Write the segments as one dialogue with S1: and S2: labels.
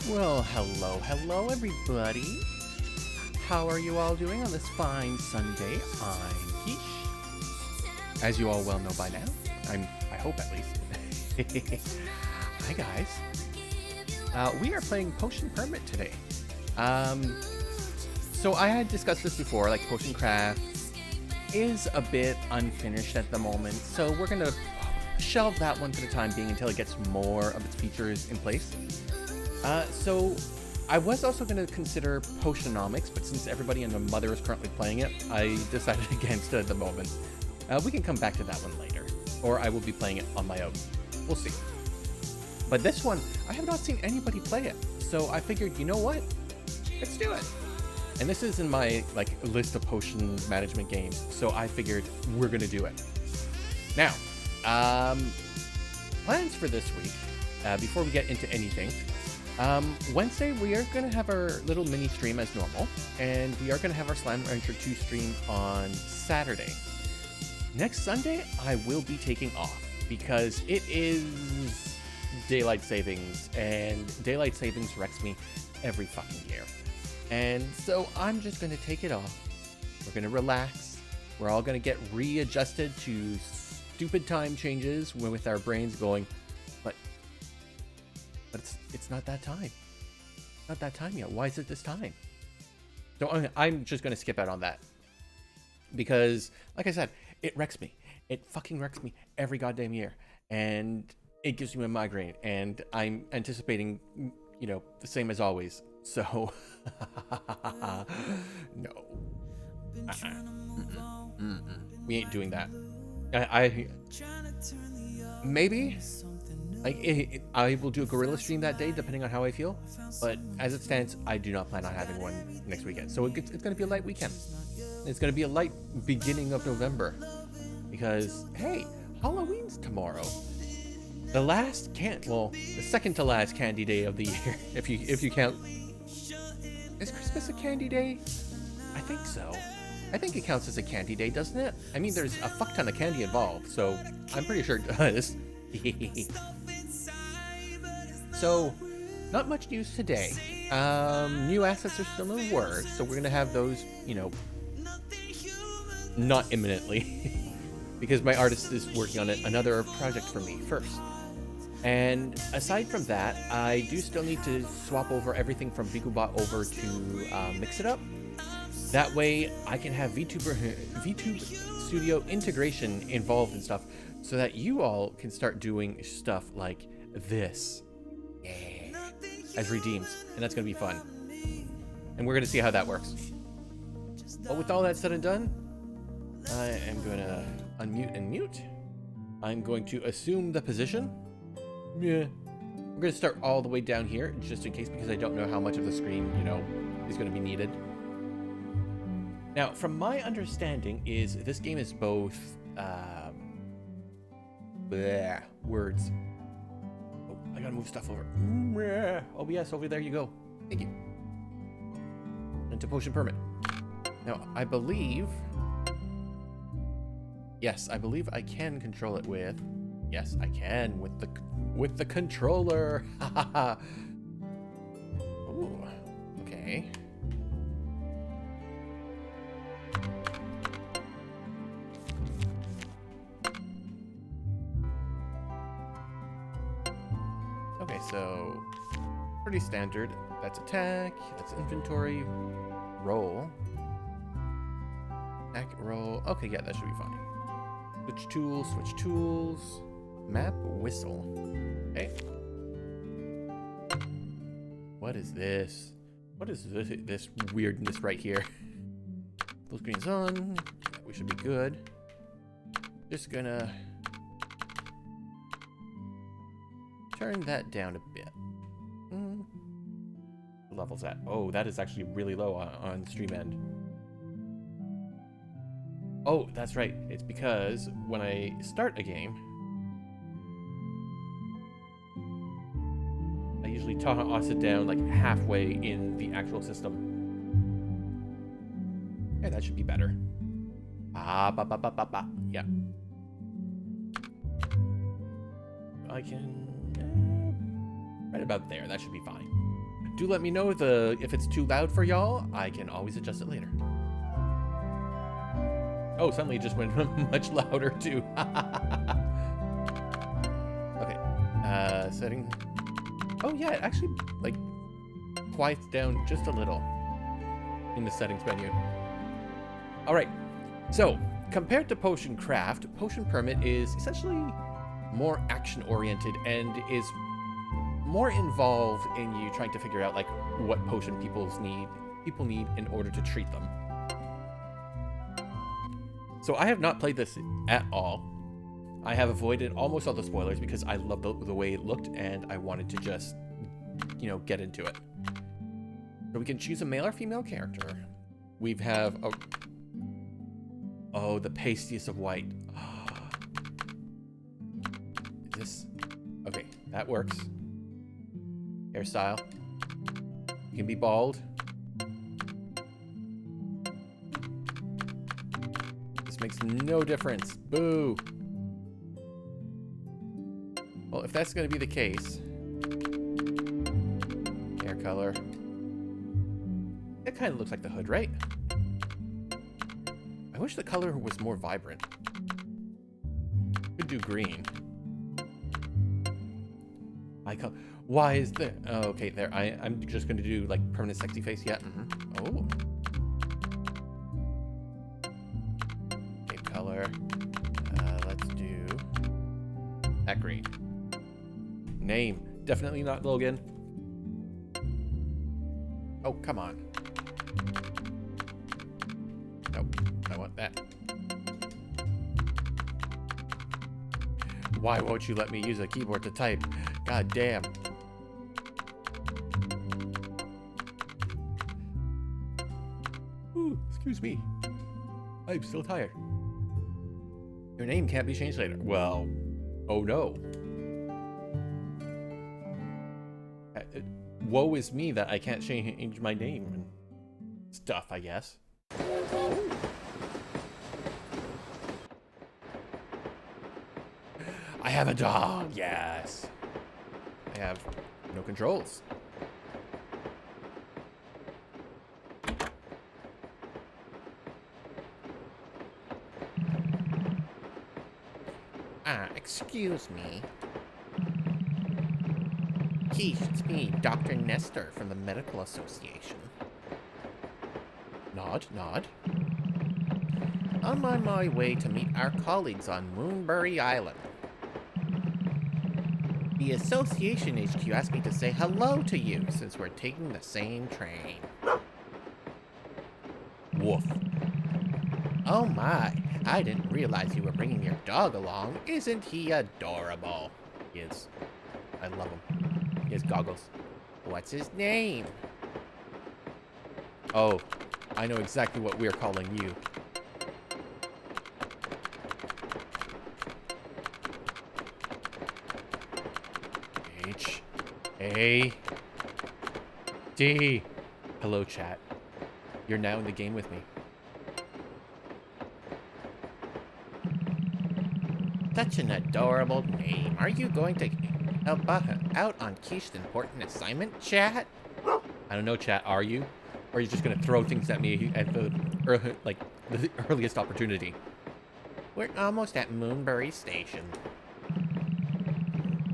S1: Well, hello everybody. How are you all doing on this fine Sunday? I'm Keish. As you all well know by now. I hope at least. Hi guys. We are playing Potion Permit today. So I had discussed this before, like Potion Craft is a bit unfinished at the moment, so we're gonna shelve that one for the time being until it gets more of its features in place. So I was also going to consider Potionomics, but since everybody and their mother is currently playing it, I decided against it at the moment. We can come back to that one later, or I will be playing it on my own. We'll see. But this one, I have not seen anybody play it, so I figured, you know what? Let's do it. And this is in my list of potion management games, so I figured we're going to do it. Now, plans for this week, before we get into anything. Wednesday, we are going to have our little mini stream as normal, and we are going to have our Slam Rancher 2 stream on Saturday. Next Sunday, I will be taking off because it is daylight savings, and daylight savings wrecks me every fucking year. And so I'm just going to take it off. We're going to relax. We're all going to get readjusted to stupid time changes with our brains going, but it's not that time. Not that time yet. Why is it this time? So I'm just going to skip out on that. Because, like I said, it wrecks me. It fucking wrecks me every goddamn year. And it gives me a migraine. And I'm anticipating, the same as always. So, no. We ain't doing that. Maybe... I will do a gorilla stream that day, depending on how I feel. But as it stands, I do not plan on having one next weekend. So it's going to be a light weekend. It's going to be a light beginning of November. Because, hey, Halloween's tomorrow. The second to last candy day of the year, if you count. Is Christmas a candy day? I think so. I think it counts as a candy day, doesn't it? I mean, there's a fuck ton of candy involved, so I'm pretty sure it does. So, not much news today. New assets are still in the works, so we're gonna have those, not imminently, because my artist is working on another project for me first. And aside from that, I do still need to swap over everything from VTubeBot over to Mix It Up. That way, I can have VTube Studio integration involved and stuff, so that you all can start doing stuff like this. Yeah. As redeems. And that's going to be fun. And we're going to see how that works. But with all that said and done, I am going to unmute and mute. I'm going to assume the position. Yeah. We're going to start all the way down here, just in case, because I don't know how much of the screen, is going to be needed. Now, from my understanding, is this game is both... words. Oh, I gotta move stuff over. OBS, over there you go. Thank you. Into Potion Permit. Now, I believe... Yes, I believe I can control it with... Yes, I can with the controller. Ooh, okay. Okay, so pretty standard. That's attack, that's inventory, roll. Attack, roll. Okay, yeah, that should be fine. Switch tools. Map, whistle. Okay. What is this? What is this weirdness right here? Full screen's on. We should be good. Just gonna turn that down a bit. What level's that? Oh, that is actually really low on stream end. Oh, that's right. It's because when I start a game, I usually toss it down like halfway in the actual system. Yeah, that should be better. Yeah. I can... right about there. That should be fine. do let me know if it's too loud for y'all. I can always adjust it later. Oh, suddenly it just went much louder too. Okay, setting. Oh yeah, it actually like quiets down just a little in the settings menu. All right, so compared to Potion Craft, Potion Permit is essentially more action oriented and is more involved in you trying to figure out like what potion people need in order to treat them. So I have not played this at all. I have avoided almost all the spoilers because I loved the way it looked and I wanted to just, you know, get into it. So we can choose a male or female character. We have a... Oh, the pastiest of white. Is this... Okay, that works. Hairstyle. You can be bald. This makes no difference. Boo! Well, if that's going to be the case... Hair color... It kind of looks like the hood, right? I wish the color was more vibrant. Could do green. Why is there... Oh, okay, there. I'm just going to do, like, permanent sexy face. Yeah. Oh. Cape color. Let's do... that green. Name. Definitely not Logan. Oh, come on. Nope. I want that. Why won't you let me use a keyboard to type? God damn. Ooh, excuse me. I'm still tired. Your name can't be changed later. Well, oh no. Woe is me that I can't change my name and stuff, I guess. I have a dog, yes. I have no controls. Excuse me. Keish, it's me, Dr. Nestor from the Medical Association. Nod, nod. I'm on my way to meet our colleagues on Moonbury Island. The association HQ asked me to say hello to you since we're taking the same train. Woof. Oh my, I didn't realize you were bringing your dog along. Isn't he adorable? He is. I love him. He has goggles. What's his name? Oh, I know exactly what we're calling you. H-A-D. Hello, chat. You're now in the game with me. Such an adorable name. Are you going to help out on Keish's important assignment, chat? I don't know, chat. Are you? Or are you just going to throw things at me at the earliest opportunity? We're almost at Moonbury Station.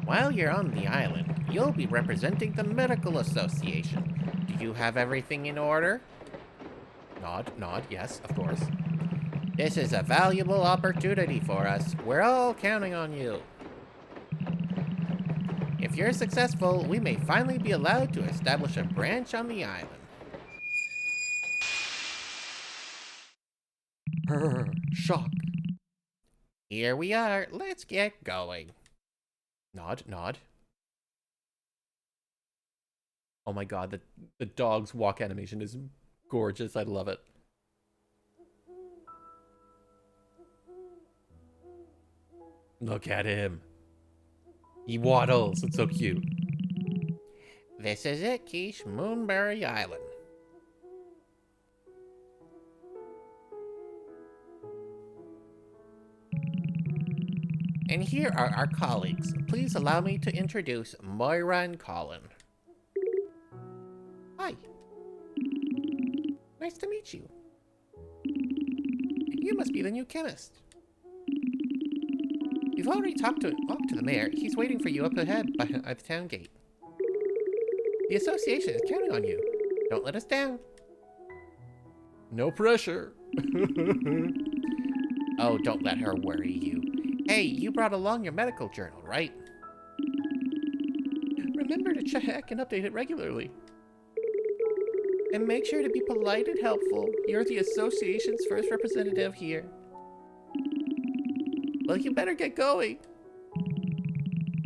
S1: While you're on the island, you'll be representing the Medical Association. Do you have everything in order? Nod, nod, yes, of course. This is a valuable opportunity for us. We're all counting on you. If you're successful, we may finally be allowed to establish a branch on the island. Shock. Here we are. Let's get going. Nod, nod. Oh my god, the dog's walk animation is gorgeous. I love it. Look at him. He waddles. It's so cute. This is it, Keish. Moonbury Island. And here are our colleagues. Please allow me to introduce Moira and Colin. Nice to meet you. You must be the new chemist. You've already talked to the mayor. He's waiting for you up ahead by the town gate. The association is counting on you. Don't let us down. No pressure. Oh, don't let her worry you. Hey, you brought along your medical journal, right? Remember to check and update it regularly. And make sure to be polite and helpful. You're the association's first representative here. Well, you better get going.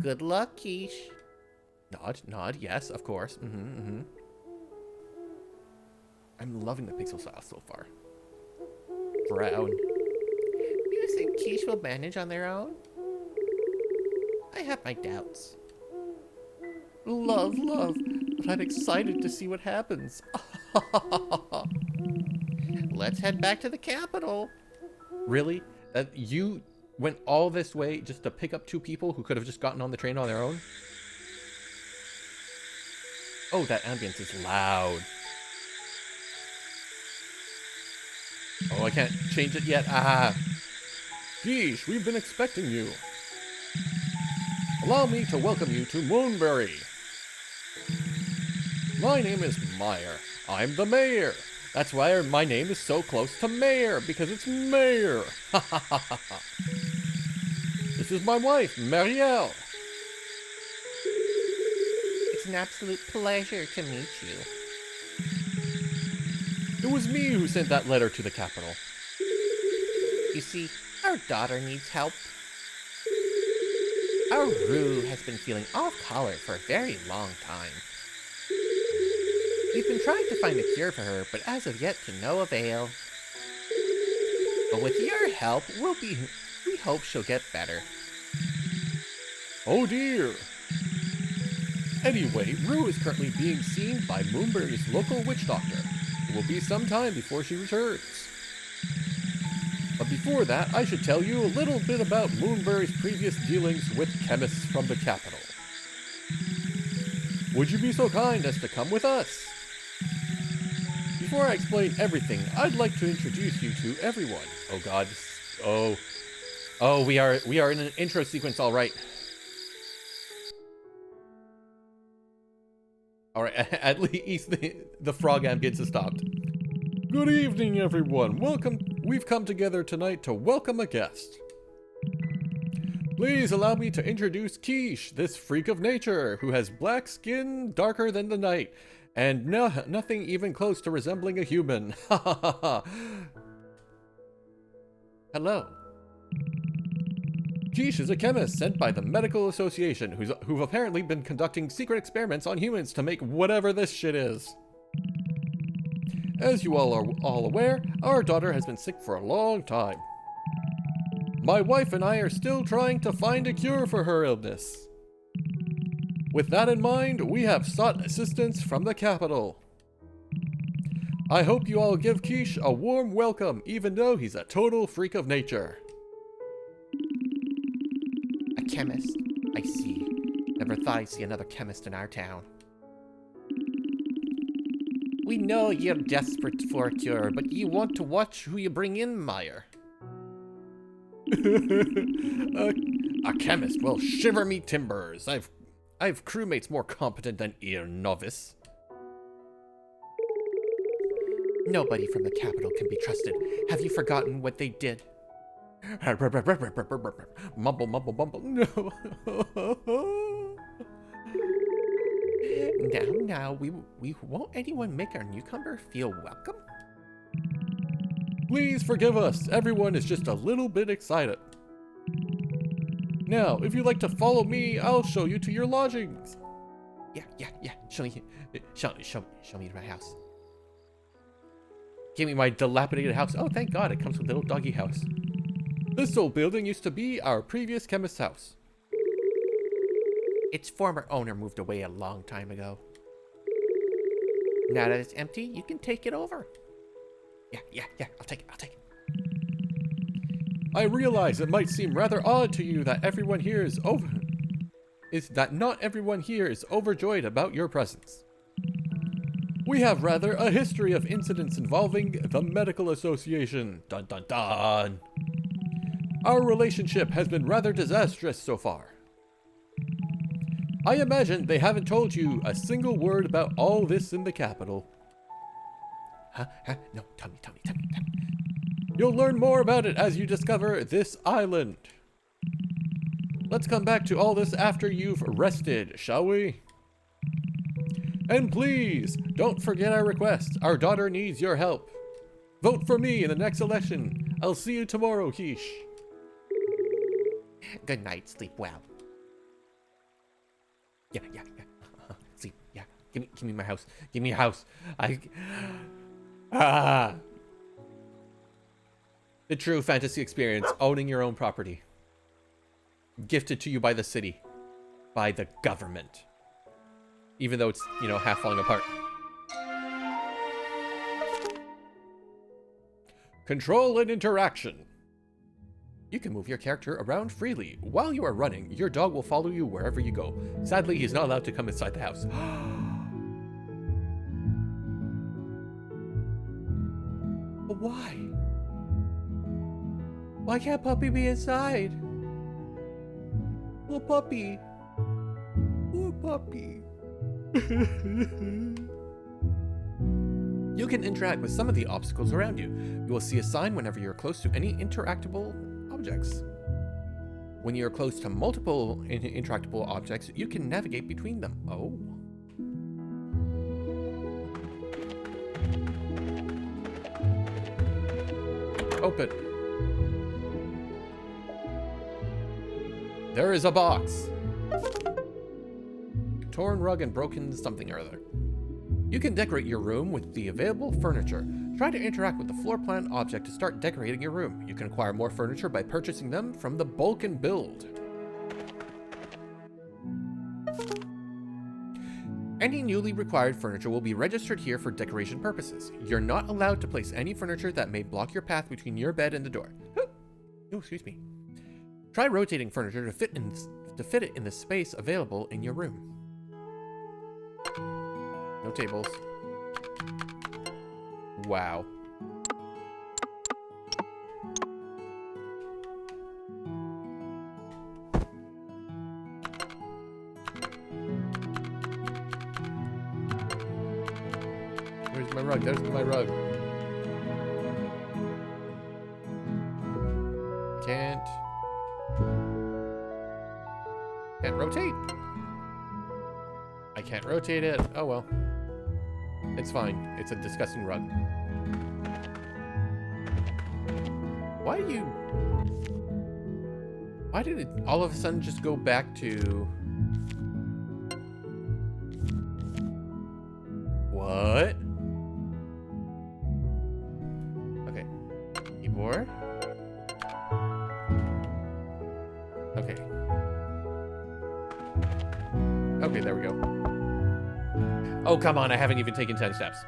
S1: Good luck, Keish. Nod, yes, of course. I'm loving the pixel style so far. Brown. You think Keish will manage on their own? I have my doubts. Love, but I'm excited to see what happens. Let's head back to the capital. Really? That you went all this way just to pick up two people who could have just gotten on the train on their own? Oh, that ambience is loud. Oh, I can't change it yet.
S2: Keish, we've been expecting you. Allow me to welcome you to Moonbury. My name is Meyer. I'm the mayor.
S1: That's why my name is so close to mayor, because it's mayor.
S2: This is my wife, Marielle.
S1: It's an absolute pleasure to meet you.
S2: It was me who sent that letter to the capital.
S1: You see, our daughter needs help. Our Rue has been feeling off color for a very long time. We've been trying to find a cure for her, but as of yet to no avail. But with your help, we hope she'll get better.
S2: Oh dear. Anyway, Rue is currently being seen by Moonbury's local witch doctor. It will be some time before she returns. But before that, I should tell you a little bit about Moonbury's previous dealings with chemists from the capital. Would you be so kind as to come with us? Before I explain everything, I'd like to introduce you to everyone.
S1: Oh God. Oh, we are in an intro sequence, all right. All right, at least the frog ambience has stopped.
S2: Good evening, everyone. Welcome. We've come together tonight to welcome a guest. Please allow me to introduce Keish, this freak of nature, who has black skin darker than the night, and nothing even close to resembling a human. Ha ha ha ha.
S1: Hello.
S2: Keish is a chemist sent by the Medical Association, who've apparently been conducting secret experiments on humans to make whatever this shit is. As you all are aware, our daughter has been sick for a long time. My wife and I are still trying to find a cure for her illness. With that in mind, we have sought assistance from the capital. I hope you all give Keish a warm welcome, even though he's a total freak of nature.
S1: A chemist? I see. Never thought I'd see another chemist in our town. We know you're desperate for a cure, but you want to watch who you bring in, Meyer.
S2: A chemist? Well, shiver me timbers. I've crewmates more competent than ear novice.
S1: Nobody from the capital can be trusted. Have you forgotten what they did?
S2: Mumble, mumble, mumble. No.
S1: Now, we won't anyone make our newcomer feel welcome?
S2: Please forgive us. Everyone is just a little bit excited. Now, if you'd like to follow me, I'll show you to your lodgings.
S1: Yeah. Show me to my house. Give me my dilapidated house. Oh, thank God, it comes with a little doggy house.
S2: This old building used to be our previous chemist's house.
S1: Its former owner moved away a long time ago. Now that it's empty, you can take it over. Yeah, I'll take it.
S2: I realize it might seem rather odd to you that not everyone here is overjoyed about your presence. We have rather a history of incidents involving the Medical Association. Dun dun dun. Our relationship has been rather disastrous so far. I imagine they haven't told you a single word about all this in the capital.
S1: Huh? No, tell me.
S2: You'll learn more about it as you discover this island. Let's come back to all this after you've rested, shall we? And please, don't forget our request. Our daughter needs your help. Vote for me in the next election. I'll see you tomorrow, Keish.
S1: Good night, sleep well. Yeah. Sleep, yeah. Give me my house. Give me a house. The true fantasy experience, owning your own property. Gifted to you by the city. By the government. Even though it's, half falling apart.
S2: Control and interaction.
S1: You can move your character around freely. While you are running, your dog will follow you wherever you go. Sadly, he's not allowed to come inside the house. But why? Why can't Puppy be inside? Little puppy. Poor puppy. You can interact with some of the obstacles around you. You will see a sign whenever you're close to any interactable objects. When you're close to multiple interactable objects, you can navigate between them. Oh.
S2: Open. There is a box.
S1: Torn rug and broken something or other. You can decorate your room with the available furniture. Try to interact with the floor plan object to start decorating your room. You can acquire more furniture by purchasing them from the bulk and build. Any newly required furniture will be registered here for decoration purposes. You're not allowed to place any furniture that may block your path between your bed and the door. Oh, excuse me. Try rotating furniture to fit it in the space available in your room. No tables. Wow. Where's my rug? There's my rug. Can't rotate. I can't rotate it. Oh well. It's fine. It's a disgusting rug. Why did it all of a sudden just go back to... What? Okay. Keyboard. Okay. Okay, there we go. Oh, come on, I haven't even taken 10 steps.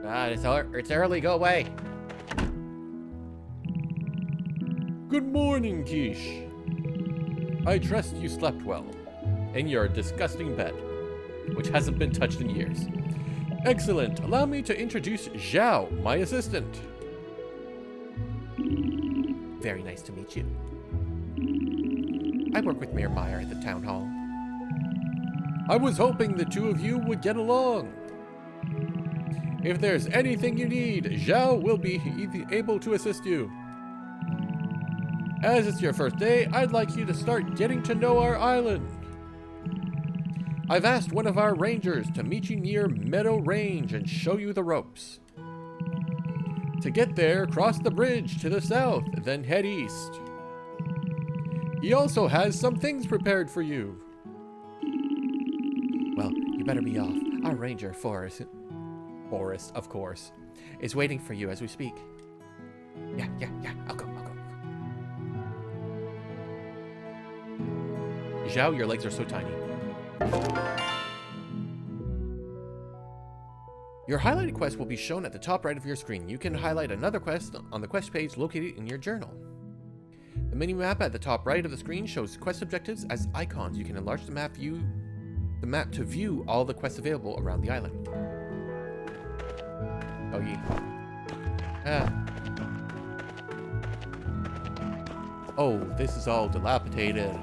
S1: God, it's early, go away.
S2: Good morning, Keish. I trust you slept well in your disgusting bed, which hasn't been touched in years. Excellent. Allow me to introduce Zhao, my assistant.
S1: Very nice to meet you. I work with Mayor Meyer at the town hall.
S2: I was hoping the two of you would get along. If there's anything you need, Zhao will be able to assist you. As it's your first day, I'd like you to start getting to know our island. I've asked one of our rangers to meet you near Meadow Range and show you the ropes. To get there, cross the bridge to the south, then head east. He also has some things prepared for you.
S1: Well, you better be off. Our ranger, Forrest, of course, is waiting for you as we speak. Yeah, I'll go. Zhao, your legs are so tiny. Your highlighted quest will be shown at the top right of your screen. You can highlight another quest on the quest page located in your journal. The mini-map at the top right of the screen shows quest objectives as icons. You can enlarge the map view the map to view all the quests available around the island. Oh, yeah. Oh, this is all dilapidated.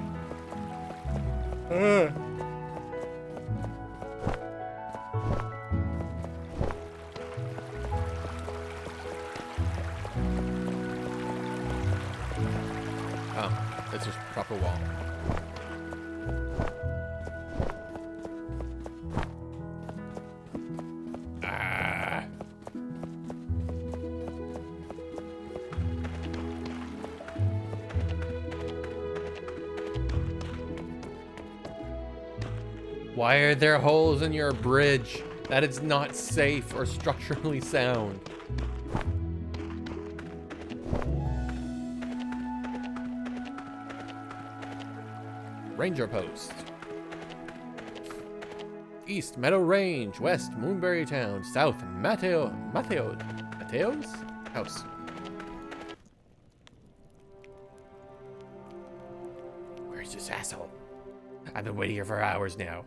S1: Oh, that's just proper wall. Ah. Why are there holes in your bridge? That is not safe or structurally sound. Ranger post. East Meadow Range, west Moonberry Town, south Mateo's house. Where's this asshole? I've been waiting here for hours now.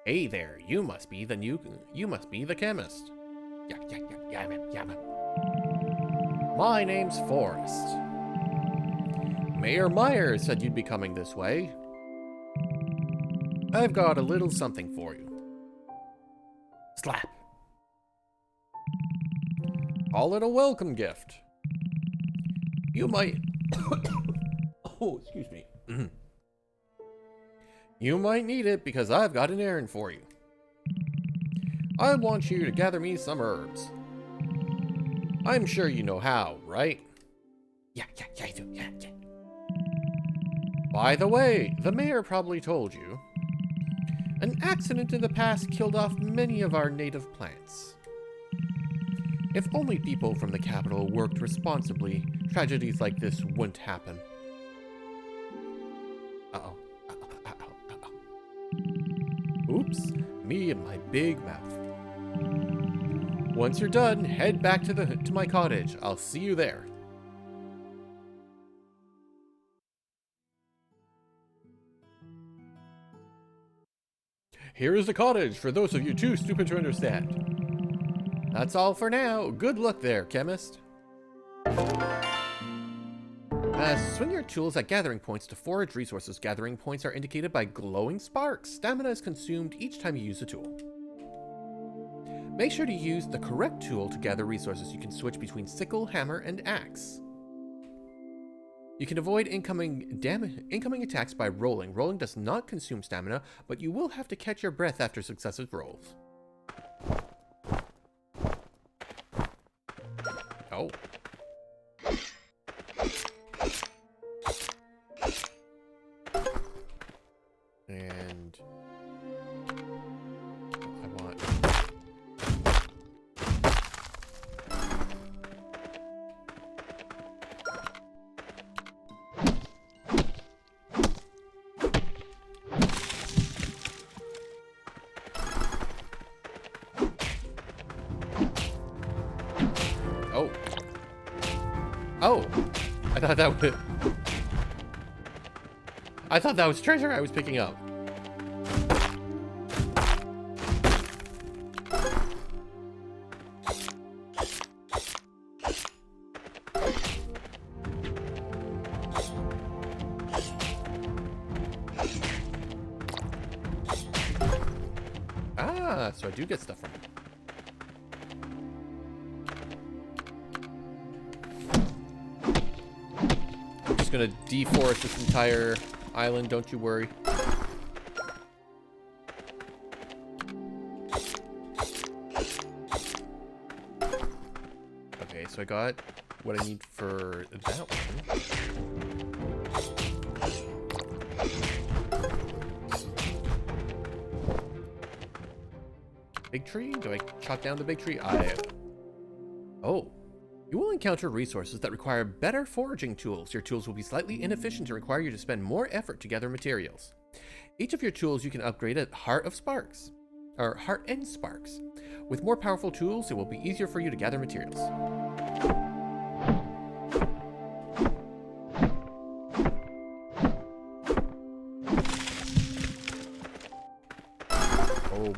S1: Hey there, you must be the chemist. Yeah, man. My name's Forrest. Mayor Myers said you'd be coming this way. I've got a little something for you. Slap. Call it a welcome gift. You might... Oh, excuse me. You might need it because I've got an errand for you. I want you to gather me some herbs. I'm sure you know how, right? Yeah, I do, yeah. By the way, the mayor probably told you. An accident in the past killed off many of our native plants. If only people from the capital worked responsibly, tragedies like this wouldn't happen. Uh-oh. Oops, me and my big mouth. Once you're done, head back to my cottage. I'll see you there. Here is the cottage for those of you too stupid to understand. That's all for now. Good luck there, chemist. Swing your tools at gathering points to forage resources. Gathering points are indicated by glowing sparks. Stamina is consumed each time you use a tool. Make sure to use the correct tool to gather resources. You can switch between sickle, hammer, and axe. You can avoid incoming attacks by rolling. Rolling does not consume stamina, but you will have to catch your breath after successive rolls. Oh. And I want... Oh. Oh. I thought that was treasure I was picking up. Ah, so I do get stuff from it. I'm just gonna deforest this entire island, don't you worry. Okay, so I got what I need for that one. Big tree? Do I chop down the big tree? Oh. You will encounter resources that require better foraging tools. Your tools will be slightly inefficient and require you to spend more effort to gather materials. Each of your tools you can upgrade at Heart and Sparks. With more powerful tools, it will be easier for you to gather materials.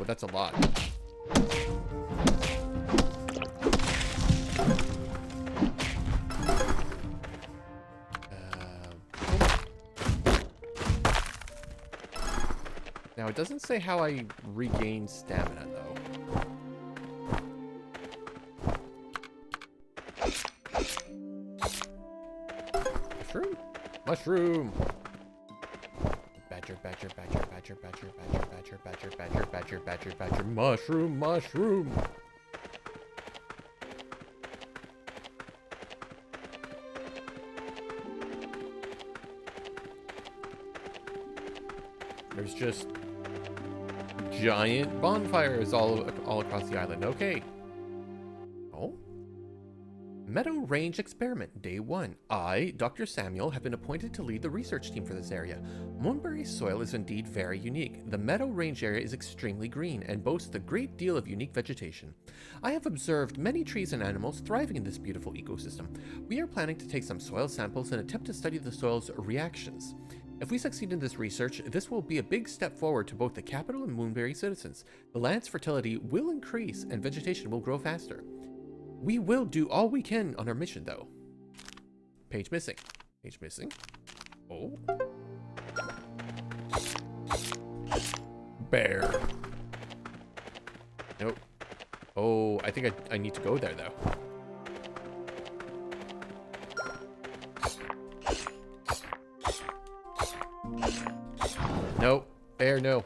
S1: that's a lot. Now, it doesn't say how I regain stamina, though. Mushroom? Mushroom! Badger, badger, badger, badger, badger, badger, badger, badger, badger, badger, badger, badger, mushroom, mushroom! There's just giant bonfires all across the island. Okay. Oh. Meadow Range Experiment, Day 1. I, Dr. Samuel, have been appointed to lead the research team for this area. Moonbury's soil is indeed very unique. The Meadow Range area is extremely green and boasts a great deal of unique vegetation. I have observed many trees and animals thriving in this beautiful ecosystem. We are planning to take some soil samples and attempt to study the soil's reactions. If we succeed in this research, this will be a big step forward to both the capital and Moonbury citizens. The land's fertility will increase and vegetation will grow faster. We will do all we can on our mission, though. Page missing. Page missing. Oh. Bear. Nope. Oh, I think I need to go there, though. Nope. Bear, no.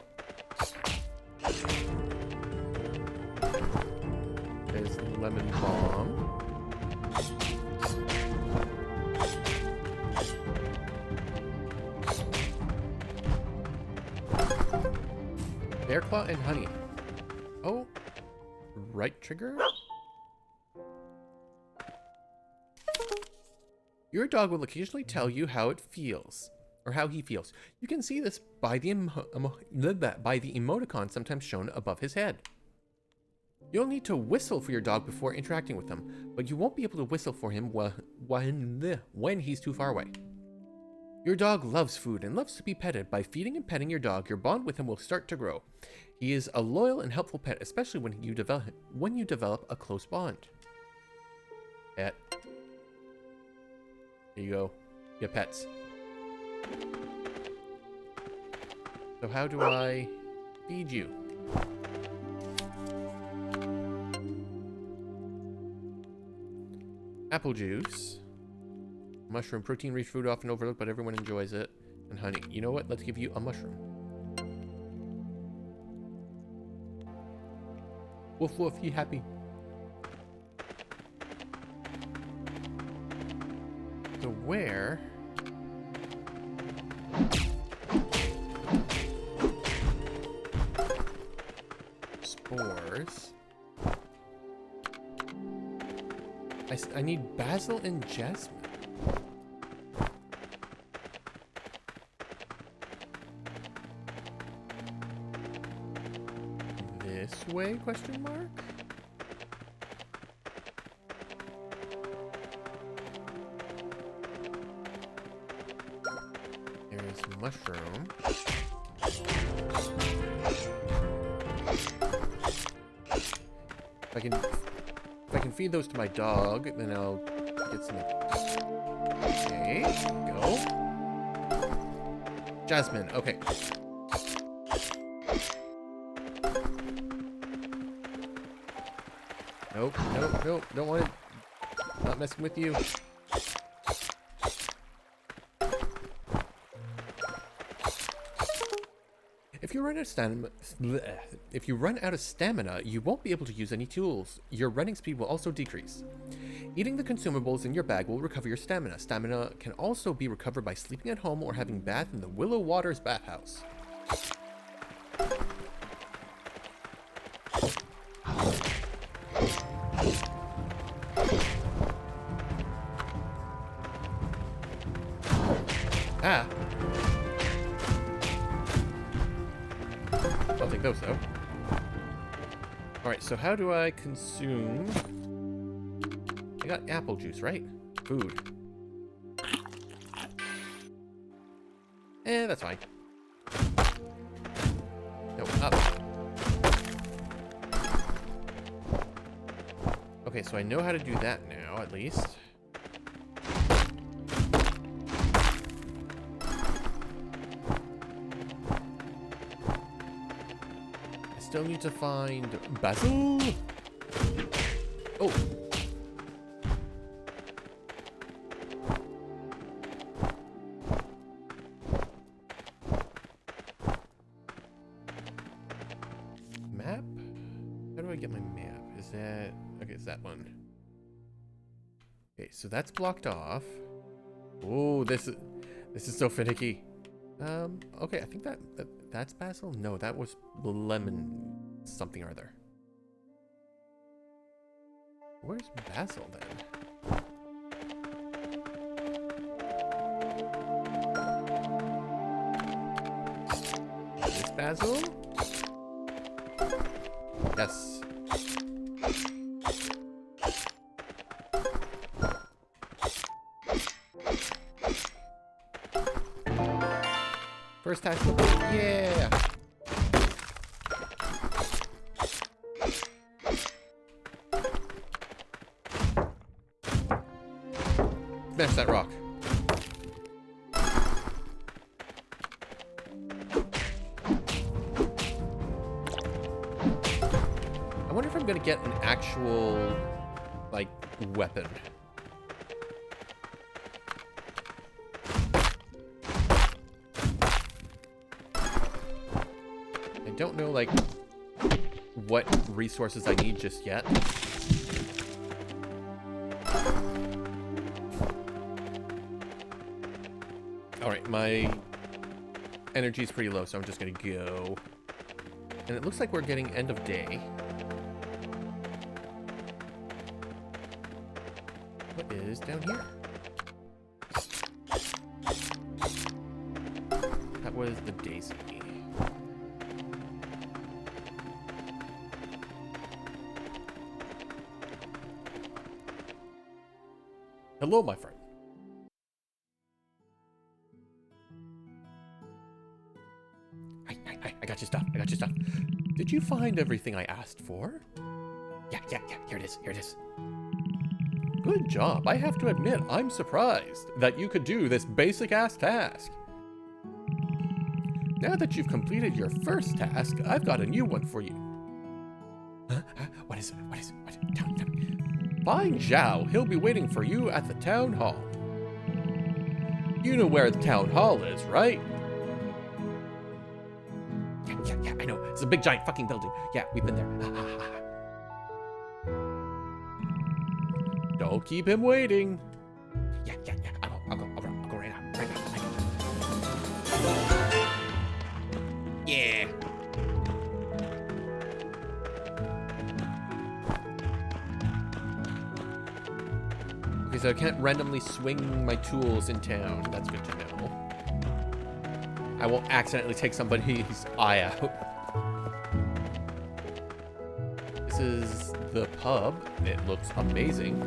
S1: There's lemon bomb. Bear claw and honey. Oh. Right trigger? Your dog will occasionally tell you how it feels. Or how he feels. You can see this by the emoticon sometimes shown above his head. You'll need to whistle for your dog before interacting with him, but you won't be able to whistle for him when he's too far away. Your dog loves food and loves to be petted. By feeding and petting your dog, your bond with him will start to grow. He is a loyal and helpful pet, especially when you develop a close bond. Pet. Here you go. Your pets. So how do I feed you? Apple juice. Mushroom. Protein-rich food often overlooked, but everyone enjoys it. And honey. You know what? Let's give you a mushroom. Woof woof, you happy? So where... Spores. I need basil and jasmine. This way, question mark? There's mushroom. If I can feed those to my dog, then I'll get some. Okay, go. Jasmine, okay. Nope, nope, nope, don't want it. Not messing with you. If you run out of stamina, you won't be able to use any tools. Your running speed will also decrease. Eating the consumables in your bag will recover your stamina. Stamina can also be recovered by sleeping at home or having bath in the Willow Waters bathhouse. Ah! I'll take those, though. Alright, so how do I consume... I got apple juice, right? Food. That's fine. No, up. Okay, so I know how to do that now, at least. I still need to find basil. Oh. Map? How do I get my map? Is that... Okay, it's that one. Okay, so that's blocked off. Oh, this is so finicky. Okay, I think that's basil? No, that was lemon something or other. Where's basil then? Is this basil? Yes. First task complete. Yeah. Smash that rock. I wonder if I'm gonna get an actual, like, weapon. I don't know, like, what resources I need just yet. Alright, my energy is pretty low, so I'm just gonna go. And it looks like we're getting end of day. What is down here? That was the daisy. Hello, my friend. I got your stuff. I got your stuff. Did you find everything I asked for? Yeah. Here it is. Good job. I have to admit, I'm surprised that you could do this basic-ass task. Now that you've completed your first task, I've got a new one for you. Huh? What is it? Tell me. Find Zhao. He'll be waiting for you at the town hall. You know where the town hall is, right? Yeah, I know. It's a big, giant fucking building. Yeah, we've been there. Don't keep him waiting. Yeah. I'll go right now. Yeah. Okay, so I can't randomly swing my tools in town. That's good to know. I won't accidentally take somebody's eye out. This is the pub. It looks amazing.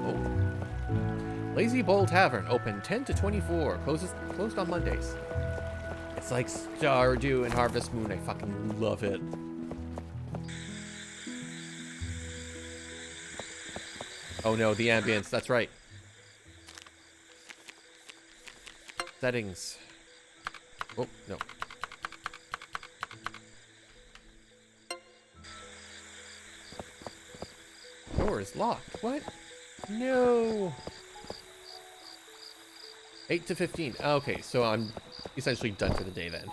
S1: Oh. Lazy Bowl Tavern, open 10 to 24. Closed on Mondays. It's like Stardew and Harvest Moon. I fucking love it. Oh no, the ambience. That's right. Settings. Oh, no. Door is locked. What? No. 8 to 15. Okay, so I'm essentially done for the day then.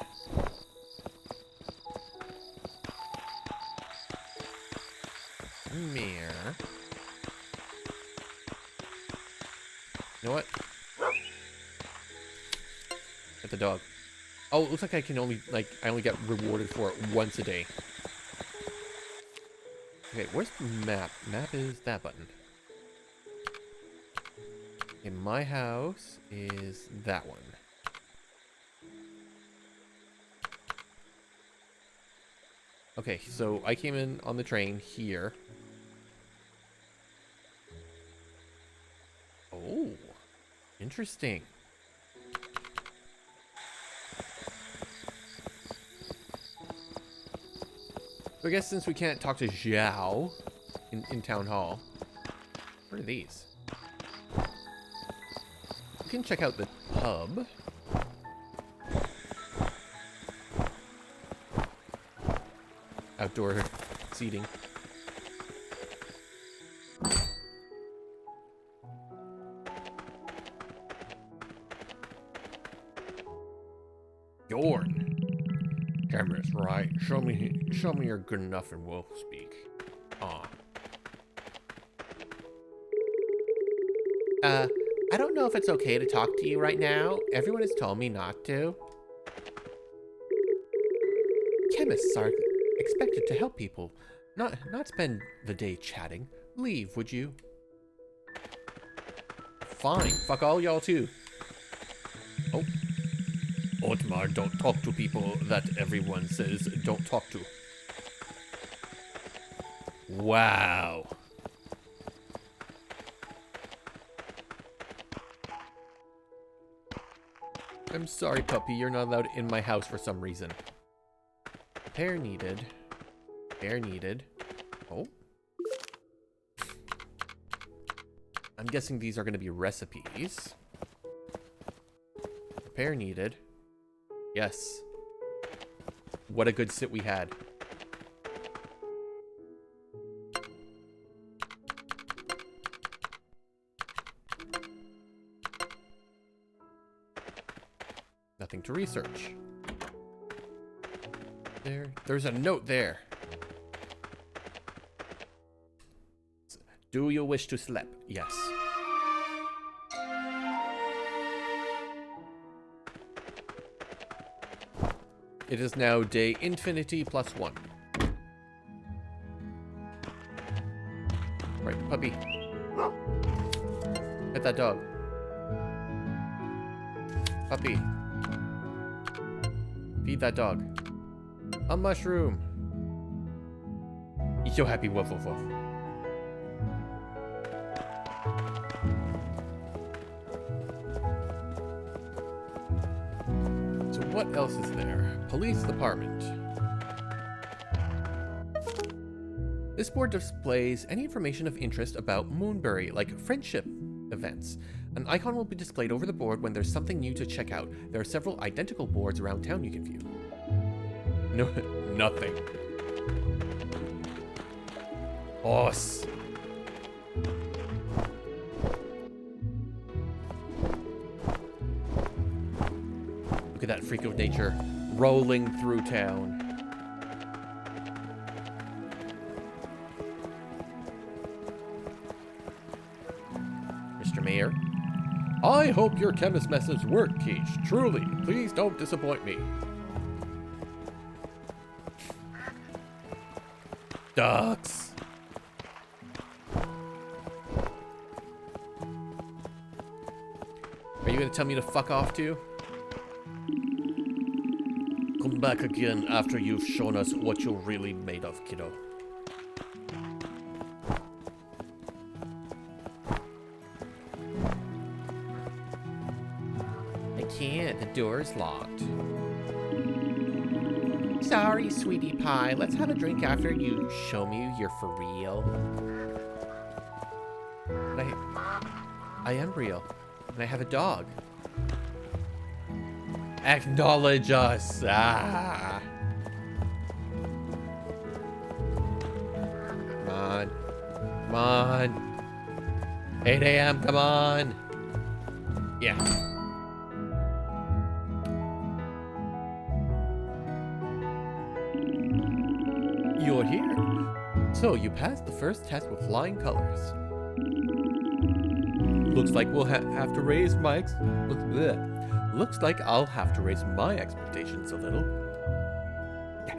S1: Mirror. You know what? Get the dog. Oh, it looks like I can only, I only get rewarded for it once a day. Okay, where's the map? Map is that button. Okay, my house is that one. Okay, so I came in on the train here. Oh, interesting. So I guess since we can't talk to Zhao in Town Hall, What are these? You can check out the pub. Outdoor seating. Yorn. Cameras, right? Show me you're good enough and we'll speak. I don't know if it's okay to talk to you right now. Everyone has told me not to. Chemists are expected to help people, not spend the day chatting. Leave, would you? Fine. Fuck all y'all too. Oh. Otmar, don't talk to people that everyone says don't talk to. Wow. I'm sorry, puppy. You're not allowed in my house for some reason. Repair needed. Repair needed. Oh. I'm guessing these are going to be recipes. Repair needed. Yes. What a good sit we had. Nothing to research. There's a note there. Do you wish to sleep? Yes. It is now day infinity +1. Right, puppy. Pet that dog. Puppy. Feed that dog. A mushroom. You're so happy, woof woof woof. So what else is there? Police department. This board displays any information of interest about Moonbury, like friendship events. An icon will be displayed over the board when there's something new to check out. There are several identical boards around town you can view. No, nothing. Boss. Look at that freak of nature rolling through town. Mr. Mayor.
S2: I hope your chemist methods work, Keish. Truly, please don't disappoint me.
S1: Ducks. Are you gonna tell me to fuck off too?
S2: Come back again after you've shown us what you're really made of, kiddo.
S1: I can't. The door's locked. Sorry, sweetie pie. Let's have a drink after you show me you're for real. But I am real. And I have a dog. Acknowledge us. Ah. Come on. Come on. 8 a.m. Come on. Yeah. You're here. So you passed the first test with flying colors. Looks like we'll have to raise my Looks like I'll have to raise my expectations a little. Yeah.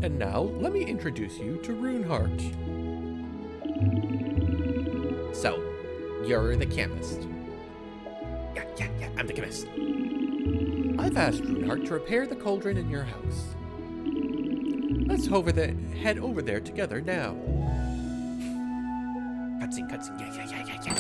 S1: And now, let me introduce you to Runeheart. So, you're the chemist. Yeah, I'm the chemist. I've asked Runeheart to repair the cauldron in your house. Let's head over there together now. Cutscene. Yeah.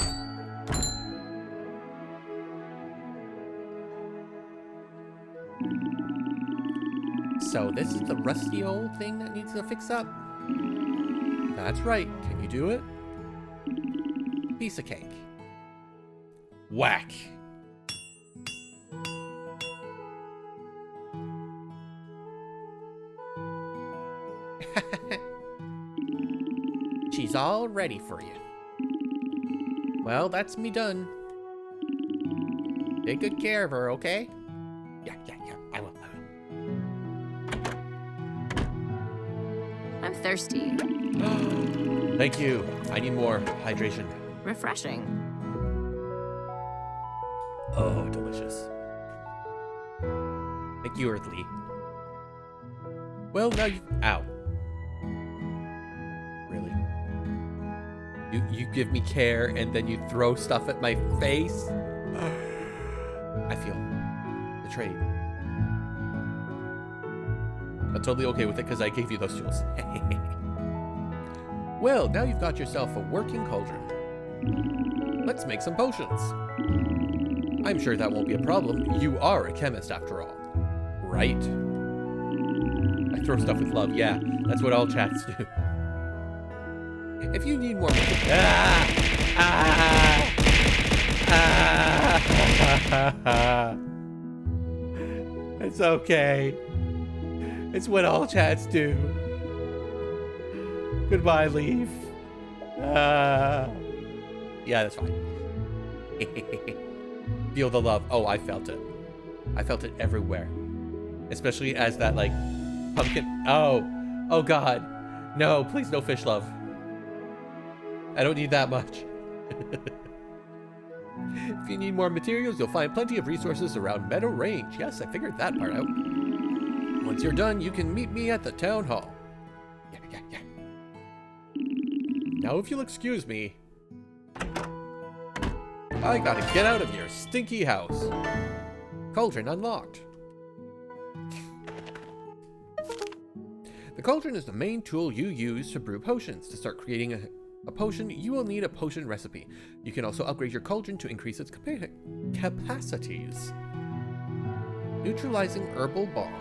S1: So this is the rusty old thing that needs to fix up? That's right. Can you do it? Piece of cake. Whack. She's all ready for you. Well, that's me done. Take good care of her, okay? Yeah, I will.
S3: I'm thirsty.
S1: Thank you. I need more hydration.
S3: Refreshing.
S1: Oh, delicious. Thank you, Earthly. Well, now you... Ow. Really? You give me care and then you throw stuff at my face? I feel betrayed. I'm totally okay with it because I gave you those tools. Well, now you've got yourself a working cauldron. Let's make some potions. I'm sure that won't be a problem. You are a chemist after all. Right? I throw stuff with love. Yeah, that's what all chats do. If you need more... It's okay. It's what all chats do. Goodbye, Leaf. Yeah, that's fine. Feel the love. Oh, I felt it. I felt it everywhere. Especially as that, like, pumpkin... Oh, God. No, please no fish love. I don't need that much. If you need more materials, you'll find plenty of resources around Meadow Range. Yes, I figured that part out. Once you're done, you can meet me at the town hall. Yeah. Now, if you'll excuse me, I gotta get out of your stinky house. Cauldron unlocked. The cauldron is the main tool you use to brew potions. To start creating a potion, you will need a potion recipe. You can also upgrade your cauldron to increase its capacities. Neutralizing herbal balm.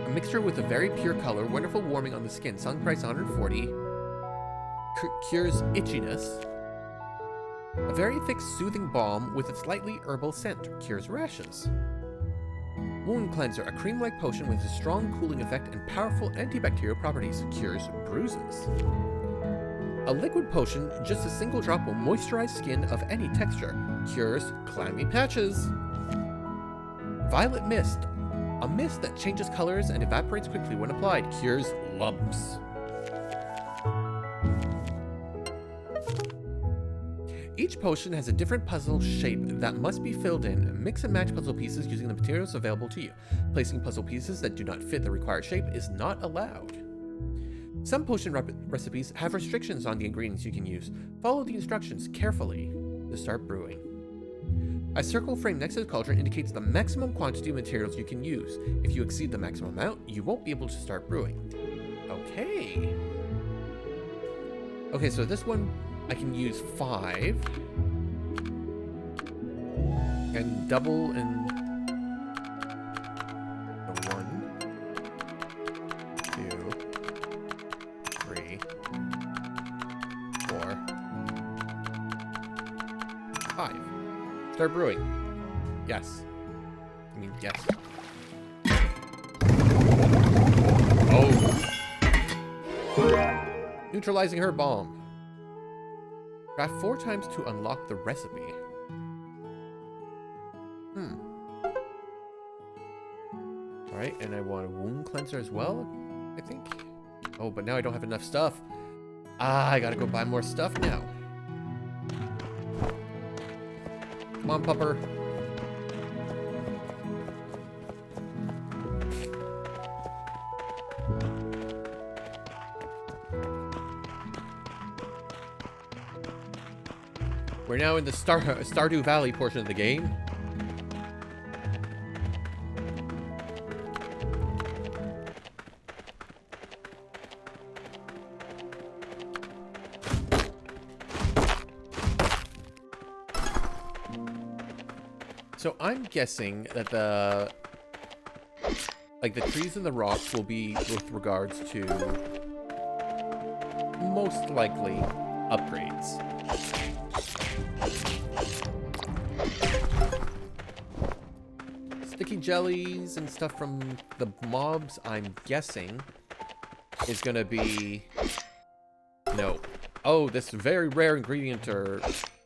S1: A mixture with a very pure color, wonderful warming on the skin. Selling price 140. Cures itchiness. A very thick soothing balm with a slightly herbal scent. Cures rashes. Wound cleanser. A cream-like potion with a strong cooling effect and powerful antibacterial properties. Cures bruises. A liquid potion, just a single drop will moisturize skin of any texture. Cures clammy patches. Violet mist. A mist that changes colors and evaporates quickly when applied. Cures lumps. Each potion has a different puzzle shape that must be filled in. Mix and match puzzle pieces using the materials available to you. Placing puzzle pieces that do not fit the required shape is not allowed. Some potion recipes have restrictions on the ingredients you can use. Follow the instructions carefully to start brewing. A circle frame next to the cauldron indicates the maximum quantity of materials you can use. If you exceed the maximum amount, you won't be able to start brewing. Okay. Okay, so this one I can use 5. And double and... 1, 2, 3, 4, 5. Start brewing. Yes. I mean, yes. Oh. Neutralizing her bomb. Craft 4 times to unlock the recipe. Alright, and I want a wound cleanser as well, I think. Oh, but now I don't have enough stuff. Ah, I gotta go buy more stuff now. Come on, pupper. We're now in the Stardew Valley portion of the game. So I'm guessing that the Like, the trees and the rocks will be with regards to most likely upgrades. Sticky jellies and stuff from the mobs, I'm guessing, is gonna be, you know, oh, this very rare ingredient or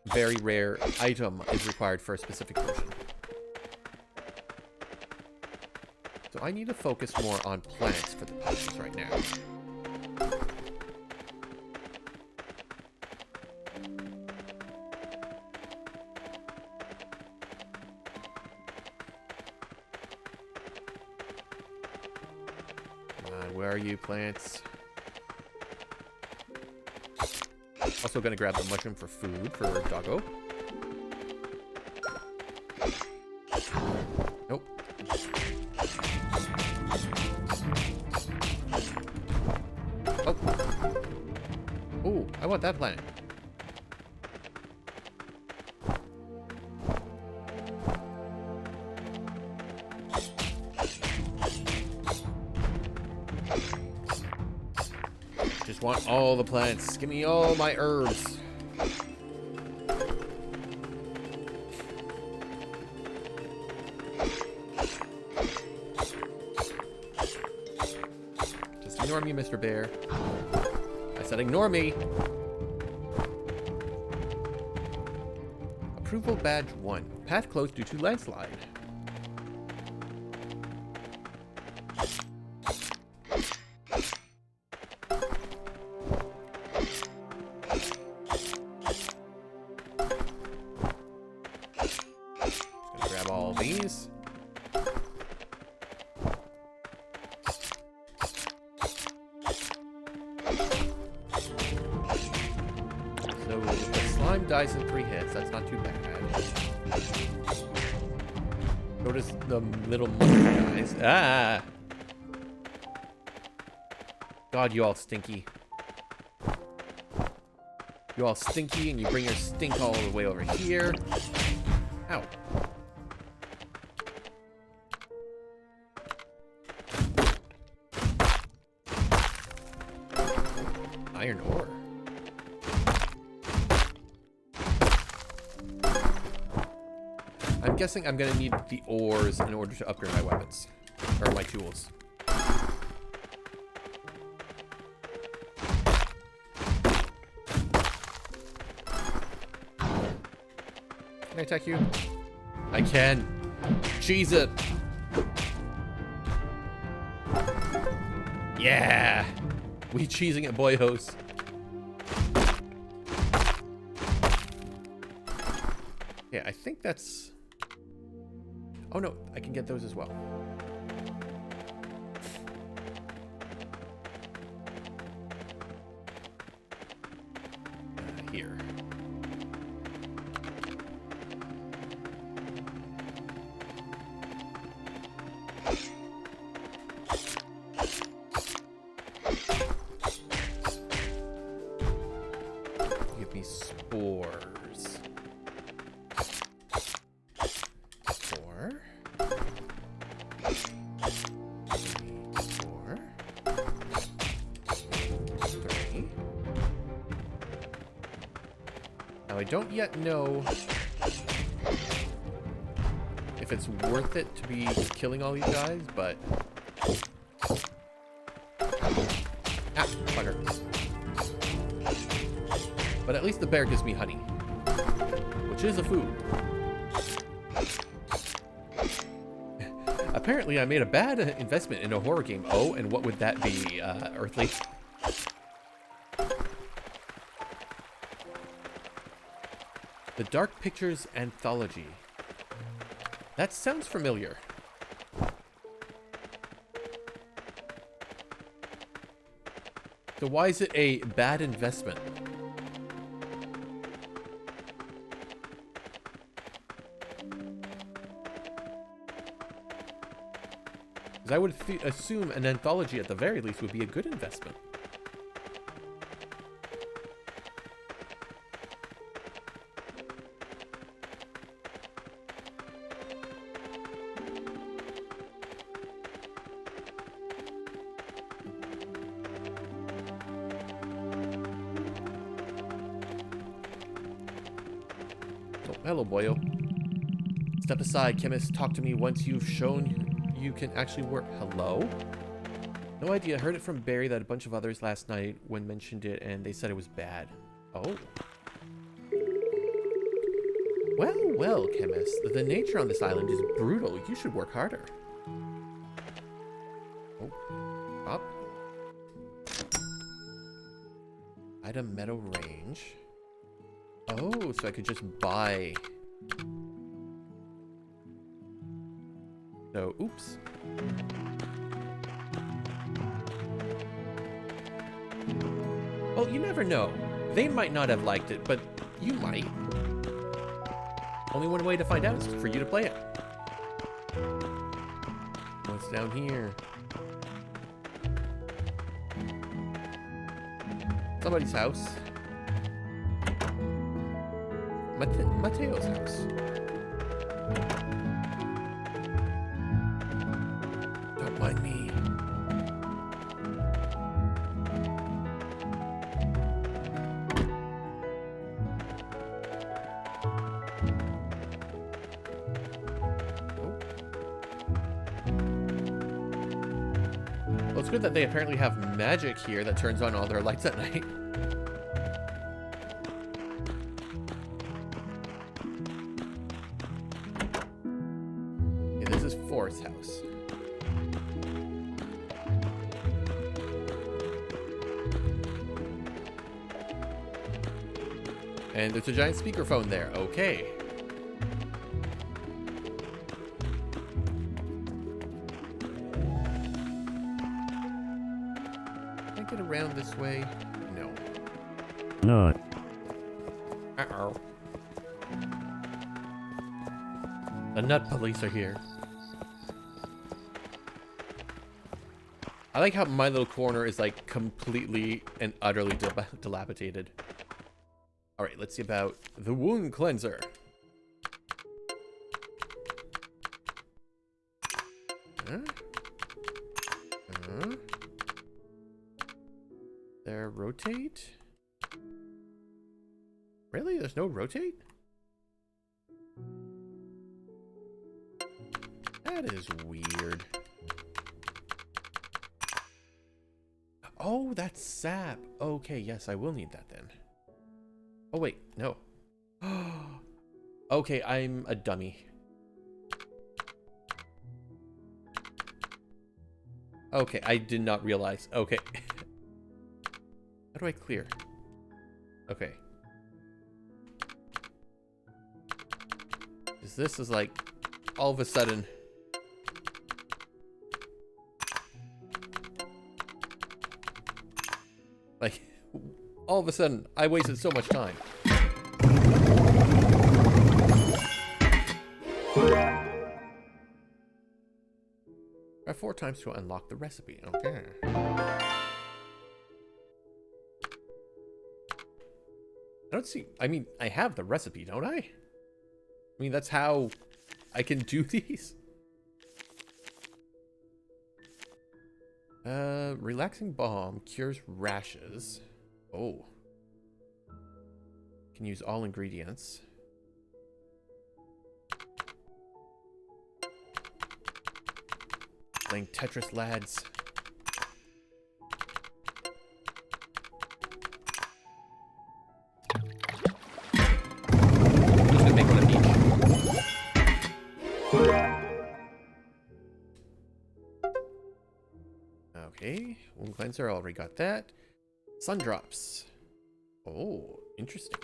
S1: very rare item is required for a specific potion. So I need to focus more on plants for the potions right now. Where are you, plants? Also gonna grab the mushroom for food for Doggo. Nope. Oh. Ooh, I want that plant. Just want all the plants. Give me all my herbs. Just ignore me, Mr. Bear. I said ignore me. Approval badge 1. Path closed due to landslide. Grab all these. So the slime dies in 3 hits. That's not too bad. So does the little monkey guys. Ah! God, you all stinky. You all stinky, and you bring your stink all the way over here. Ow. Iron ore. I'm guessing I'm gonna need the ores in order to upgrade my weapons. Or my tools. Can I attack you? I can. Cheese it. Yeah. We cheesing it, boyos. Yeah, I think that's... Oh no, I can get those as well. Here. Give me spores. 4. 4. 3. Now I don't yet know if it's worth it to be killing all these guys, but... Ah, bugger. But at least the bear gives me honey, which is a food. Apparently, I made a bad investment in a horror game. Oh, and what would that be, Earthly? The Dark Pictures Anthology. That sounds familiar. So why is it a bad investment? Because I would assume an anthology at the very least would be a good investment. Hello, boyo. Step aside, chemist. Talk to me once you've shown you can actually work. Hello? No idea. Heard it from Barry that a bunch of others last night when mentioned it, and they said it was bad. Oh. Well, well, chemist. The nature on this island is brutal. You should work harder. Oh. Up. Item meadow range. Oh, so I could just buy. So, oops. Well, you never know. They might not have liked it, but you might. Only one way to find out is for you to play it. What's down here? Somebody's house. Mateo's house. Don't mind me. Well, it's good that they apparently have magic here that turns on all their lights at night. Yeah, this is Forrest's house. And there's a giant speakerphone there. Okay. Can I get around this way? No.
S3: No.
S1: Uh-oh. The nut police are here. I like how my little corner is like completely and utterly dilapidated. All right, let's see about the wound cleanser. There, rotate? Really? There's no rotate? That is weird. Oh, that's sap. Okay, yes, I will need that then. Oh, wait, no. Okay, I'm a dummy. Okay, I did not realize. Okay. How do I clear? Okay. This is like, all of a sudden... Like, all of a sudden, I wasted so much time. Try 4 times to unlock the recipe. Okay. I don't see... I mean, I have the recipe, don't I? I mean, that's how I can do these. Relaxing balm cures rashes. Oh. Can use all ingredients. Playing Tetris, lads. I'm just gonna make one of each. Okay, wound cleanser, already got that. Sun drops. Oh, interesting.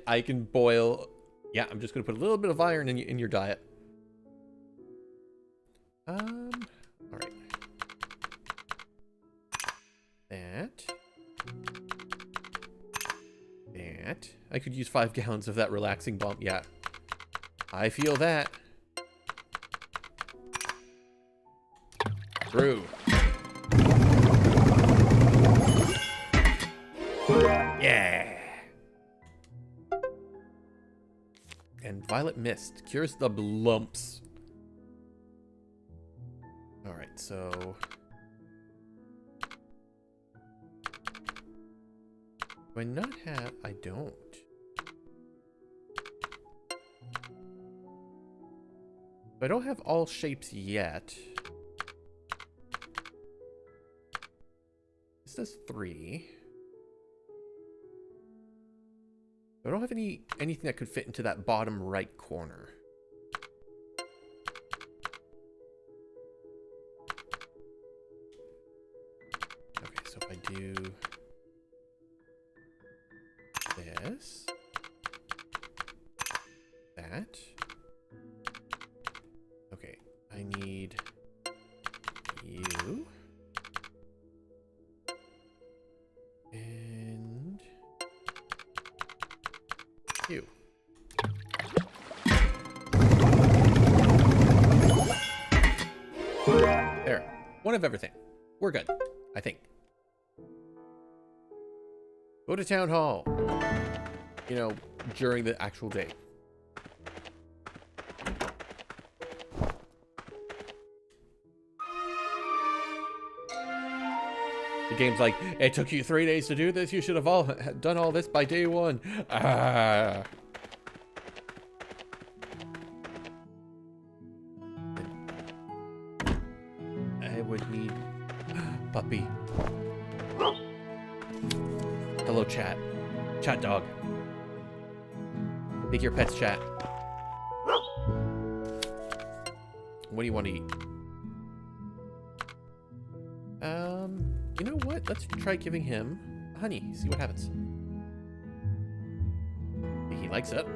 S1: I can boil. Yeah, I'm just gonna put a little bit of iron in your diet. All right. That. I could use 5 gallons of that relaxing balm. Yeah, I feel that. Brew. Yeah. And violet mist cures the lumps. All right, so do I not have? I don't. I don't have all shapes yet. This does 3. I don't have anything that could fit into that bottom right corner. Okay, so if I do this, that. Okay, I need you. And you. There. One of everything. We're good, I think. Go to town hall. You know, during the actual day. The game's like, it took you 3 days to do this. You should have all done all this by day 1. Ah. I would need puppy. Hello, chat. Chat dog. Make your pets chat. What do you want to eat? You know what? Let's try giving him honey. See what happens. He likes it.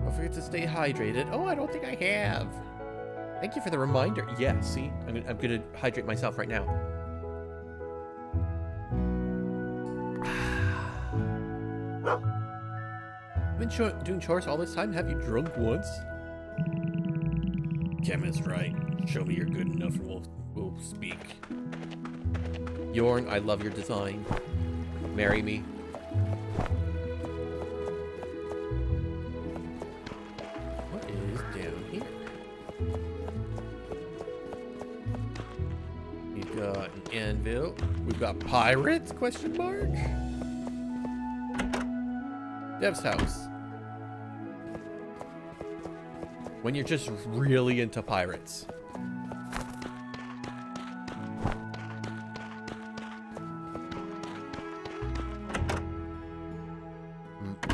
S1: Don't forget to stay hydrated. Oh, I don't think I have. Thank you for the reminder. Yeah, see? I'm gonna hydrate myself right now. Been doing chores all this time? Have you drunk once? Chemist, right? Show me you're good enough and we'll speak. Yorn, I love your design. Marry me. What is down here? We've got an anvil. We've got pirates? Question mark. Dev's house. When you're just really into pirates.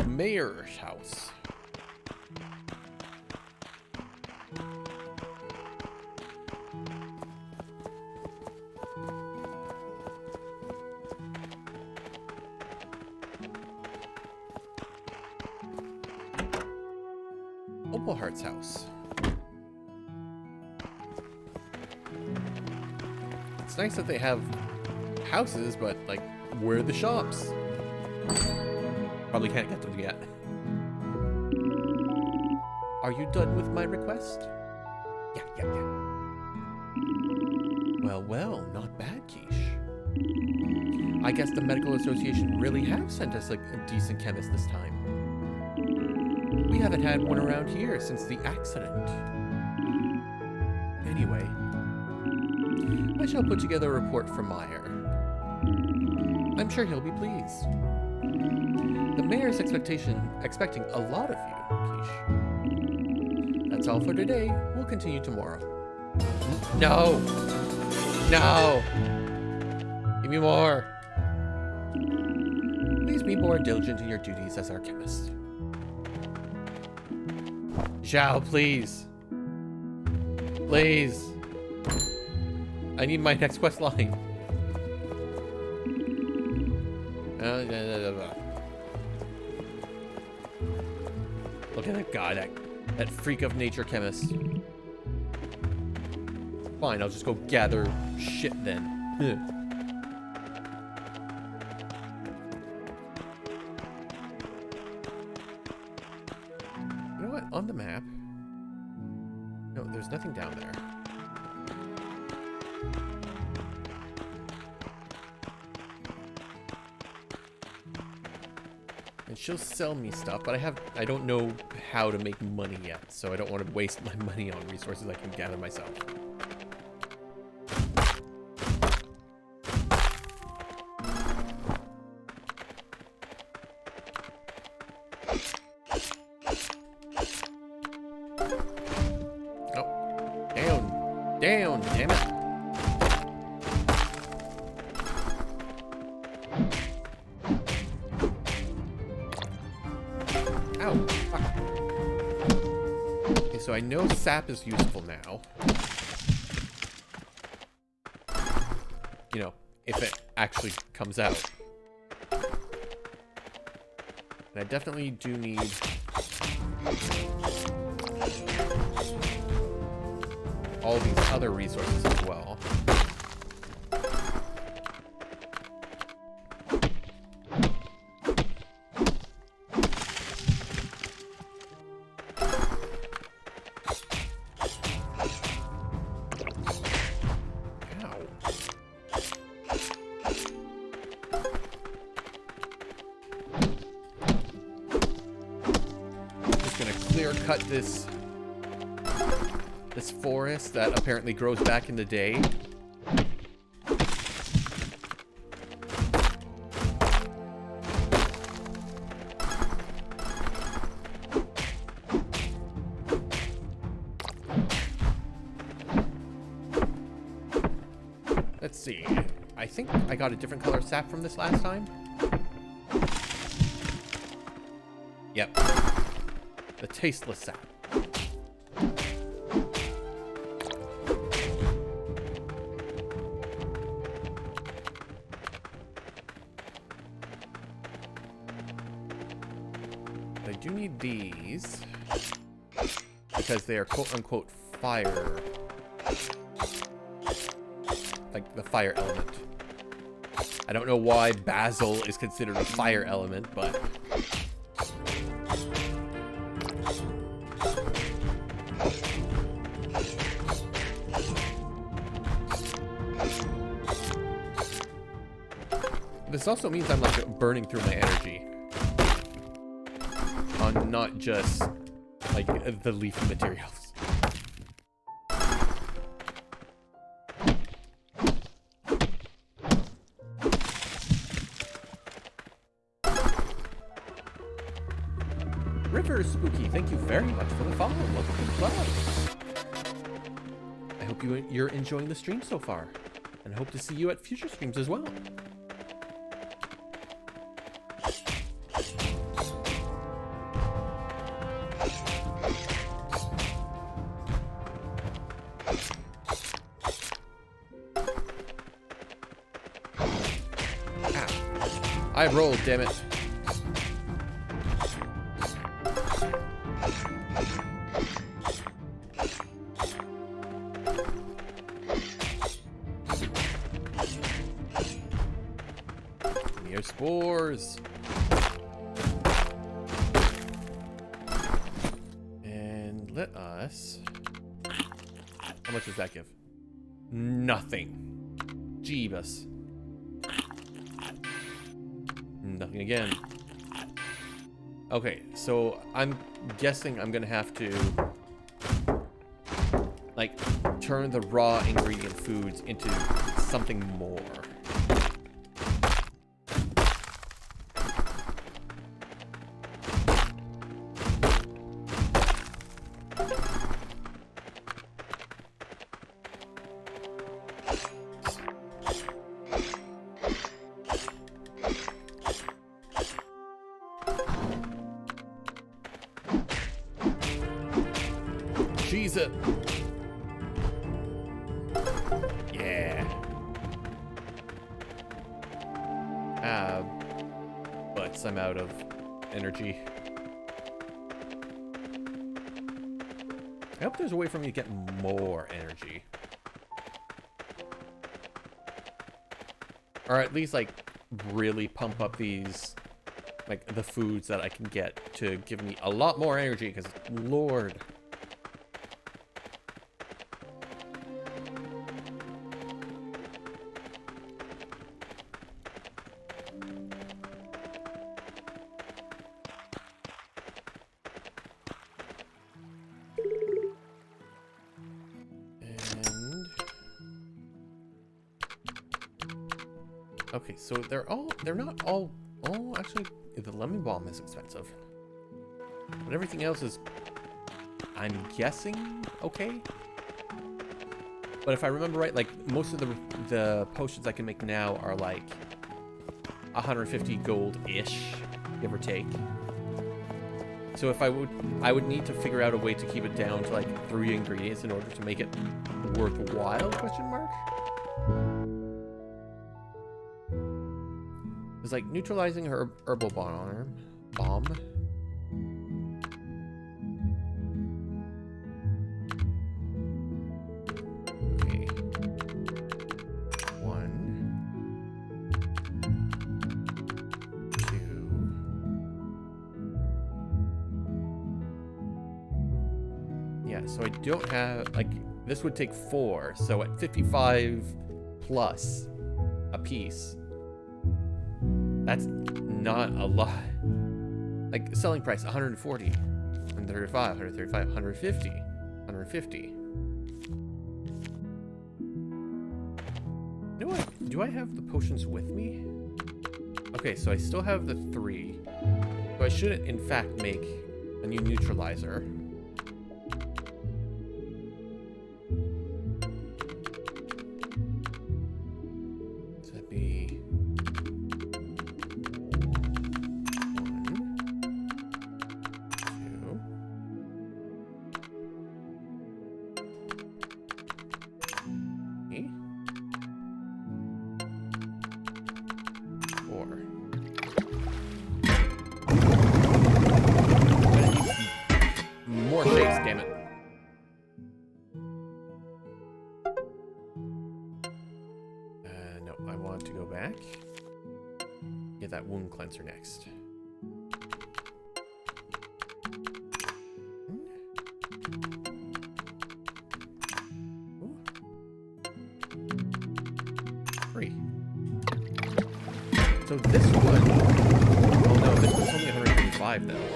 S1: Mayor's house. Opalheart's house. It's nice that they have houses, but like, where are the shops? Probably can't get them yet. Are you done with my request? Yeah. Well, not bad, Keish. I guess the Medical Association really have sent us like a decent chemist this time. We haven't had one around here since the accident. Anyway, I shall put together a report for Meyer. I'm sure he'll be pleased. The mayor's expecting a lot of you, Keish. That's all for today. We'll continue tomorrow. No! No! Give me more! Please be more diligent in your duties as our chemist. Zhao, please. Please. I need my next quest line. Look at that guy, that freak of nature chemist. Fine, I'll just go gather shit then. You know what? On the map. No, there's nothing down there. And she'll sell me stuff, but I don't know how to make money yet, so I don't want to waste my money on resources I can gather myself. down, damn it. Ow. Fuck. Okay, so I know sap is useful now. You know, if it actually comes out. And I definitely do need all these other resources as well. Cut this forest that apparently grows back in the day. Let's see. I think I got a different color sap from this last time. Yep. The tasteless sap. I do need these because they are quote-unquote fire. Like the fire element. I don't know why basil is considered a fire element, but this also means I'm like burning through my energy on not just like the leafy materials. River Spooky, thank you very much for the follow. Welcome to the club. I hope you're enjoying the stream so far, and hope to see you at future streams as well. I rolled, damn it. Mere spores. And let us... How much does that give? Nothing. Jeebus. Nothing again. Okay, so I'm guessing I'm gonna have to like turn the raw ingredient foods into something more. Cheese it. Yeah. But I'm out of energy. I hope there's a way for me to get more energy. Or at least, like, really pump up these, like, the foods that I can get to give me a lot more energy, because, Lord... Okay, so they're not all, actually, the lemon balm is expensive. But everything else is, I'm guessing, okay? But if I remember right, like most of the potions I can make now are like 150 gold-ish, give or take. So if I would need to figure out a way to keep it down to like 3 ingredients in order to make it worthwhile, question mark? It's like neutralizing her herbal bomb. Okay. 1, 2. Yeah, so I don't have, like, this would take 4, so at 55 plus a piece, that's not a lot. Like, selling price, 140, 135, 135, 150, 150. You know what? Do I have the potions with me? Okay, so I still have the 3. So I should, in fact, make a new neutralizer. So that'd be 4. More shapes, damn it. No, I want to go back. Get that wound cleanser next. Ooh. 3. So this one, oh no, this one's only 135 though.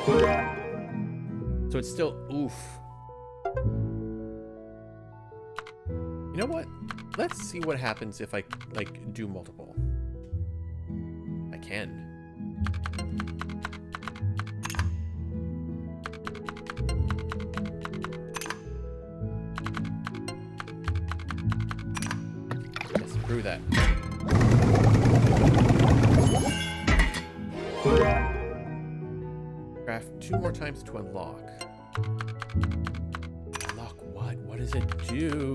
S1: So it's still, oof. You know what? Let's see what happens if I, like, do multiple. I can. Yes, brew that. Craft 2 more times to unlock. Unlock what? What does it do?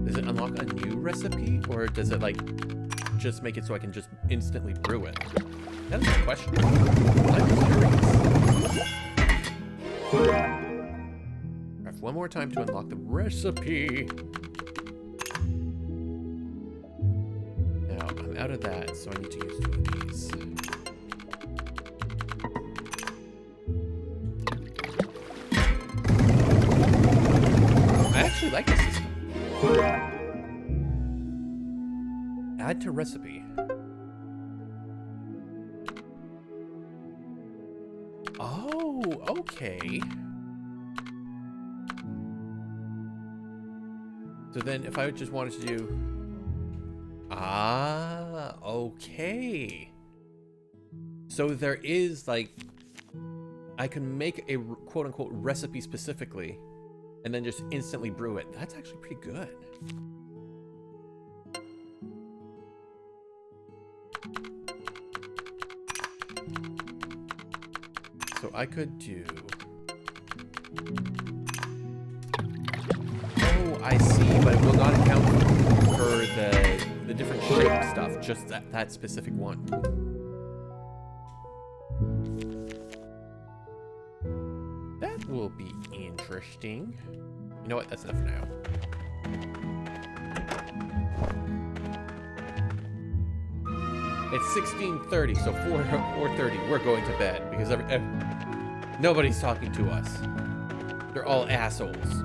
S1: Does it unlock a new recipe? Or does it, like, just make it so I can just instantly brew it? That is a question. I'm curious. Craft 1 more time to unlock the recipe. Now, I'm out of that, so I need to use 2 of these. I actually like this system. Add to recipe. Oh, okay. So then if I just wanted to do... Ah, okay. So there is, like... I can make a quote-unquote recipe specifically and then just instantly brew it. That's actually pretty good. So I could do... Oh, I see, but it will not account for the different shape stuff, just that specific one. That will be interesting. You know what? That's enough for now. It's 16:30, so 4:30, we're going to bed because nobody's talking to us. They're all assholes.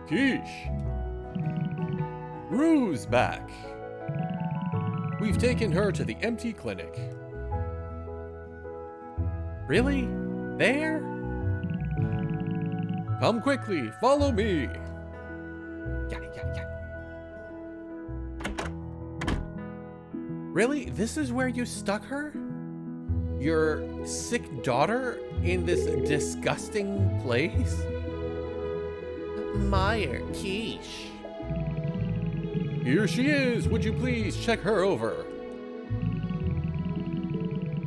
S2: Keish! Rue's back. We've taken her to the empty clinic.
S1: Really? There?
S2: Come quickly, follow me.
S1: Yeah. Really? This is where you stuck her? Your sick daughter in this disgusting place? Meyer, Keish.
S2: Here she is. Would you please check her over?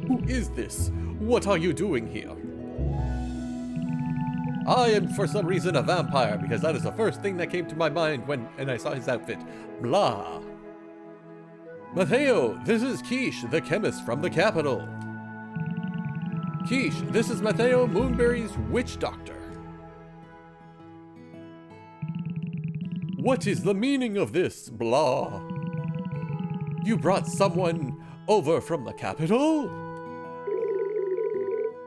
S2: Who is this? What are you doing here? I am for some reason a vampire because that is the first thing that came to my mind when I saw his outfit. Blah. Mateo, this is Keish, the chemist from the capital. Keish, this is Mateo Moonberry's witch doctor. What is the meaning of this? Blah. You brought someone over from the capital?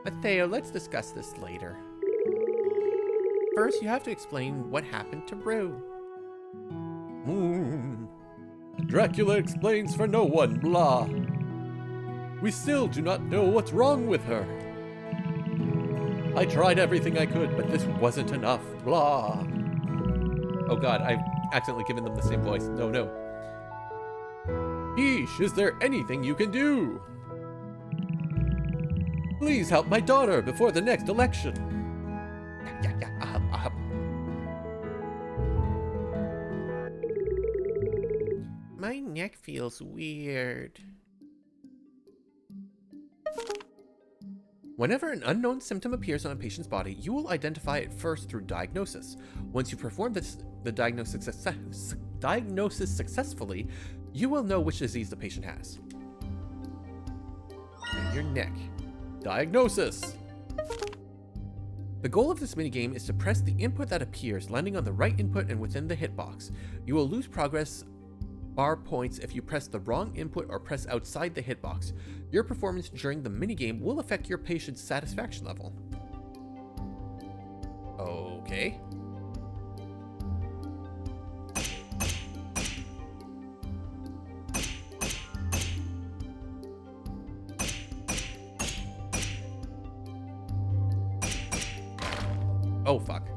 S1: Mateo, let's discuss this later. First, you have to explain what happened to Rue.
S2: Dracula explains for no one, blah. We still do not know what's wrong with her. I tried everything I could, but this wasn't enough, blah.
S1: Oh god, I've accidentally given them the same voice. No, no.
S2: Keish, is there anything you can do? Please help my daughter before the next election.
S1: Yeah, I'll help. My neck feels weird. Whenever an unknown symptom appears on a patient's body, you will identify it first through diagnosis. Once you perform the diagnosis successfully, you will know which disease the patient has. And your neck.
S2: Diagnosis.
S1: The goal of this minigame is to press the input that appears, landing on the right input and within the hitbox. You will lose progress bar points if you press the wrong input or press outside the hitbox. Your performance during the minigame will affect your patient's satisfaction level. Okay. Oh, fuck.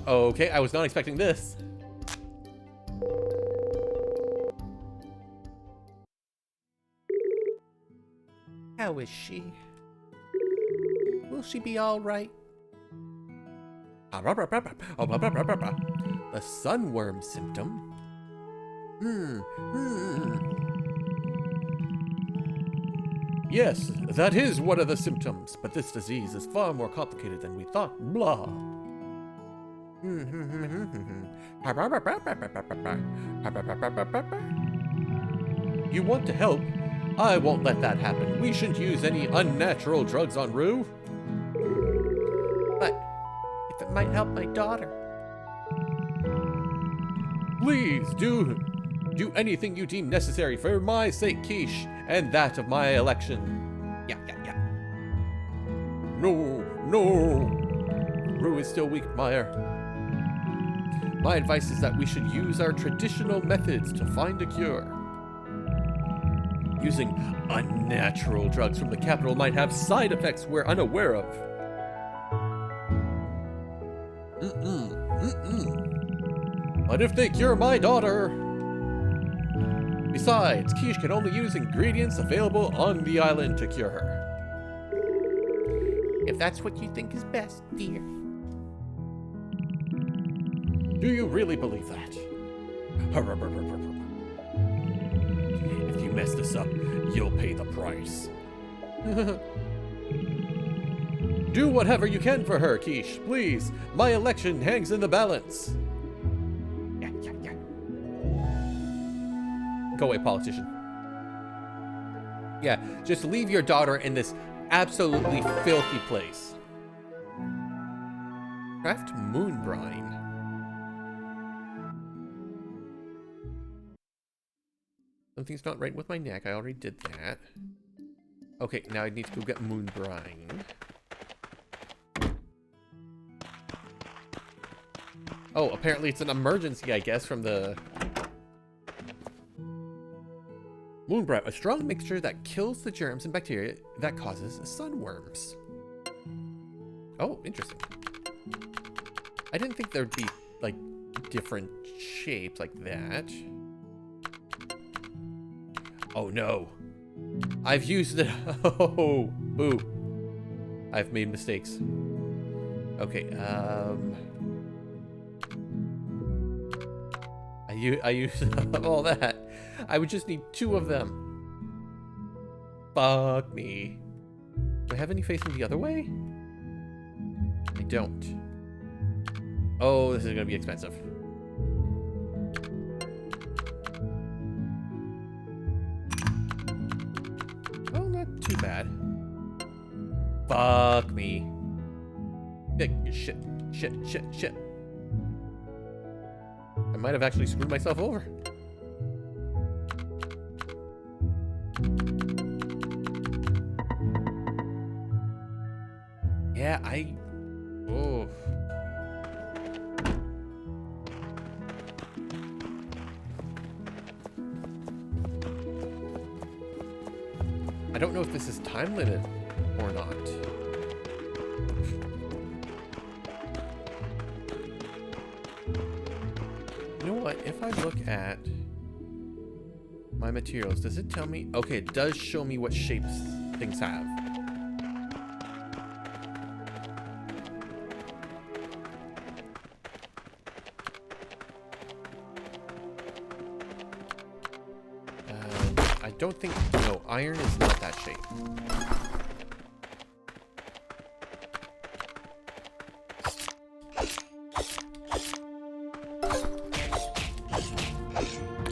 S1: Okay, I was not expecting this. How is she? Will she be all right? The sunworm symptom.
S2: Yes, that is one of the symptoms, but this disease is far more complicated than we thought. Blah. You want to help? I won't let that happen. We shouldn't use any unnatural drugs on Rue.
S1: But if it might help my daughter.
S2: Please do anything you deem necessary for my sake, Keish, and that of my election.
S1: Yeah.
S2: No. Rue is still weak, Meyer. My advice is that we should use our traditional methods to find a cure. Using unnatural drugs from the capital might have side effects we're unaware of. But if they cure my daughter... Besides, Keish can only use ingredients available on the island to cure her.
S1: If that's what you think is best, dear.
S2: Do you really believe that? If you mess this up, you'll pay the price. Do whatever you can for her, Keish. Please, my election hangs in the balance.
S1: Yeah.
S2: Go away, politician.
S1: Yeah, just leave your daughter in this absolutely filthy place. Craft moon brine. Something's not right with my neck. I already did that. Okay, now I need to go get moon brine. Oh, apparently it's an emergency, I guess, from the... Moonbright, a strong mixture that kills the germs and bacteria that causes sunworms. Oh, interesting. I didn't think there'd be, like, different shapes like that. Oh, no. I've used it. Oh, boo. I've made mistakes. Okay, I use all that. I would just need 2 of them. Fuck me. Do I have any facing the other way? I don't. Oh, this is gonna be expensive. Well, not too bad. Fuck me. Shit, shit, shit, shit. I might have actually screwed myself over. Yeah, oh. I don't know if this is time limited or not. You know what? If I look at my materials, does it tell me? Okay, it does show me what shapes things have. I don't think, no, iron is not that shape.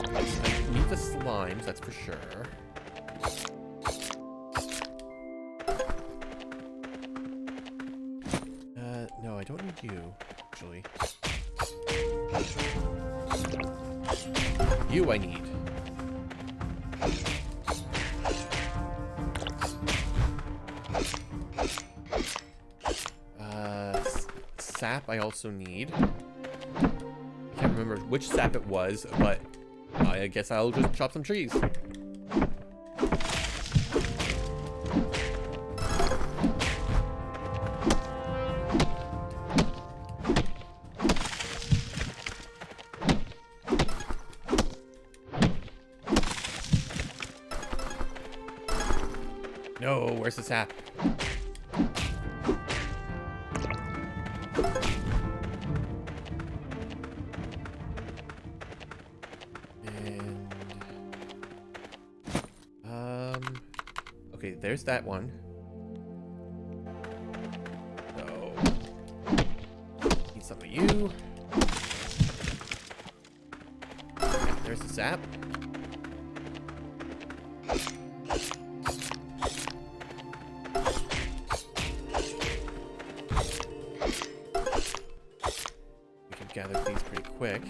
S1: I need the slimes, that's for sure. No, I don't need you, actually. You I need. Sap I also need. I can't remember which sap it was, but I guess I'll just chop some trees. No, where's the sap? Okay, there's that one. So, need some of you. Yeah, there's the sap. We can gather these pretty quick.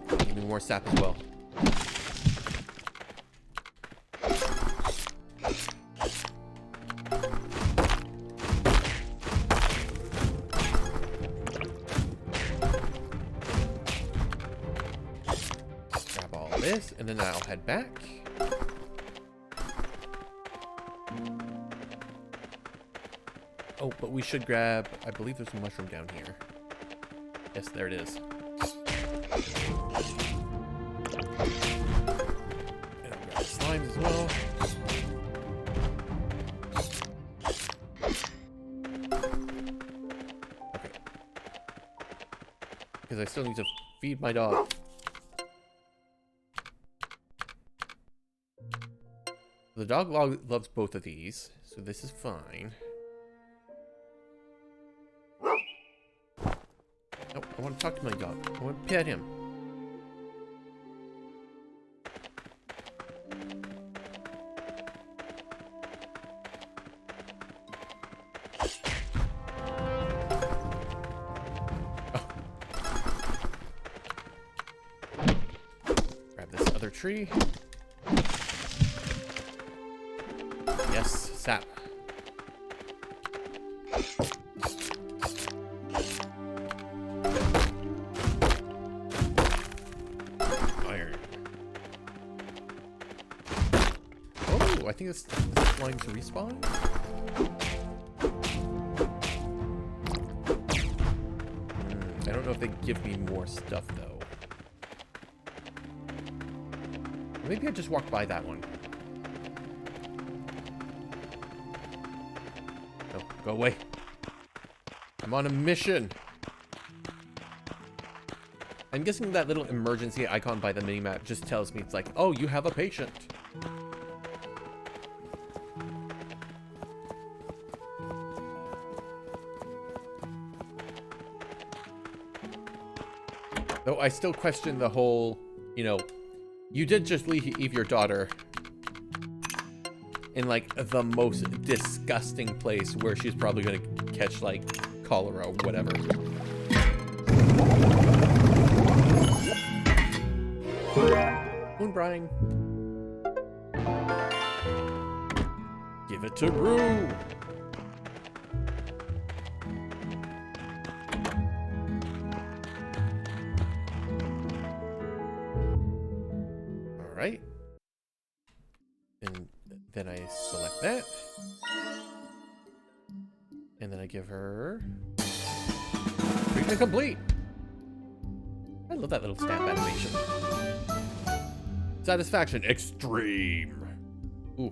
S1: Give me more sap as well. This, and then I'll head back. Oh, but we should grab, I believe there's a mushroom down here. Yes, there it is. And I'll grab the slimes as well. Okay. Because I still need to feed my dog. The dog loves both of these, so this is fine. No, I want to talk to my dog. I want to pet him. Oh. Grab this other tree. Yes, sap. Iron. Oh, I think this slime's respawn. I don't know if they give me more stuff though. Maybe I just walked by that one. Go away. I'm on a mission. I'm guessing that little emergency icon by the minimap just tells me it's like, oh, you have a patient. Though I still question the whole, you know, you did just leave your daughter in like the most disgusting place where she's probably gonna catch like cholera or whatever. Moonbrine. Give it to Rue. All right. And then I select that. And then I give her treatment complete. I love that little stamp animation. Satisfaction extreme. Ooh.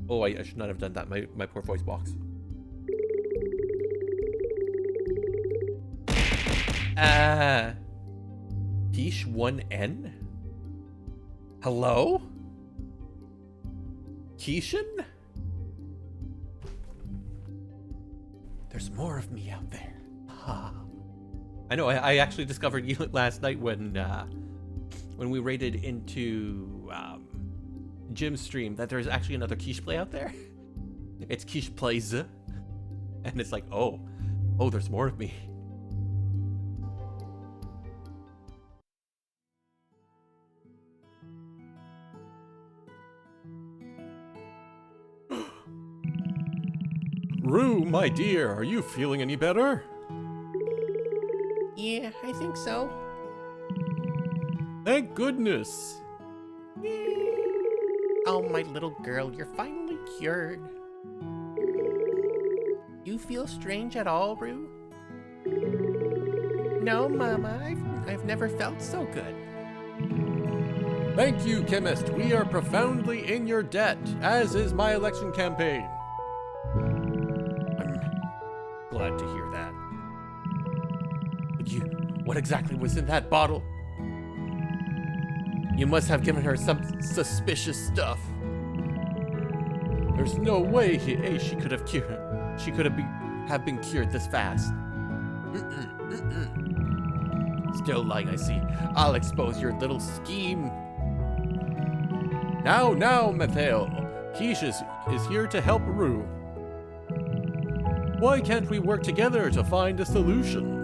S1: Oh, I should not have done that. My poor voice box. Keish 1N? Hello? Keishan? There's more of me out there. Ha. I know, I actually discovered you last night when we raided into Jim's stream that there's actually another KeeshPlay out there. It's KeeshPlays. And it's like, oh, there's more of me.
S2: Rue, my dear, are you feeling any better?
S1: Yeah, I think so.
S2: Thank goodness.
S1: Oh, my little girl, you're finally cured. You feel strange at all, Rue? No, Mama, I've never felt so good.
S2: Thank you, chemist. We are profoundly in your debt, as is my election campaign.
S1: I'm glad to hear that. But what exactly was in that bottle? You must have given her some suspicious stuff.
S2: There's no way
S1: she could have cured. She could have been cured this fast. Still lying, I see. I'll expose your little scheme.
S2: Now, Mateo. Keish is here to help Rue. Why can't we work together to find a solution?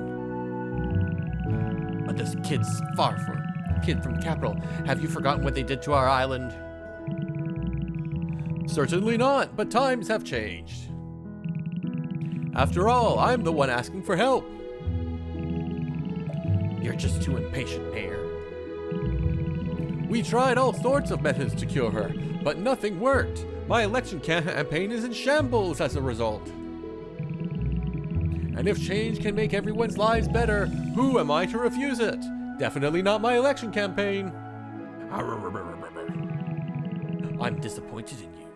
S1: But this kid's far from the capital. Have you forgotten what they did to our island?
S2: Certainly not, but times have changed. After all, I'm the one asking for help.
S1: You're just too impatient, Mayor.
S2: We tried all sorts of methods to cure her, but nothing worked. My election campaign is in shambles as a result. And if change can make everyone's lives better, who am I to refuse it? Definitely not my election campaign.
S1: I'm disappointed in you.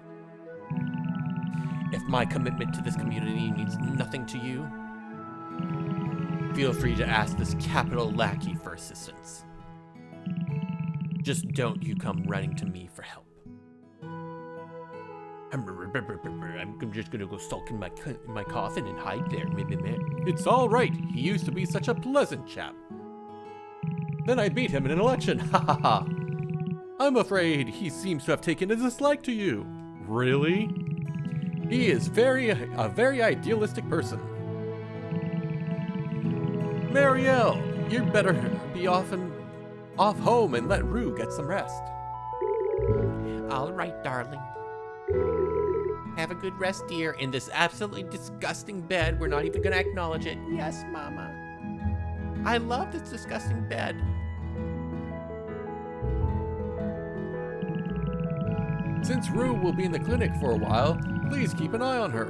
S1: If my commitment to this community means nothing to you, feel free to ask this capital lackey for assistance. Just don't you come running to me for help. I'm just gonna go sulk in my coffin and hide there.
S2: It's all right. He used to be such a pleasant chap. Then I beat him in an election. Ha ha ha. I'm afraid he seems to have taken a dislike to you. Really? He is a very idealistic person. Marielle, you'd better be off home and let Rue get some rest.
S1: All right, darling. Have a good rest, dear, in this absolutely disgusting bed. We're not even gonna acknowledge it. Yes, Mama. I love this disgusting bed.
S2: Since Rue will be in the clinic for a while, please keep an eye on her.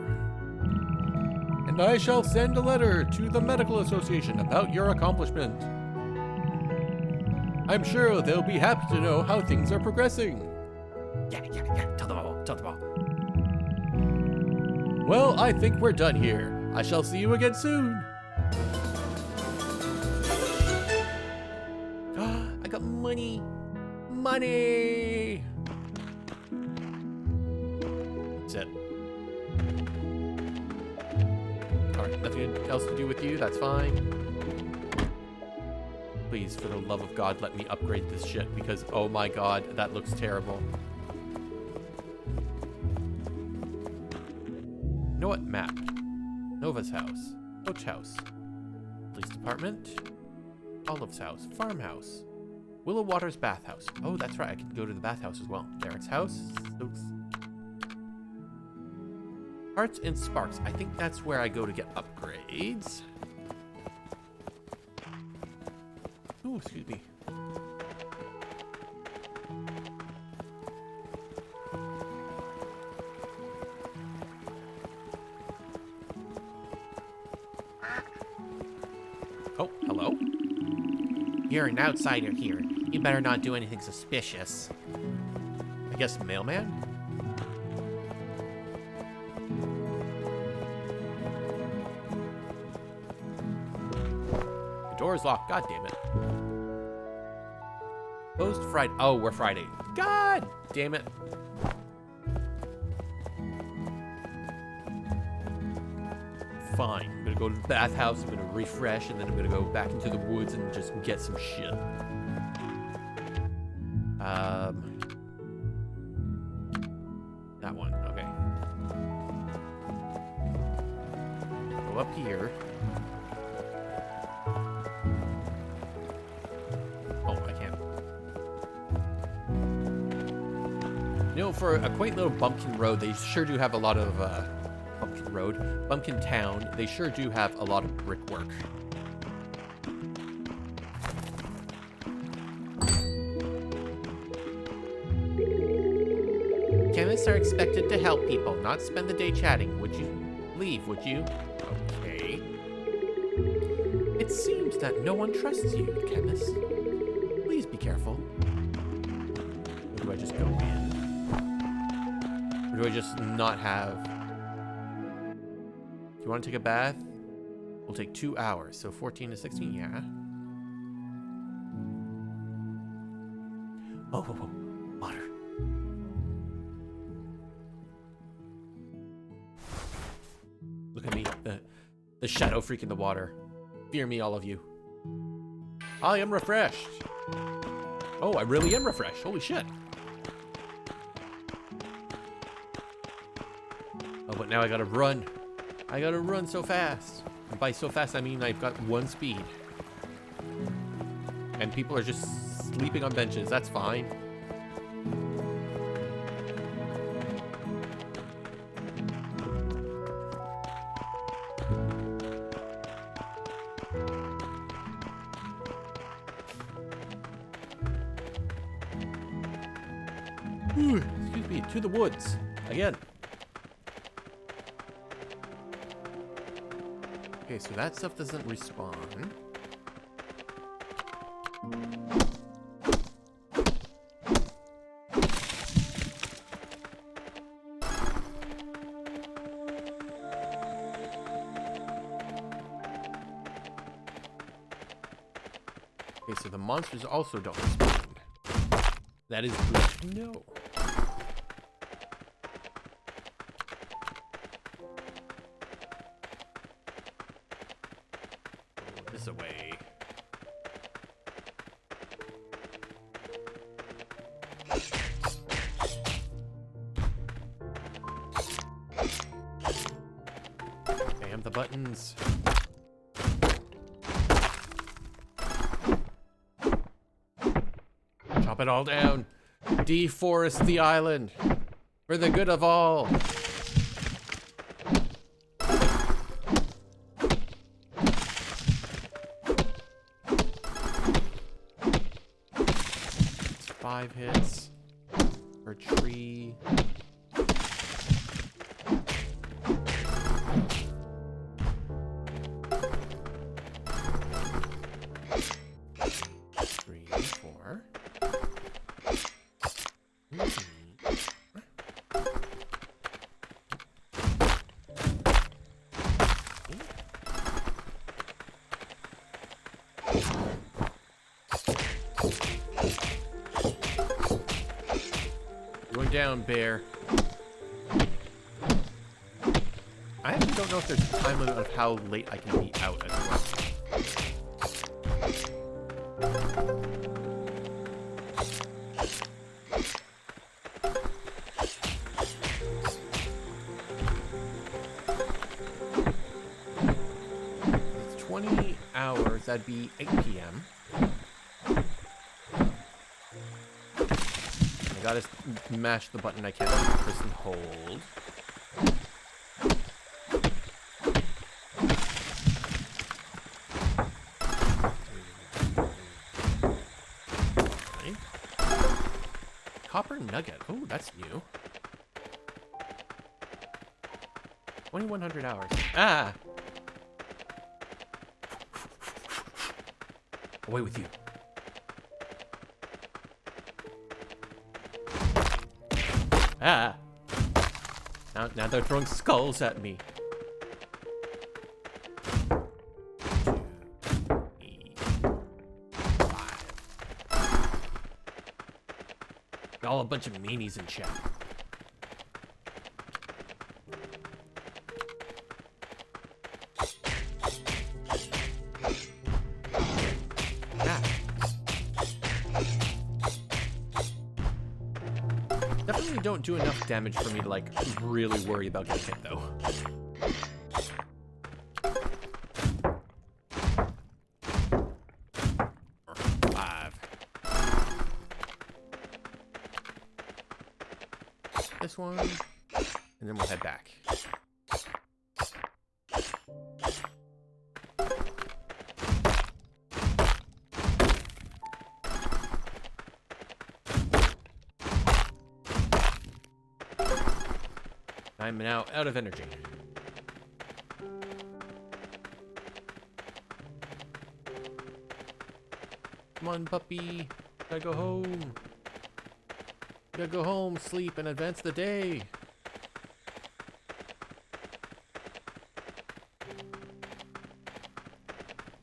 S2: And I shall send a letter to the Medical Association about your accomplishment. I'm sure they'll be happy to know how things are progressing.
S1: Yeah. Tell them all.
S2: Well, I think we're done here. I shall see you again soon.
S1: I got money. Money. That's it. Alright, nothing else to do with you. That's fine. Please, for the love of God, let me upgrade this shit because, oh my God, that looks terrible. You know what? Map. Nova's house. Coach house. Police department. Olive's house. Farmhouse. Willow Water's bathhouse. Oh, that's right. I can go to the bathhouse as well. Derek's house. Stokes. Hearts and Sparks. I think that's where I go to get upgrades. Ooh, excuse me. Oh, hello? You're an outsider here. You better not do anything suspicious. I guess the mailman? The door's locked. God damn it. Closed Friday. Oh, we're Friday. God damn it. Fine. I'm gonna go to the bathhouse, I'm gonna refresh, and then I'm gonna go back into the woods and just get some shit. That one, okay. Go up here. Oh, I can't. You know, for a quaint little bumpkin road, they sure do have a lot of, Bumpkin Road, Bumpkin Town, they sure do have a lot of brickwork. Chemists are expected to help people, not spend the day chatting. Would you leave, would you? Okay. It seems that no one trusts you, chemist. Please be careful. Or do I just go in? Or do I just not have... Do you want to take a bath? We'll take 2 hours, so 14 to 16, yeah. Oh, water. Look at me, the shadow freak in the water. Fear me, all of you. I am refreshed. Oh, I really am refreshed. Holy shit. Oh, but now I gotta run. I gotta run so fast. And by so fast, I mean I've got 1 speed. And people are just sleeping on benches. That's fine. Ooh, excuse me, to the woods. Again. Okay, so that stuff doesn't respawn. Okay, so the monsters also don't respawn. That is good to know. This away. Damn the buttons. Chop it all down. Deforest the island. For the good of all. It's 5 hits per tree. Going down, bear. I actually don't know if there's a time limit of how late I can be out as well. It's 20 hours, that'd be 8 p.m. I gotta mash the button I can't press and hold. Okay. Copper nugget. Oh, that's new. 2100 hours. Ah! Away with you. Ah! Now they're throwing skulls at me. 2, 3, 5. All a bunch of meanies in chat. Definitely don't do enough damage for me to, like, really worry about getting hit, though. Or 5. This one, and then we'll head back. I'm now out of energy. Come on, puppy. Gotta go home. Gotta go home, sleep, and advance the day.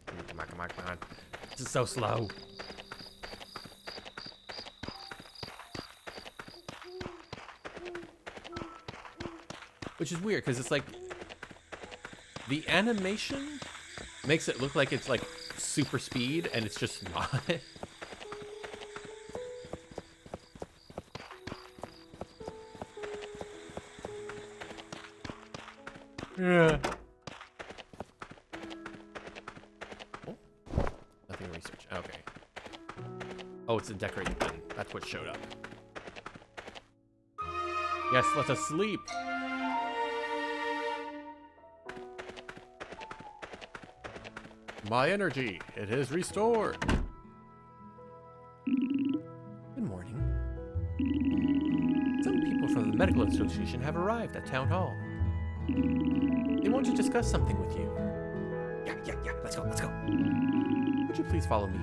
S1: Come on, come on, come on. This is so slow. Which is weird, because it's like, the animation makes it look like it's like super speed, and it's just not. Yeah. Oh, nothing research. Okay. Oh, it's a decorating button. That's what showed up. Yes, let us sleep.
S2: My energy, it is restored.
S1: Good morning. Some people from the Medical Association have arrived at Town Hall. They want to discuss something with you. Yeah, let's go. Would you please follow me?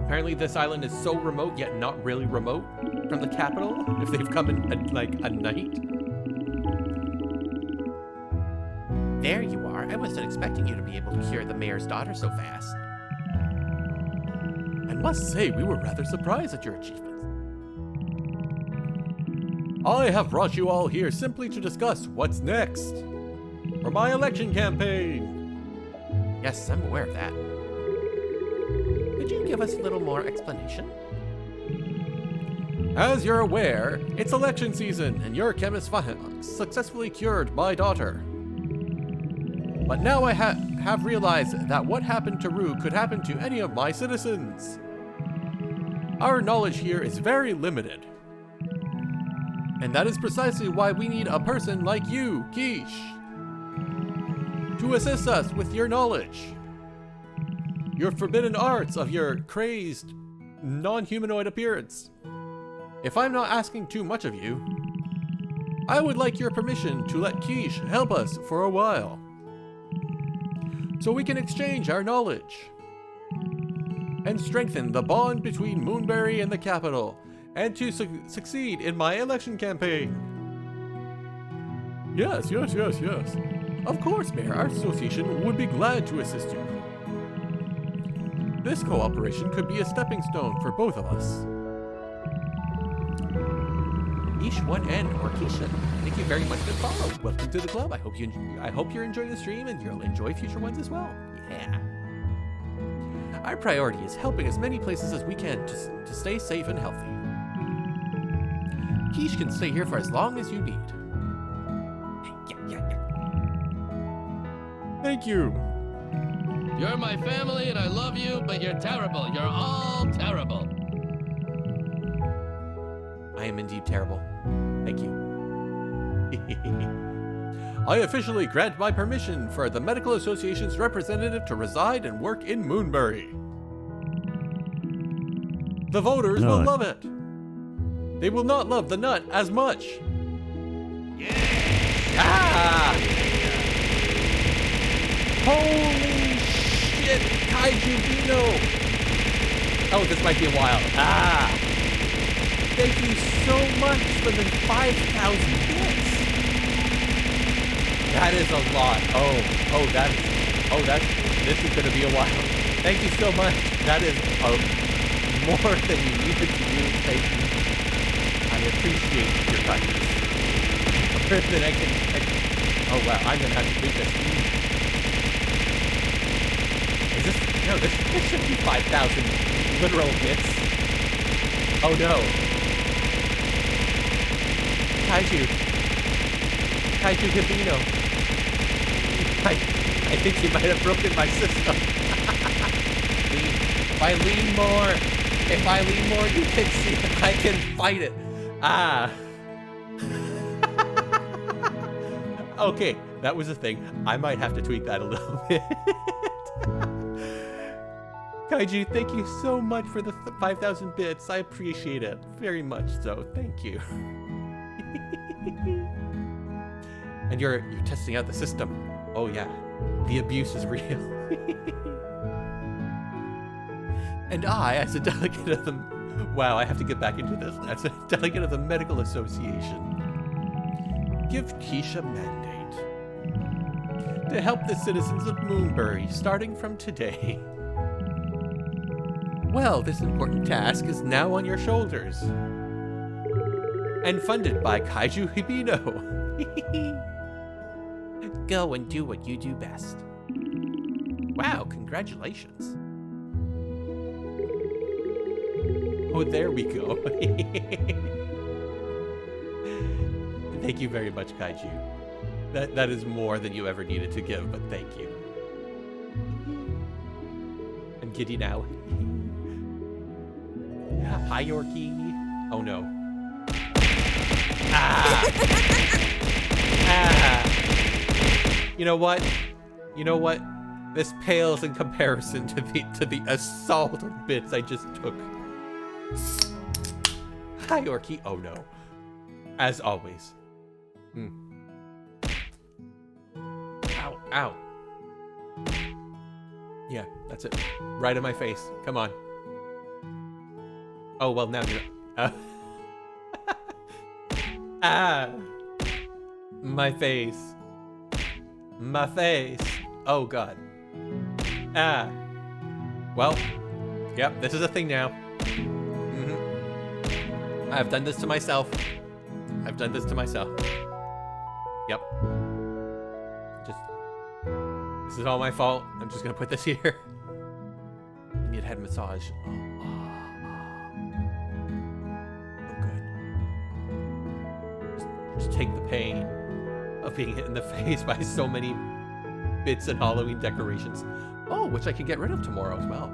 S1: Apparently this island is so remote, yet not really remote from the capital, if they've come in at, like, a night. There you are. I wasn't expecting you to be able to cure the mayor's daughter so fast.
S2: I must say, we were rather surprised at your achievements. I have brought you all here simply to discuss what's next for my election campaign.
S1: Yes, I'm aware of that. Could you give us a little more explanation?
S2: As you're aware, it's election season, and your chemist successfully cured my daughter. But now I have realized that what happened to Rue could happen to any of my citizens. Our knowledge here is very limited. And that is precisely why we need a person like you, Keish, to assist us with your knowledge. Your forbidden arts of your crazed, non-humanoid appearance. If I'm not asking too much of you, I would like your permission to let Keish help us for a while, so we can exchange our knowledge and strengthen the bond between Moonberry and the capital, and to succeed in my election campaign. Yes. Of course, Mayor. Our association would be glad to assist you. This cooperation could be a stepping stone for both of us.
S1: Keesh1N or Keisha, thank you very much for the follow. Welcome to the club. I hope you're enjoying the stream and you'll enjoy future ones as well. Yeah. Our priority is helping as many places as we can to stay safe and healthy. Keish can stay here for as long as you need. Yeah.
S2: Thank you.
S3: You're my family and I love you, but you're terrible. You're all terrible.
S1: I am indeed terrible. Thank you.
S2: I officially grant my permission for the Medical Association's representative to reside and work in Moonbury. The voters will love it. They will not love the nut as much.
S1: Ah! Holy shit! Kaiju Bino! Oh, this might be a while. Ah! Thank you so much for the 5,000 bits. That is a lot. This is gonna be a while. Thank you so much. That is more than you needed to do. Thank you. I appreciate your kindness. More than I can. Oh wow, I'm gonna have to tweet this. Is this? No, this should be 5,000 literal bits. Oh no. Kaiju Hibino. I think you might have broken my system. If I lean more, you can see if I can fight it. Ah. Okay, that was a thing. I might have to tweak that a little bit. Kaiju, thank you so much for the 5,000 bits. I appreciate it very much so. Thank you. And you're testing out the system. Oh yeah, the abuse is real. And I, as a delegate of the... Wow, I have to get back into this. As a delegate of the Medical Association, give Keisha mandate to help the citizens of Moonbury starting from today. Well, this important task is now on your shoulders. And funded by Kaiju Hibino. Go and do what you do best. Wow, congratulations. Oh, there we go. Thank you very much, Kaiju. That is more than you ever needed to give, but thank you. I'm giddy now. Hi, Yorkie. Oh no. Ah! Ah! You know what? This pales in comparison to the assault of bits I just took. Hi, Yorkie. Oh no. As always. Ow, ow. Yeah, that's it. Right in my face. Come on. Oh, well, now you're... Ah! My face. My face. Oh, God. Ah. Well, yep, this is a thing now. I've done this to myself. Yep. This is all my fault. I'm just gonna put this here. I need a head massage. Oh, good. Just take the pain of being hit in the face by so many bits and Halloween decorations. Oh, which I can get rid of tomorrow as well.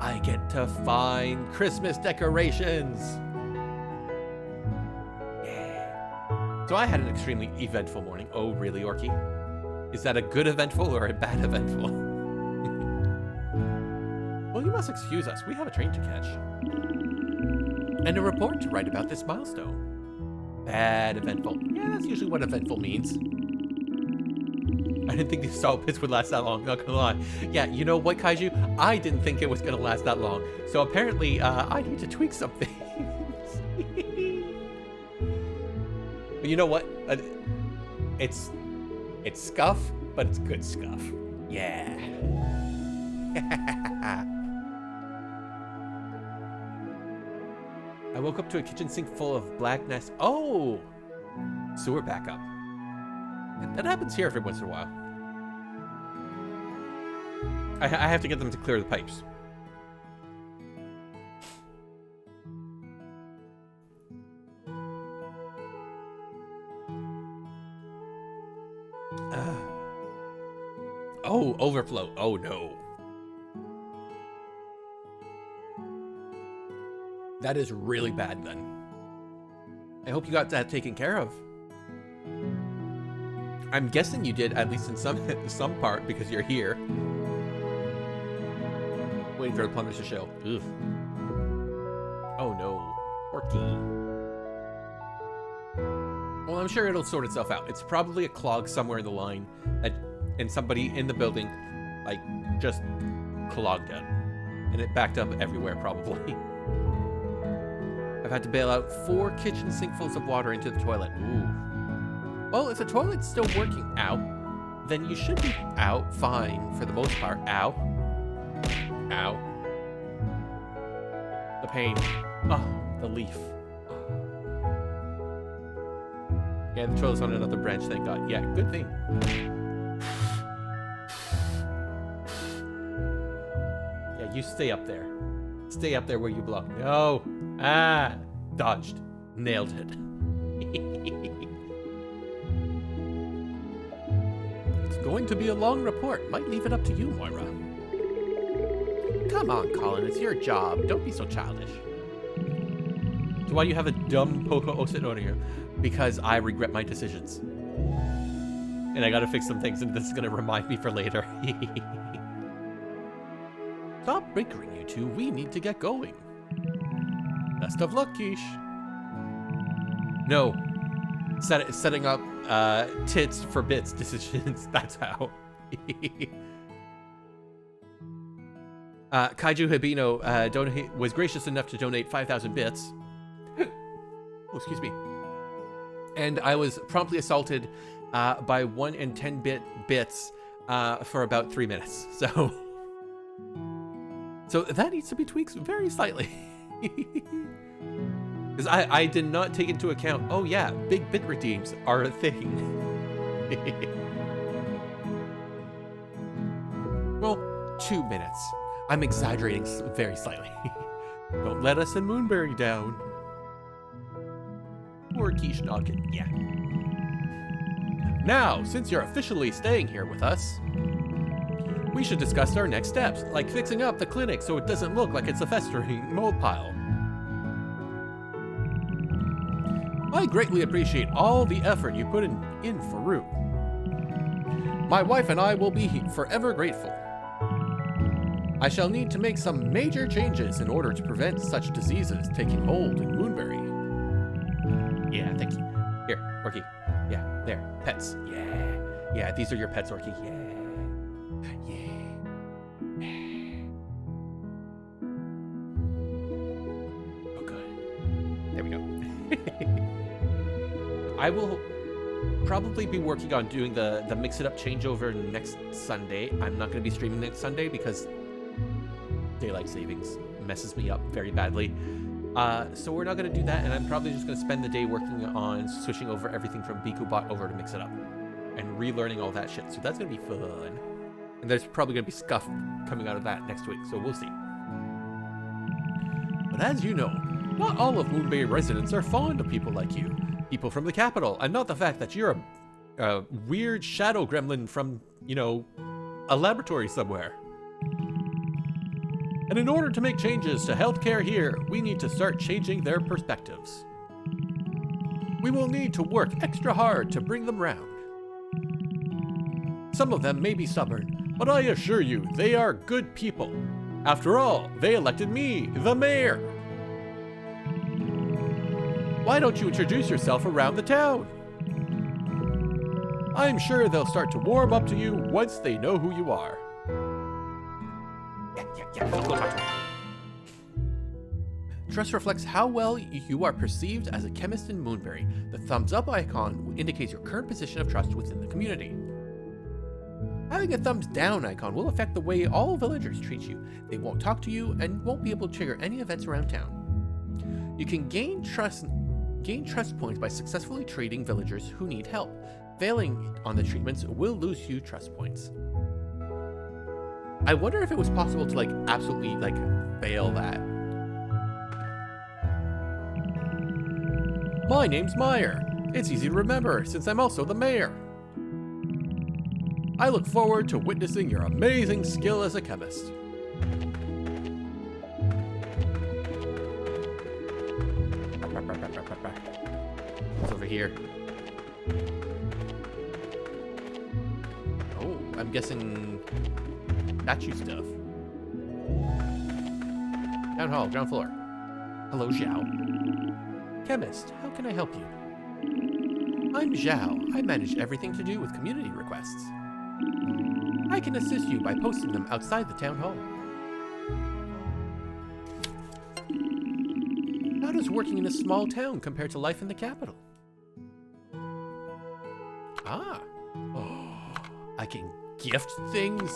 S1: I get to find Christmas decorations. Yeah. So I had an extremely eventful morning. Oh, really, Orky? Is that a good eventful or a bad eventful? Well, you must excuse us. We have a train to catch. And a report to write about this milestone. Bad eventful. Yeah, that's usually what eventful means. I didn't think the assault pits would last that long, not gonna lie. Yeah, you know what, Kaiju? I didn't think it was gonna last that long. So apparently, I need to tweak some things. But you know what? It's scuff, but it's good scuff. Yeah. I woke up to a kitchen sink full of blackness. Oh! Sewer backup. That happens here every once in a while. I have to get them to clear the pipes. Oh, overflow. Oh, no. That is really bad, then. I hope you got that taken care of. I'm guessing you did, at least in some part, because you're here. Waiting for the plumbers to show. Ugh. Oh, no. Porky. Well, I'm sure it'll sort itself out. It's probably a clog somewhere in the line and somebody in the building, like, just clogged it. And it backed up everywhere, probably. I've had to bail out 4 kitchen sinkfuls of water into the toilet. Ooh. Well, if the toilet's still working out, then you should be out fine for the most part. Ow. Ow. The pain. Oh, the leaf. Yeah, the toilet's on another branch, thank God. Yeah, good thing. Yeah, you stay up there. Stay up there where you belong. No. Ah. Dodged. Nailed it. It's going to be a long report. Might leave it up to you, Moira. Come on, Colin. It's your job. Don't be so childish. So why do you have a dumb Poco-O-Sit on here? Because I regret my decisions. And I gotta fix some things, and this is gonna remind me for later. Stop bickering, you two. We need to get going. Best of luck, Keish. No. Setting up tits for bits decisions. That's how. Kaiju Hibino was gracious enough to donate 5,000 bits. Oh, excuse me. And I was promptly assaulted by 1 and 10-bit bits for about 3 minutes. So that needs to be tweaked very slightly. Because I did not take into account, oh yeah, big bit redeems are a thing. Well, 2 minutes. I'm exaggerating very slightly. Don't let us and Moonberry down. Or Keish Noggin, yeah. Now, since you're officially staying here with us, we should discuss our next steps, like fixing up the clinic so it doesn't look like it's a festering mold pile. I greatly appreciate all the effort you put in Farouk. My wife and I will be forever grateful. I shall need to make some major changes in order to prevent such diseases taking hold in Moonberry. Yeah, thank you. Here, Orky. Yeah, there. Pets. Yeah. Yeah, these are your pets, Orky. Yeah. Oh, good. There we go. I will probably be working on doing the Mix It Up changeover next Sunday. I'm not going to be streaming next Sunday because daylight savings messes me up very badly. So we're not going to do that, and I'm probably just going to spend the day working on switching over everything from BikuBot over to Mix It Up and relearning all that shit. So that's going to be fun. And there's probably going to be scuff coming out of that next week, so we'll see. But as you know, not all of Moonbay residents are fond of people like you. People from the capital, and not the fact that you're a weird shadow gremlin from, you know, a laboratory somewhere. And in order to make changes to healthcare here, we need to start changing their perspectives. We will need to work extra hard to bring them round. Some of them may be stubborn, but I assure you, they are good people. After all, they elected me, the mayor. Why don't you introduce yourself around the town? I'm sure they'll start to warm up to you once they know who you are. Yeah. Trust reflects how well you are perceived as a chemist in Moonberry. The thumbs up icon indicates your current position of trust within the community. Having a thumbs down icon will affect the way all villagers treat you. They won't talk to you and won't be able to trigger any events around town. You can gain trust points by successfully treating villagers who need help. Failing on the treatments will lose you trust points. I wonder if it was possible to absolutely fail that.
S2: My name's Meyer. It's easy to remember since I'm also the mayor. I look forward to witnessing your amazing skill as a chemist.
S1: It's over here. Oh, I'm guessing statue stuff. Town hall, ground floor. Hello, Zhao. Chemist, how can I help you? I'm Zhao. I manage everything to do with community requests. I can assist you by posting them outside the town hall. How does working in a small town compare to life in the capital? Ah. Oh, I can gift things?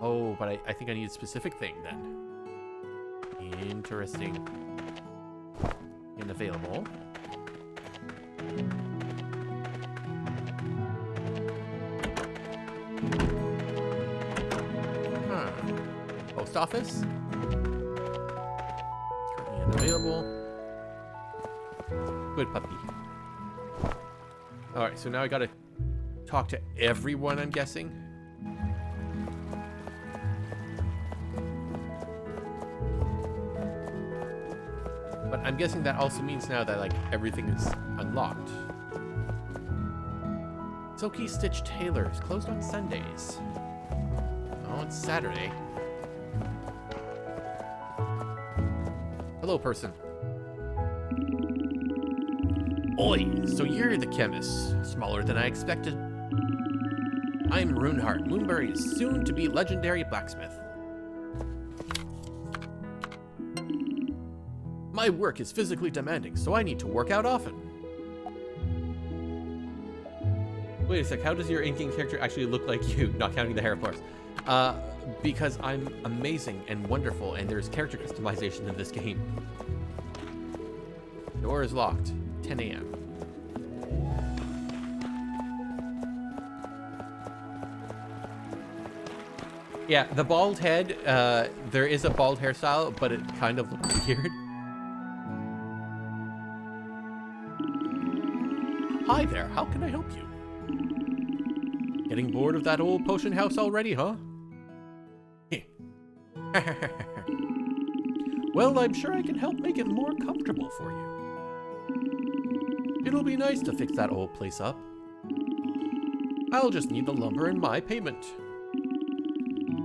S1: Oh, but I think I need a specific thing then. Interesting. Unavailable. Huh. Post office? Currently unavailable. Good puppy. Alright, so now I gotta talk to everyone, I'm guessing. But I'm guessing that also means now that everything is unlocked. Silky Stitch Tailor is closed on Sundays. Oh, it's Saturday. Hello, person. Oi, so you're the chemist. Smaller than I expected. I'm Runehart, Moonberry's soon-to-be legendary blacksmith. My work is physically demanding, so I need to work out often. Wait a sec, how does your in-game character actually look like you, not counting the hair, of course? Because I'm amazing and wonderful, and there's character customization in this game. Door is locked. 10 a.m. Yeah, the bald head, there is a bald hairstyle, but it kind of looks weird. Hi there, how can I help you? Getting bored of that old potion house already, huh? Well, I'm sure I can help make it more comfortable for you. It'll be nice to fix that old place up. I'll just need the lumber and my payment.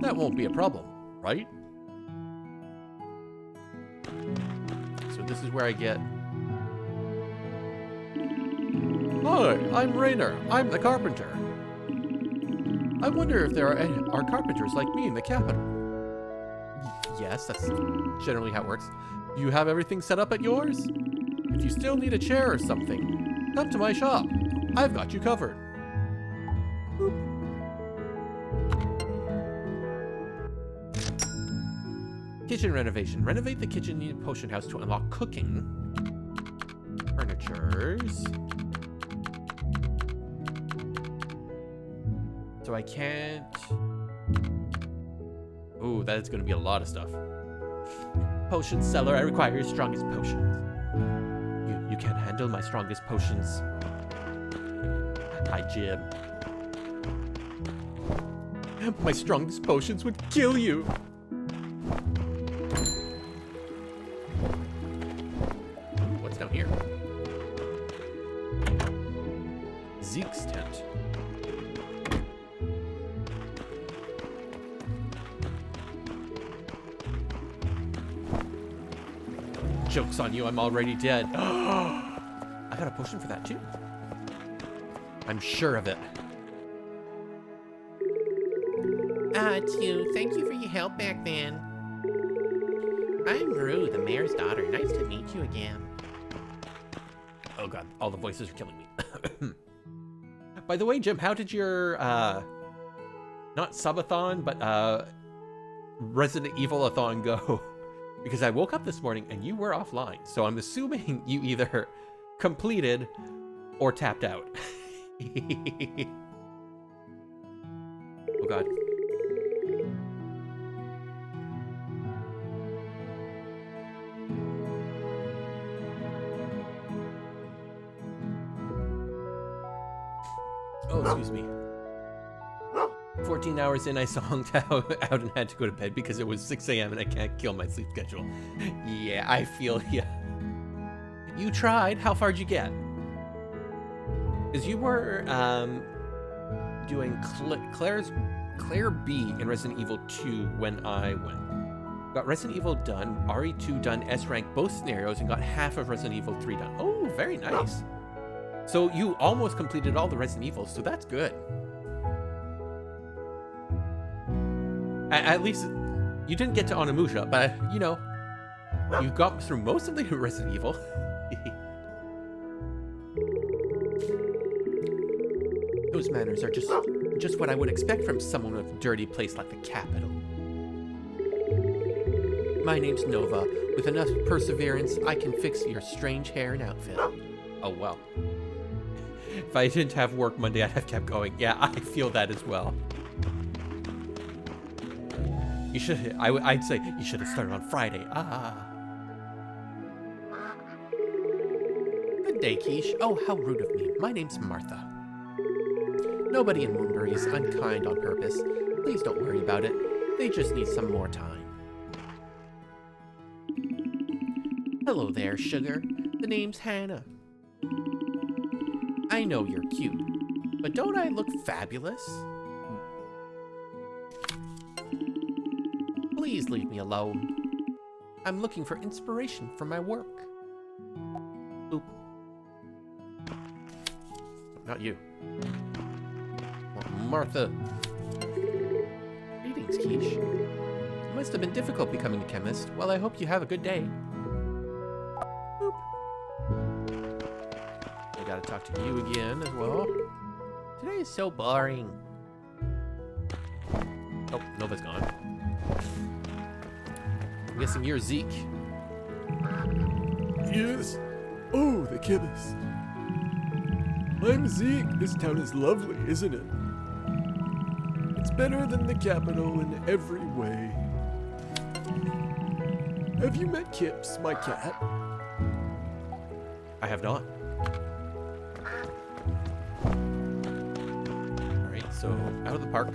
S1: That won't be a problem, right? So this is where I get... Hi, I'm Rainer. I'm the carpenter. I wonder if there are carpenters like me in the capital. Yes, that's generally how it works. Do you have everything set up at yours? If you still need a chair or something, come to my shop. I've got you covered. Boop. Kitchen renovation. Renovate the kitchen in potion house to unlock cooking. Furnitures. So I can't... Ooh, that is going to be a lot of stuff. Potion seller, I require your strongest potions. You can't handle my strongest potions. Hi, Jim. My strongest potions would kill you. Ooh, what's down here? Zeke's tent. Joke's on you, I'm already dead. I got a potion for that too. I'm sure of it.
S4: too. Thank you for your help back then. I'm Rue, the mayor's daughter. Nice to meet you again.
S1: Oh god, all the voices are killing me. By the way, Jim, how did your, not subathon, but, Resident Evil-a-thon go? Because I woke up this morning and you were offline, so I'm assuming you either completed or tapped out. Oh god. Oh, excuse me. 14 hours in, I zonked out and had to go to bed because it was 6 a.m. and I can't kill my sleep schedule. Yeah, I feel ya. You tried. How far'd you get? Because you were doing Claire B in Resident Evil 2 when I went. Got Resident Evil done, RE2 done, S rank both scenarios, and got half of Resident Evil 3 done. Oh, very nice. So you almost completed all the Resident Evils, so that's good. At least you didn't get to Onimusha, but you know, you got through most of the Resident Evil. Those manners are just what I would expect from someone with a dirty place like the capital. My name's Nova. With enough perseverance, I can fix your strange hair and outfit. Oh well. If I didn't have work Monday, I'd have kept going. Yeah, I feel that as well. You should. I'd say you should have started on Friday. Ah. Good day, Keish. Oh, how rude of me. My name's Martha. Nobody in Moonbury is unkind on purpose. Please don't worry about it. They just need some more time. Hello there, sugar. The name's Hannah. I know you're cute, but don't I look fabulous? Please leave me alone. I'm looking for inspiration for my work. Oop. Not you. Martha. Greetings, Keish. It must have been difficult becoming a chemist. Well, I hope you have a good day. Boop. I gotta talk to you again as well. Today is so boring. Oh, Nova's gone. I'm guessing you're Zeke.
S2: Yes. Oh, the chemist. I'm Zeke. This town is lovely, isn't it? It's better than the capital in every way. Have you met Kips, my cat?
S1: I have not. Alright, so out of the park.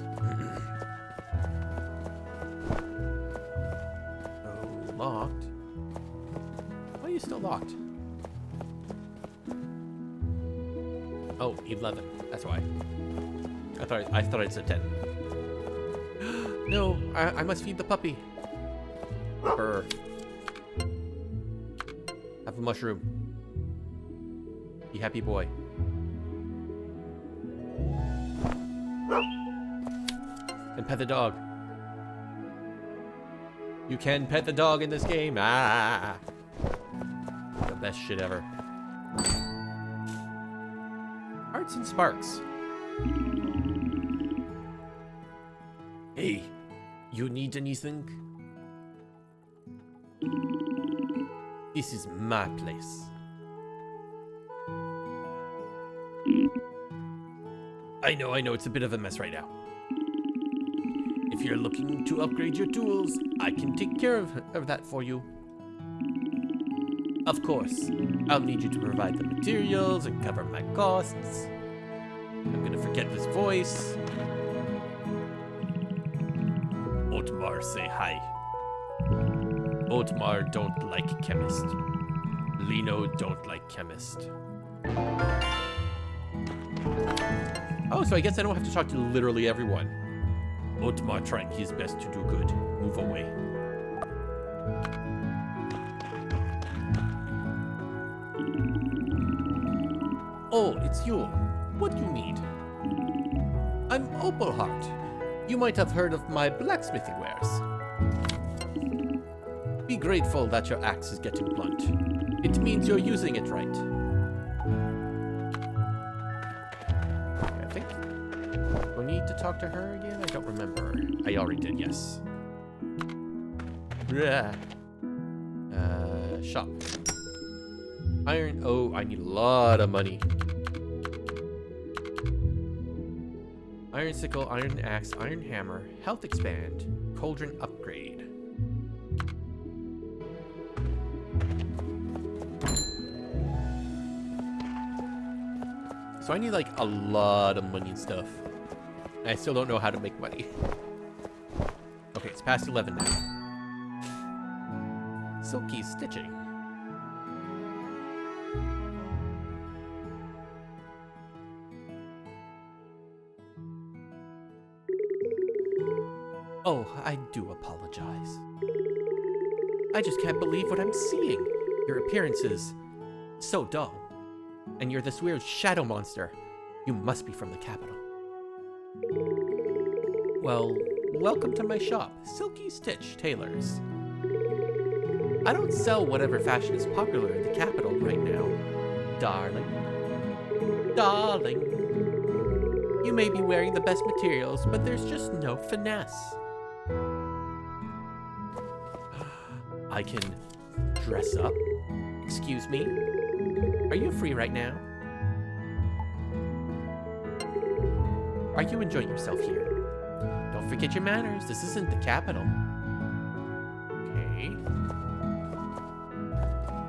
S1: Oh, locked. Why are you still locked? Oh, 11. That's why. I thought it said 10. No, I must feed the puppy. Brr. Have a mushroom. Be happy boy. And pet the dog. You can pet the dog in this game. Ah. The best shit ever. Hearts and sparks. Hey, you need anything? This is my place. I know, it's a bit of a mess right now. If you're looking to upgrade your tools, I can take care of that for you. Of course, I'll need you to provide the materials and cover my costs. I'm gonna forget this voice. Otmar, say hi. Otmar don't like chemist. Lino don't like chemist. Oh, so I guess I don't have to talk to literally everyone. Otmar trying his best to do good. Move away. Oh, it's you. What do you need? I'm Opalheart. You might have heard of my blacksmithing wares. Be grateful that your axe is getting blunt. It means you're using it right. I think we need to talk to her again? I don't remember. I already did, yes. Shop. Iron. Oh, I need a lot of money. Iron sickle, iron axe, iron hammer, health expand, cauldron upgrade. So I need like a lot of money and stuff. And I still don't know how to make money. Okay, it's past 11 now. Silky stitching. Oh, I do apologize. I just can't believe what I'm seeing. Your appearance is so dull. And you're this weird shadow monster. You must be from the capital. Well, welcome to my shop, Silky Stitch Tailors. I don't sell whatever fashion is popular in the capital right now. Darling. Darling. You may be wearing the best materials, but there's just no finesse. I can dress up. Excuse me? Are you free right now? Are you enjoying yourself here? Don't forget your manners. This isn't the capital. Okay.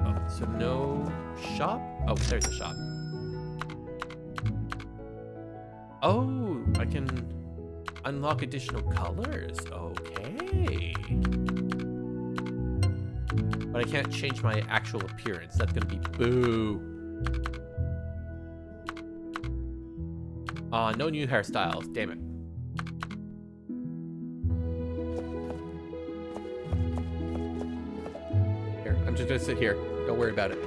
S1: Oh, so no shop? Oh, there's a shop. Oh, I can unlock additional colors. Okay. But I can't change my actual appearance. That's gonna be boo. No new hairstyles. Damn it. Here, I'm just gonna sit here. Don't worry about it.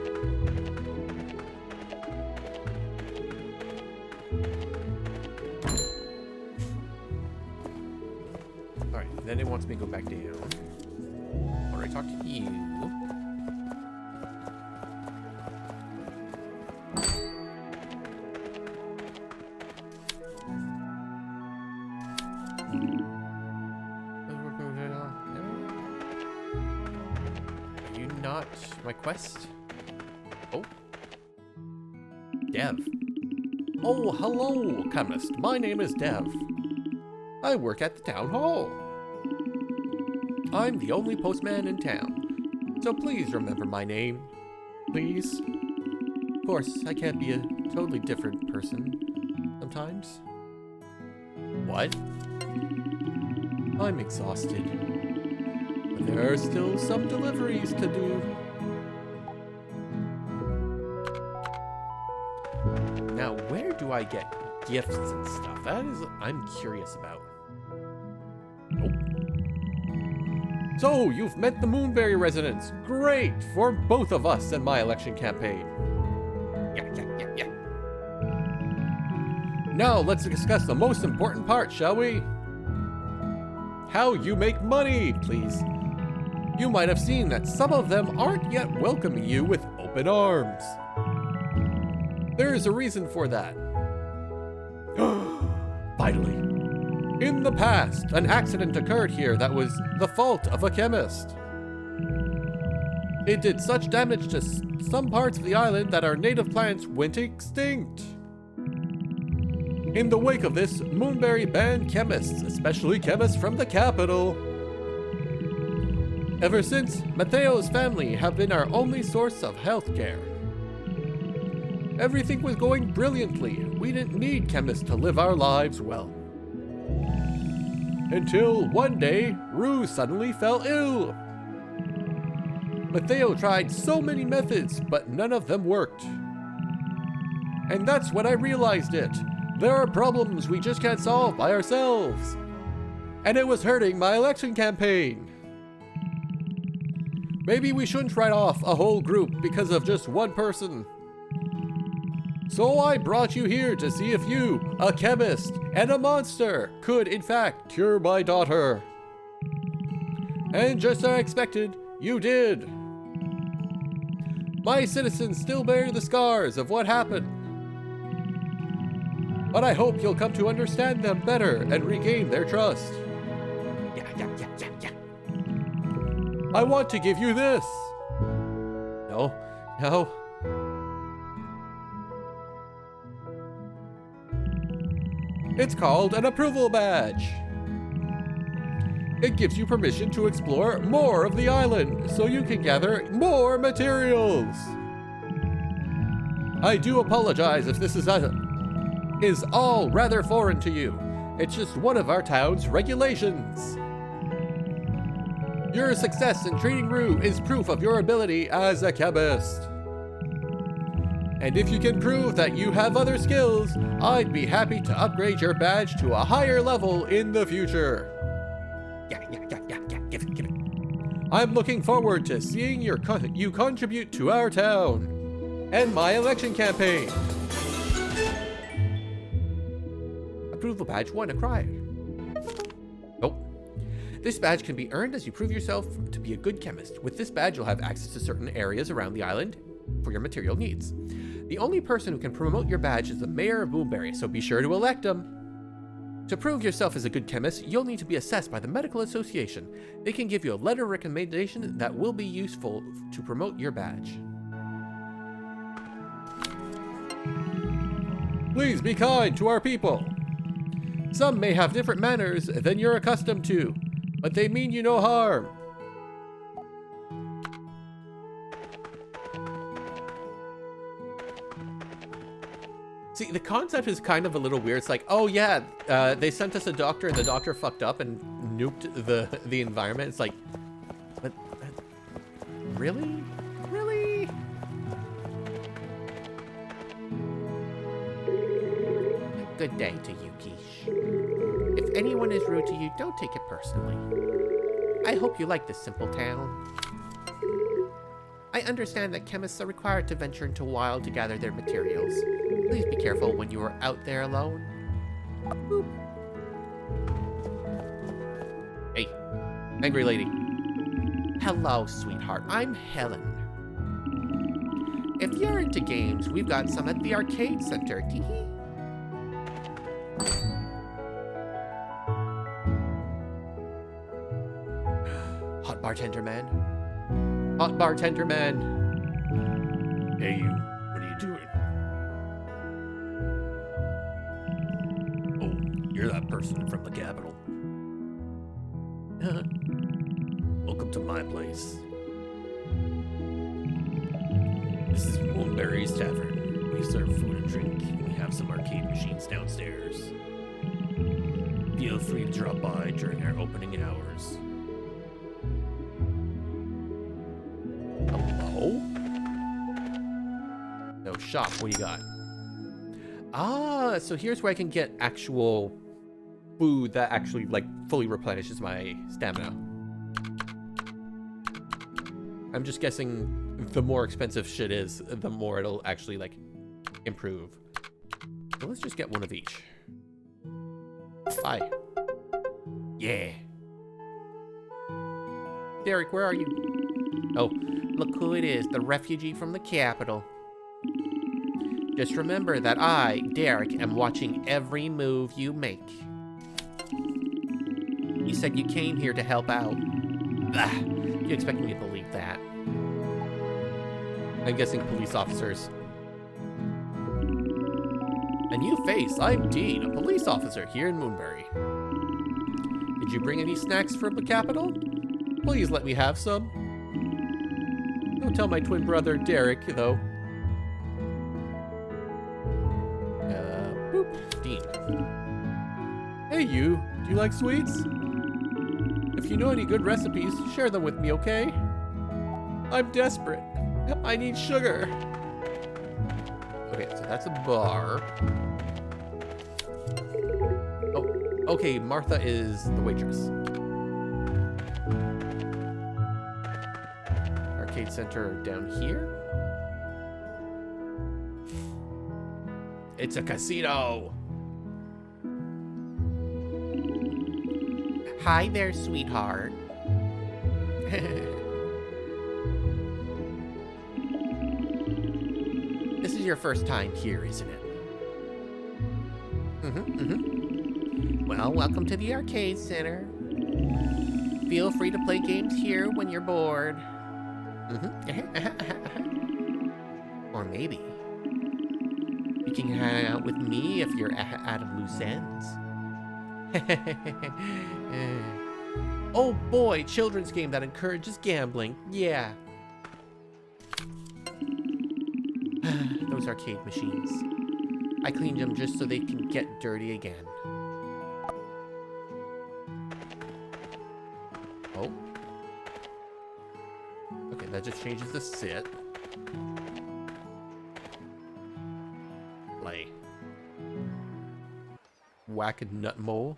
S1: Alright, then it wants me to go back down. Or I talk to you. Are you not my quest? Oh. Dev. Oh, hello, chemist. My name is Dev. I work at the town hall. I'm the only postman in town, so please remember my name. Please. Of course, I can't be a totally different person sometimes. What? I'm exhausted, but there are still some deliveries to do. Now, where do I get gifts and stuff? That is, I'm curious about. Nope. So, you've met the Moonberry residents. Great! For both of us and my election campaign. Yeah. Now, let's discuss the most important part, shall we? How you make money, please. You might have seen that some of them aren't yet welcoming you with open arms. There is a reason for that. Finally. In the past, an accident occurred here that was the fault of a chemist. It did such damage to some parts of the island that our native plants went extinct. In the wake of this, Moonberry banned chemists, especially chemists from the capital. Ever since, Mateo's family have been our only source of health care. Everything was going brilliantly. We didn't need chemists to live our lives well. Until one day, Rue suddenly fell ill. Mateo tried so many methods, but none of them worked. And that's when I realized it. There are problems we just can't solve by ourselves. And it was hurting my election campaign. Maybe we shouldn't write off a whole group because of just one person.
S2: So I brought you here to see if you, a chemist and a monster, could in fact cure my daughter. And just as I expected, you did. My citizens still bear the scars of what happened. But I hope you'll come to understand them better and regain their trust.
S4: Yeah.
S2: I want to give you this. No. It's called an approval badge. It gives you permission to explore more of the island so you can gather more materials. I do apologize if this is all rather foreign to you. It's just one of our town's regulations. Your success in treating Rue is proof of your ability as a chemist. And if you can prove that you have other skills, I'd be happy to upgrade your badge to a higher level in the future.
S4: Yeah. Give it.
S2: I'm looking forward to seeing you contribute to our town and my election campaign.
S1: Approval badge 1 acquired. Oh. This badge can be earned as you prove yourself to be a good chemist. With this badge, you'll have access to certain areas around the island for your material needs. The only person who can promote your badge is the mayor of Moonberry, so be sure to elect him. To prove yourself as a good chemist, you'll need to be assessed by the Medical Association. They can give you a letter of recommendation that will be useful to promote your badge.
S2: Please be kind to our people. Some may have different manners than you're accustomed to, but they mean you no harm.
S1: See, the concept is kind of a little weird. It's like, oh yeah, they sent us a doctor and the doctor fucked up and nuked the environment. It's like, but really? Really?
S4: Good day to you, Keish. If anyone is rude to you, don't take it personally. I hope you like this simple town. I understand that chemists are required to venture into wild to gather their materials. Please be careful when you are out there alone. Boop.
S1: Hey, angry lady.
S4: Hello, sweetheart. I'm Helen. If you're into games, we've got some at the arcade center. Tee-hee.
S1: Hot bartender man. Hot bartender man.
S2: Hey you, what are you doing? Oh, you're that person from the capital. Welcome to my place. This is Moonberry's Tavern. We serve food and drink. We have some arcade machines downstairs. Feel free to drop by during our opening hours.
S1: Hello? No, shop, what do you got? Ah, so here's where I can get actual food that actually, like, fully replenishes my stamina. I'm just guessing the more expensive shit is, the more it'll actually, like, improve. So let's just get one of each. Hi. Yeah. Derek, where are you? Oh,
S4: Look who it is, the refugee from the capital. Just remember that I, Derek, am watching every move you make. You said you came here to help out. Ah, you expect me to believe that?
S1: I'm guessing police officers. A new face. I'm Dean, a police officer here in Moonberry. Did you bring any snacks from the capital? Please let me have some. Don't tell my twin brother, Derek, though. Boop. Dean. Hey, you. Do you like sweets? If you know any good recipes, share them with me, okay? I'm desperate. I need sugar. Okay, so that's a bar. Oh, okay, Martha is the waitress. Arcade center down here. It's a casino.
S4: Hi there, sweetheart. This is your first time here, isn't it? Well, welcome to the arcade center. Feel free to play games here when you're bored. Or maybe you can hang out with me if you're out of loose ends. Oh boy, children's game that encourages gambling. Yeah. Those arcade machines. I cleaned them just so they can get dirty again. Oh. Okay, that just changes the sit. Play. Whack a nut mole.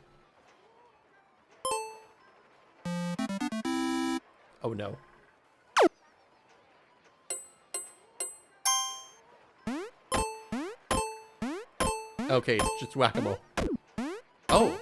S4: Oh no. Okay, it's just whack-a-mole. Oh!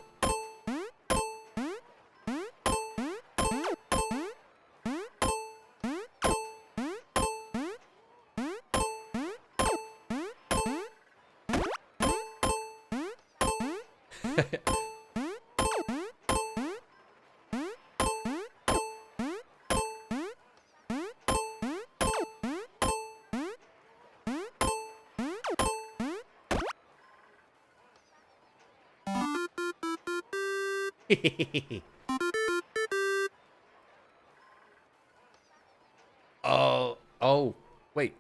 S4: Oh, wait.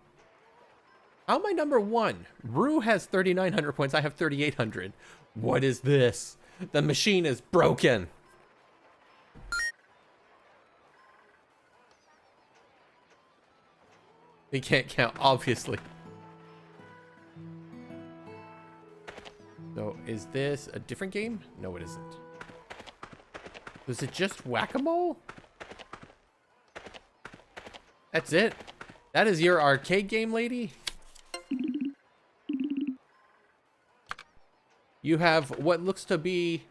S4: How am I number one? Rue has 3,900 points. I have 3,800. What is this? The machine is broken. He can't count, obviously. So, is this a different game? No, it isn't. Was it just whack-a-mole? That's it? That is your arcade game, lady? You have what looks to be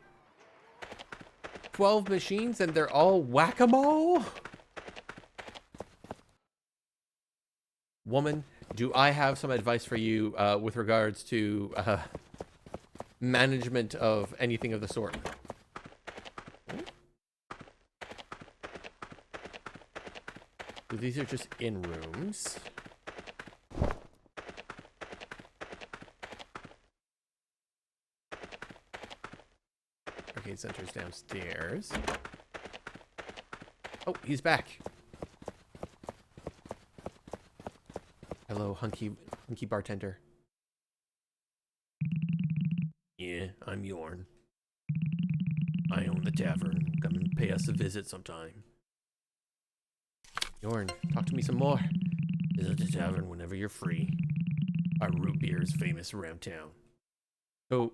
S4: 12 machines and they're all whack-a-mole? Woman, do I have some advice for you with regards to management of anything of the sort? So these are just in rooms. Arcade center's downstairs. Oh, he's back. Hello, hunky bartender.
S5: Yeah, I'm Yorn. I own the tavern. Come and pay us a visit sometime.
S1: Yorn, talk to me some more.
S5: Visit the tavern whenever you're free. Our root beer is famous around town.
S1: So,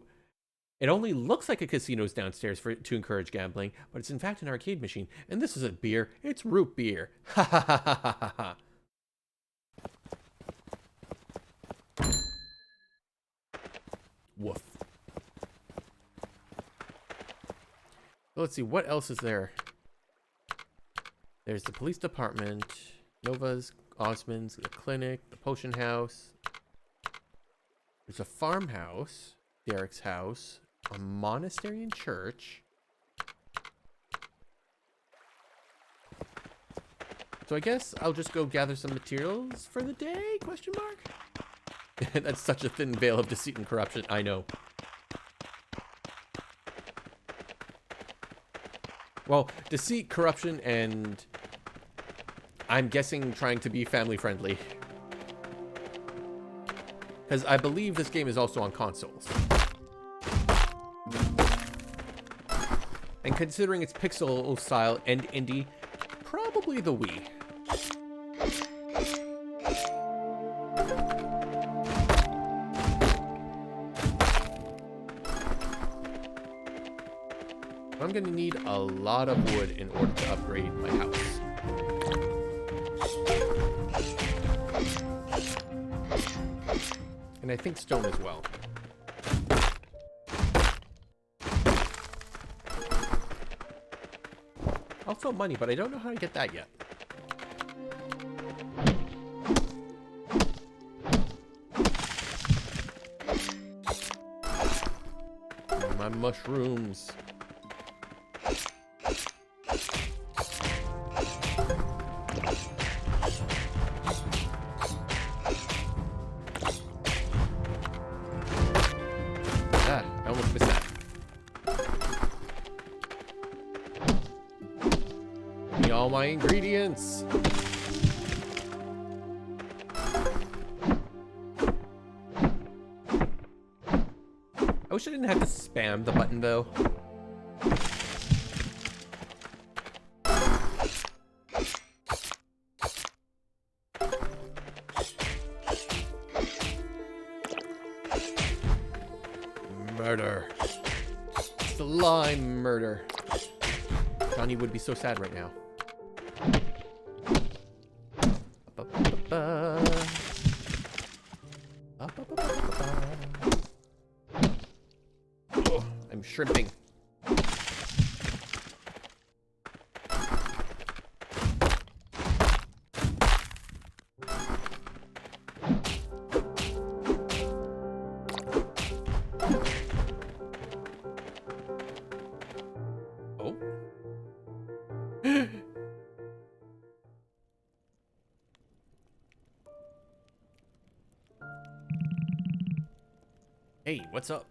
S1: it only looks like a casino's downstairs to encourage gambling, but it's in fact an arcade machine. And this isn't beer, it's root beer. Ha ha ha ha ha ha.
S5: Woof.
S1: Let's see, what else is there? There's the police department, Nova's, Osmond's, the clinic, the potion house. There's a farmhouse, Derek's house, a monastery and church. So I guess I'll just go gather some materials for the day, question mark? That's such a thin veil of deceit and corruption, I know. Well, deceit, corruption, and I'm guessing trying to be family friendly. Because I believe this game is also on consoles. And considering its pixel style and indie, probably the Wii. I'm gonna need a lot of wood in order to upgrade my house. And I think stone as well. Also money, but I don't know how to get that yet. My mushrooms. Ah, I almost missed that. Give me all my ingredients. I wish I didn't have to spam the button though. Murder. Slime murder. Johnny would be so sad right now. Oh, I'm shrimping. Oh. Hey, what's up?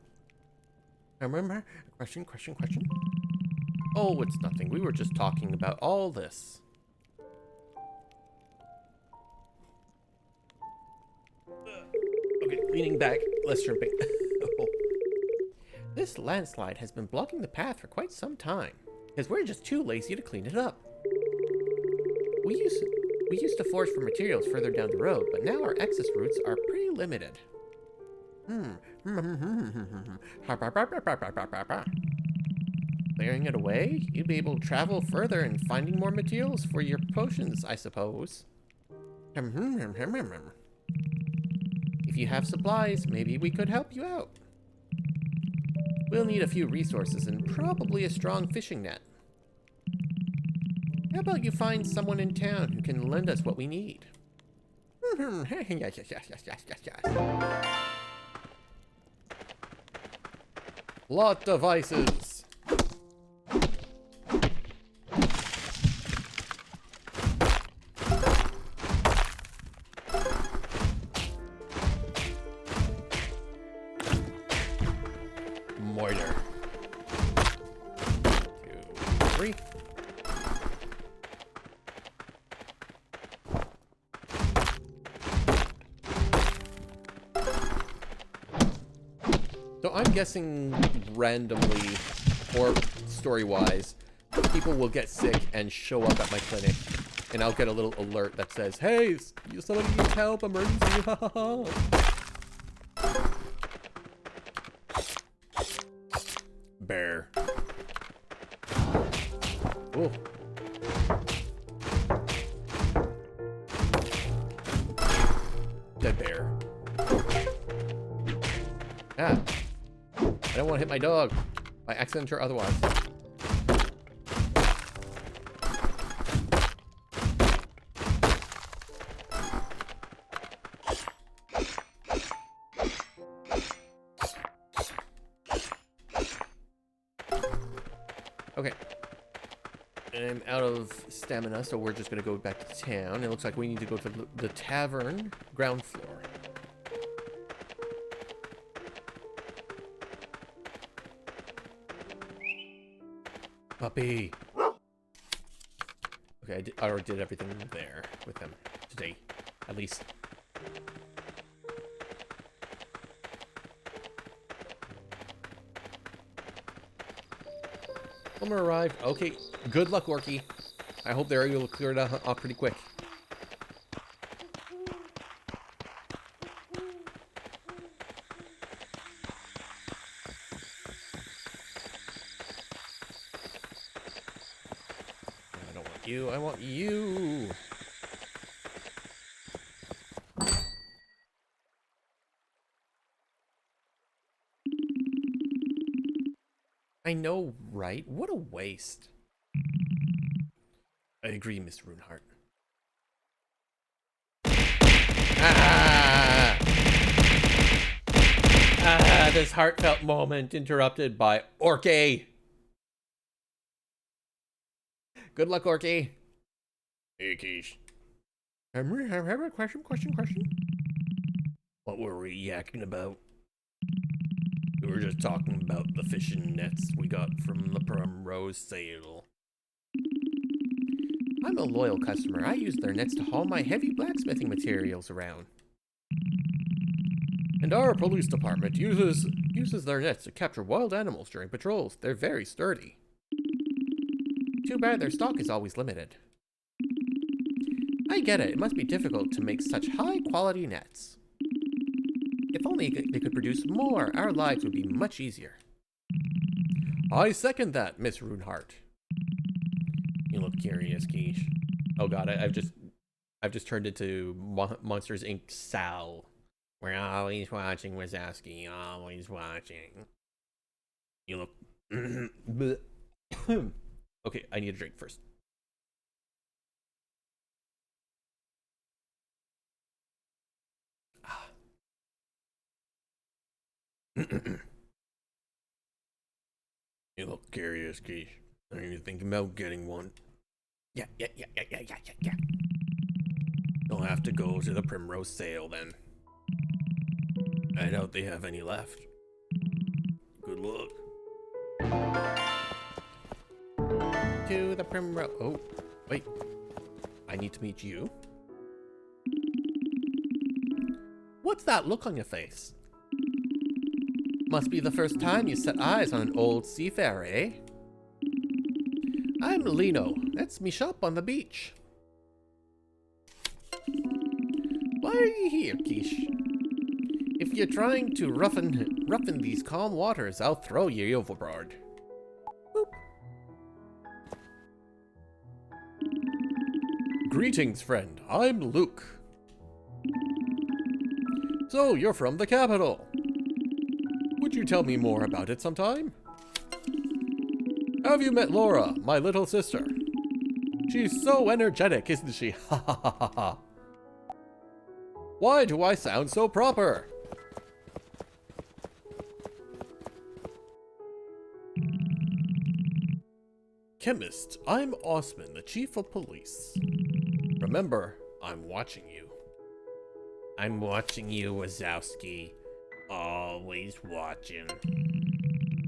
S1: Remember? Question. Oh, it's nothing. We were just talking about all this. Okay, leaning back, less shrimping. Oh. This landslide has been blocking the path for quite some time, because we're just too lazy to clean it up. We used to forage for materials further down the road, but now our access routes are pretty limited. Clearing it away, you'd be able to travel further and finding more materials for your potions, I suppose. If you have supplies, maybe we could help you out. We'll need a few resources and probably a strong fishing net. How about you find someone in town who can lend us what we need? Yes.
S2: Plot devices.
S1: Moiter. 2, 3. So I'm guessing randomly, or story-wise, people will get sick and show up at my clinic, and I'll get a little alert that says, "Hey, somebody needs help, emergency!" Bear. Oh. Dead bear. Ah. I don't want to hit my dog, by accident or otherwise. Okay. I'm out of stamina, so we're just going to go back to town. It looks like we need to go to the tavern, ground floor. Puppy. Okay, I already did everything there with him today, at least. Plumber arrived. Okay, good luck, Orky. I hope they're able to clear it off pretty quick. I don't want you. I want you. I know, right? What a waste.
S5: I agree, Miss Runehart.
S1: Ah! Ah, this heartfelt moment interrupted by Orky. Good luck, Orky.
S5: Hey, Keish.
S1: I have a question.
S5: What were we yakking about? We were just talking about the fishing nets we got from the Primrose sale.
S1: I'm a loyal customer. I use their nets to haul my heavy blacksmithing materials around.
S2: And our police department uses their nets to capture wild animals during patrols. They're very sturdy.
S1: Too bad their stock is always limited. I get it. It must be difficult to make such high-quality nets. If only they could produce more, our lives would be much easier.
S2: I second that, Miss Runehart.
S5: You look curious, Keish.
S1: Oh god, I've just turned into Monsters Inc. Sal.
S5: We're always watching, Wazowski. Always watching.
S1: You look... Okay, I need a drink first.
S5: You look curious, Keish. Are you thinking about getting one?
S1: Yeah.
S5: You'll have to go to the Primrose sale then. I doubt they have any left. Good luck.
S1: To the Primrose... Oh, wait. I need to meet you. What's that look on your face? Must be the first time you set eyes on an old seafarer, eh? I'm Lino. That's me shop on the beach. Why are you here, Keish? If you're trying to roughen these calm waters, I'll throw you overboard. Boop.
S2: Greetings, friend. I'm Luke. So, you're from the capital. Would you tell me more about it sometime? Have you met Laura, my little sister? She's so energetic, isn't she? Ha ha ha ha ha. Why do I sound so proper? Chemist, I'm Osman, the chief of police. Remember, I'm watching you.
S5: I'm watching you, Wazowski. Always watching.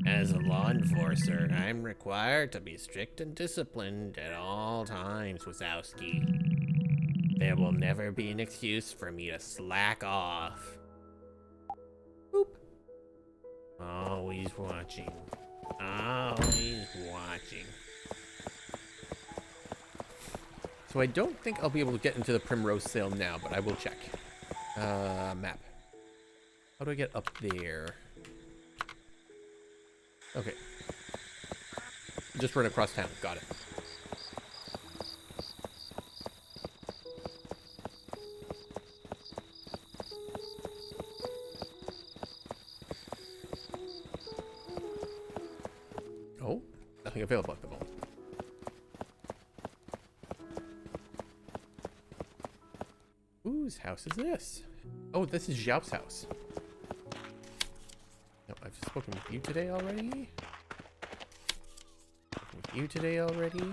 S5: As a law enforcer, I'm required to be strict and disciplined at all times, Wazowski. There will never be an excuse for me to slack off. Boop. Always watching. Always watching.
S1: So I don't think I'll be able to get into the Primrose sale now, but I will check. Map. How do I get up there? Okay. Just run across town. Got it. Oh, nothing available at the moment. Whose house is this? Oh, this is Xiao's house. No, I've spoken with you today already. Spoken with you today already.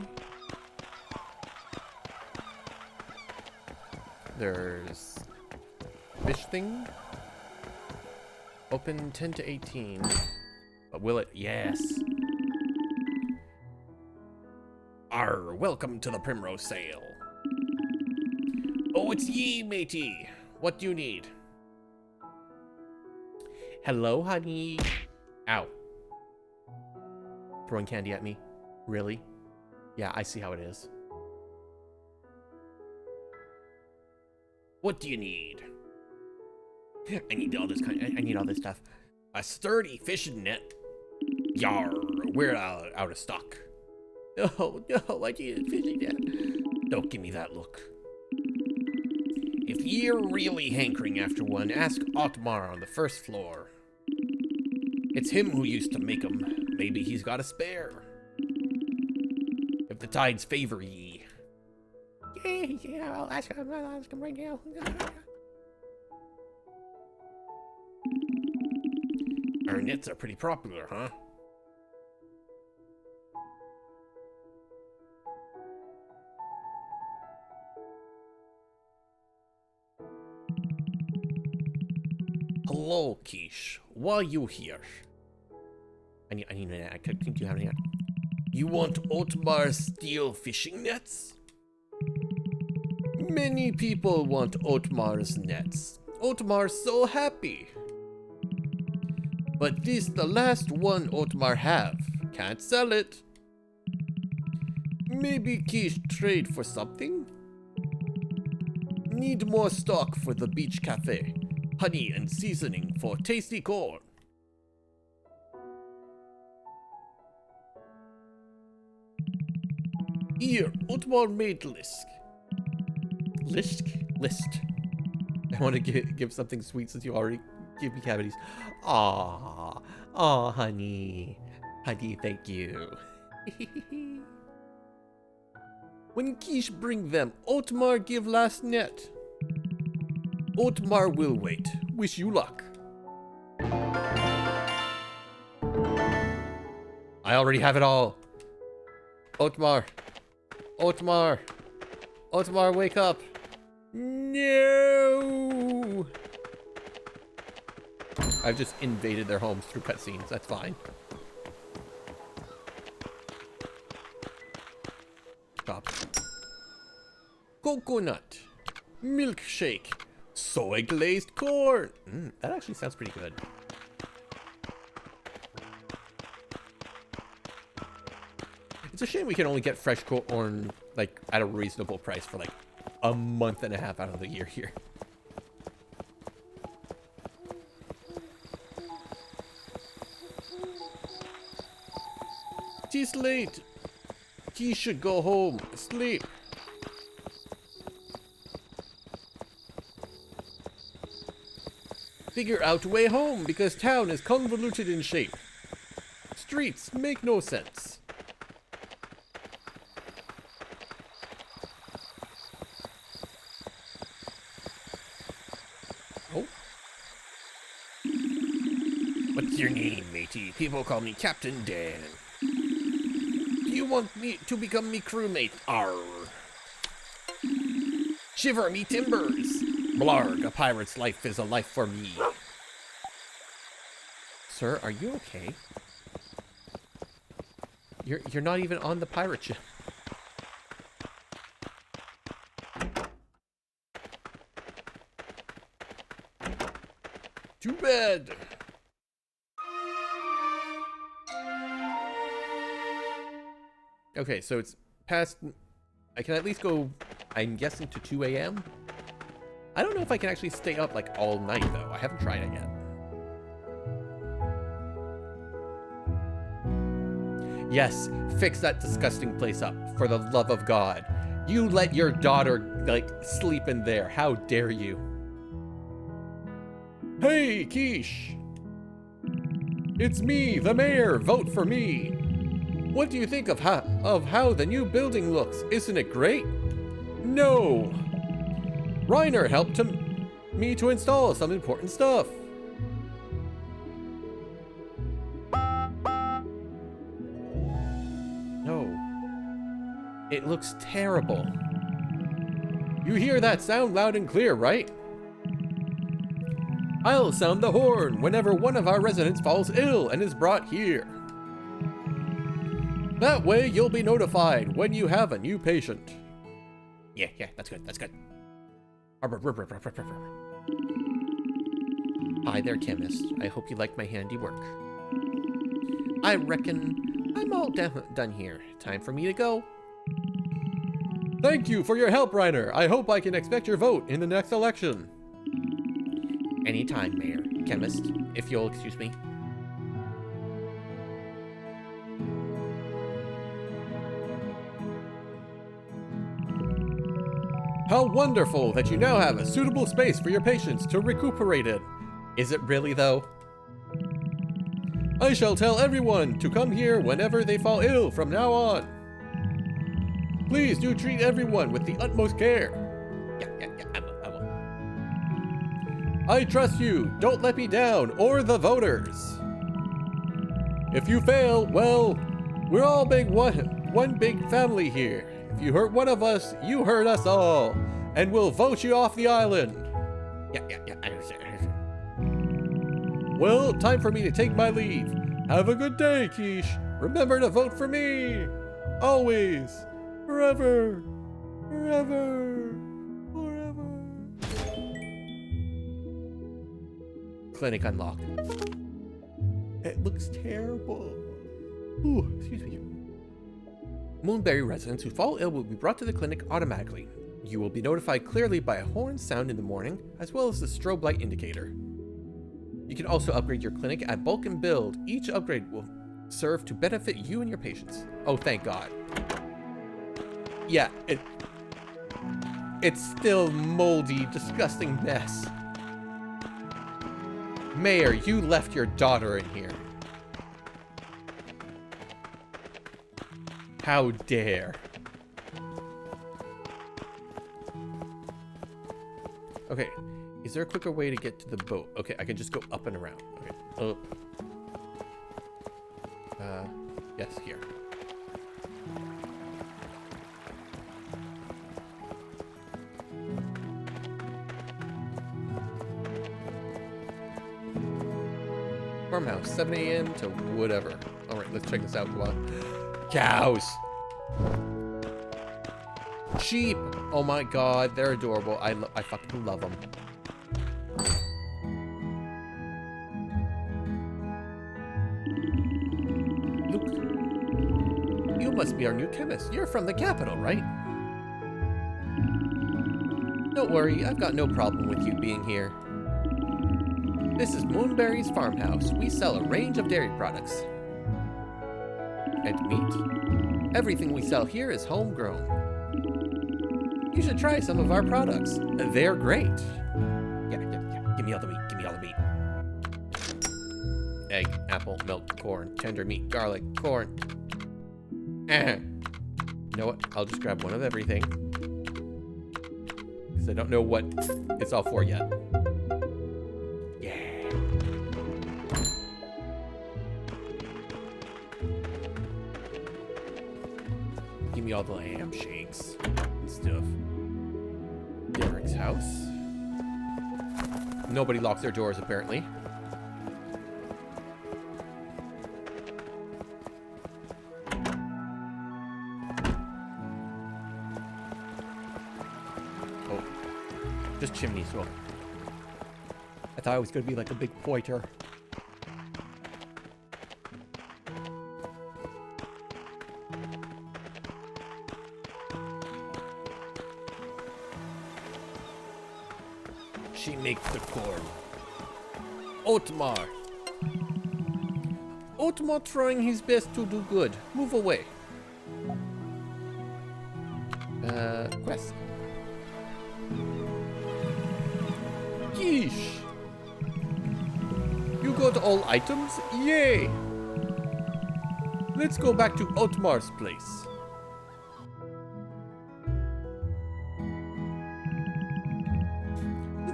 S1: There's fish thing. Open 10 to 18. But will it? Yes.
S5: Arr, welcome to the Primrose sale. Oh, it's ye, matey. What do you need?
S1: Hello, honey. Ow. Throwing candy at me? Really? Yeah, I see how it is.
S5: What do you need?
S1: I need all this I need all this stuff.
S5: A sturdy fishing net. Yar, we're out of stock.
S1: No, I need a fishing net.
S5: Don't give me that look. If you're really hankering after one, ask Otmar on the first floor. It's him who used to make 'em.
S1: maybe he's got a spare. If the tides favor ye.
S4: Yeah, I'll ask him right now.
S5: Our nets are pretty popular, huh? Hello, Keish. Why are you here?
S1: I need a net. I think you have a net.
S5: You want Otmar steel fishing nets? Many people want Otmar's nets. Otmar's so happy. But this the last one Otmar have. Can't sell it. Maybe Keish trade for something? Need more stock for the beach cafe. Honey and seasoning for tasty corn. Here, Otmar made list.
S1: List. I want to give something sweet since you already give me cavities. Aw, honey. Honey, thank you.
S5: When Keish bring them, Otmar give last net. Otmar will wait. Wish you luck.
S1: I already have it all. Otmar, wake up.
S5: No.
S1: I've just invaded their homes through cutscenes. That's fine. Stop.
S5: Coconut. Milkshake. Soy glazed corn.
S1: That actually sounds pretty good. It's a shame we can only get fresh corn like at a reasonable price for like a month and a half out of the year here.
S5: Tis late. Keish should go home. Sleep. Figure out way home because town is convoluted in shape. Streets make no sense.
S1: Oh,
S5: What's your name, matey? People call me Captain Dan. Do you want me to become me crewmate? Arr. Shiver me timbers. Blarg, a pirate's life is a life for me.
S1: sir, are you okay? You're not even on the pirate ship.
S5: Too bad.
S1: Okay, so it's past. I can at least go, I'm guessing, to 2 a.m. I don't know if I can actually stay up like all night though. I haven't tried it yet. Yes, fix that disgusting place up, for the love of God. You let your daughter, like, sleep in there. How dare you?
S2: Hey, Keish! It's me, the mayor. Vote for me. What do you think of how the new building looks? Isn't it great? No. Reiner helped me to install some important stuff.
S1: No. It looks terrible.
S2: You hear that sound loud and clear, right? I'll sound the horn whenever one of our residents falls ill and is brought here. That way you'll be notified when you have a new patient.
S1: Yeah, that's good, that's good. Hi there, chemist. I hope you like my handiwork. I reckon I'm all done here. Time for me to go.
S2: Thank you for your help, Reiner. I hope I can expect your vote in the next election.
S1: Anytime, Mayor. Chemist, if you'll excuse me.
S2: How wonderful that you now have a suitable space for your patients to recuperate in.
S1: Is it really, though?
S2: I shall tell everyone to come here whenever they fall ill from now on. Please do treat everyone with the utmost care.
S5: Yeah, I will.
S2: I trust you. Don't let me down, or the voters. If you fail, well, we're all one big family here. If you hurt one of us, you hurt us all, and we'll vote you off the island.
S5: Yeah, I understand.
S2: Well, time for me to take my leave. Have a good day, Keish. Remember to vote for me. Always. Forever. Forever. Forever.
S1: Clinic unlocked.
S2: It looks terrible.
S1: Ooh, excuse me. Moonberry residents who fall ill will be brought to the clinic automatically. You will be notified clearly by a horn sound in the morning, as well as the strobe light indicator. You can also upgrade your clinic at bulk and build. Each upgrade will serve to benefit you and your patients. Oh, thank God. Yeah, it's still moldy, disgusting mess. Mayor, you left your daughter in here. How dare. Okay, is there a quicker way to get to the boat? Okay, I can just go up and around. Okay, up. Yes, here. Farmhouse, 7 a.m. to whatever. All right, let's check this out. Come on. Cows. Sheep. Oh my God, they're adorable. I fucking love them. Luke, you must be our new chemist. You're from the capital, right? Don't worry, I've got no problem with you being here. This is Moonberry's farmhouse. We sell a range of dairy products and meat. Everything we sell here is homegrown. You should try some of our products. They're great. Yeah. Give me all the meat. Give me all the meat. Egg, apple, milk, corn, tender meat, garlic, corn. You know what? I'll just grab one of everything. Because I don't know what it's all for yet. Give me all the lamb shanks and stuff. Derek's house. Nobody locks their doors, apparently. Oh, just chimney smoke. I thought it was going to be like a big pointer. She makes the corn. Otmar. Otmar trying his best to do good. Move away. Quest. Yeesh. You got all items? Yay! Let's go back to Otmar's place.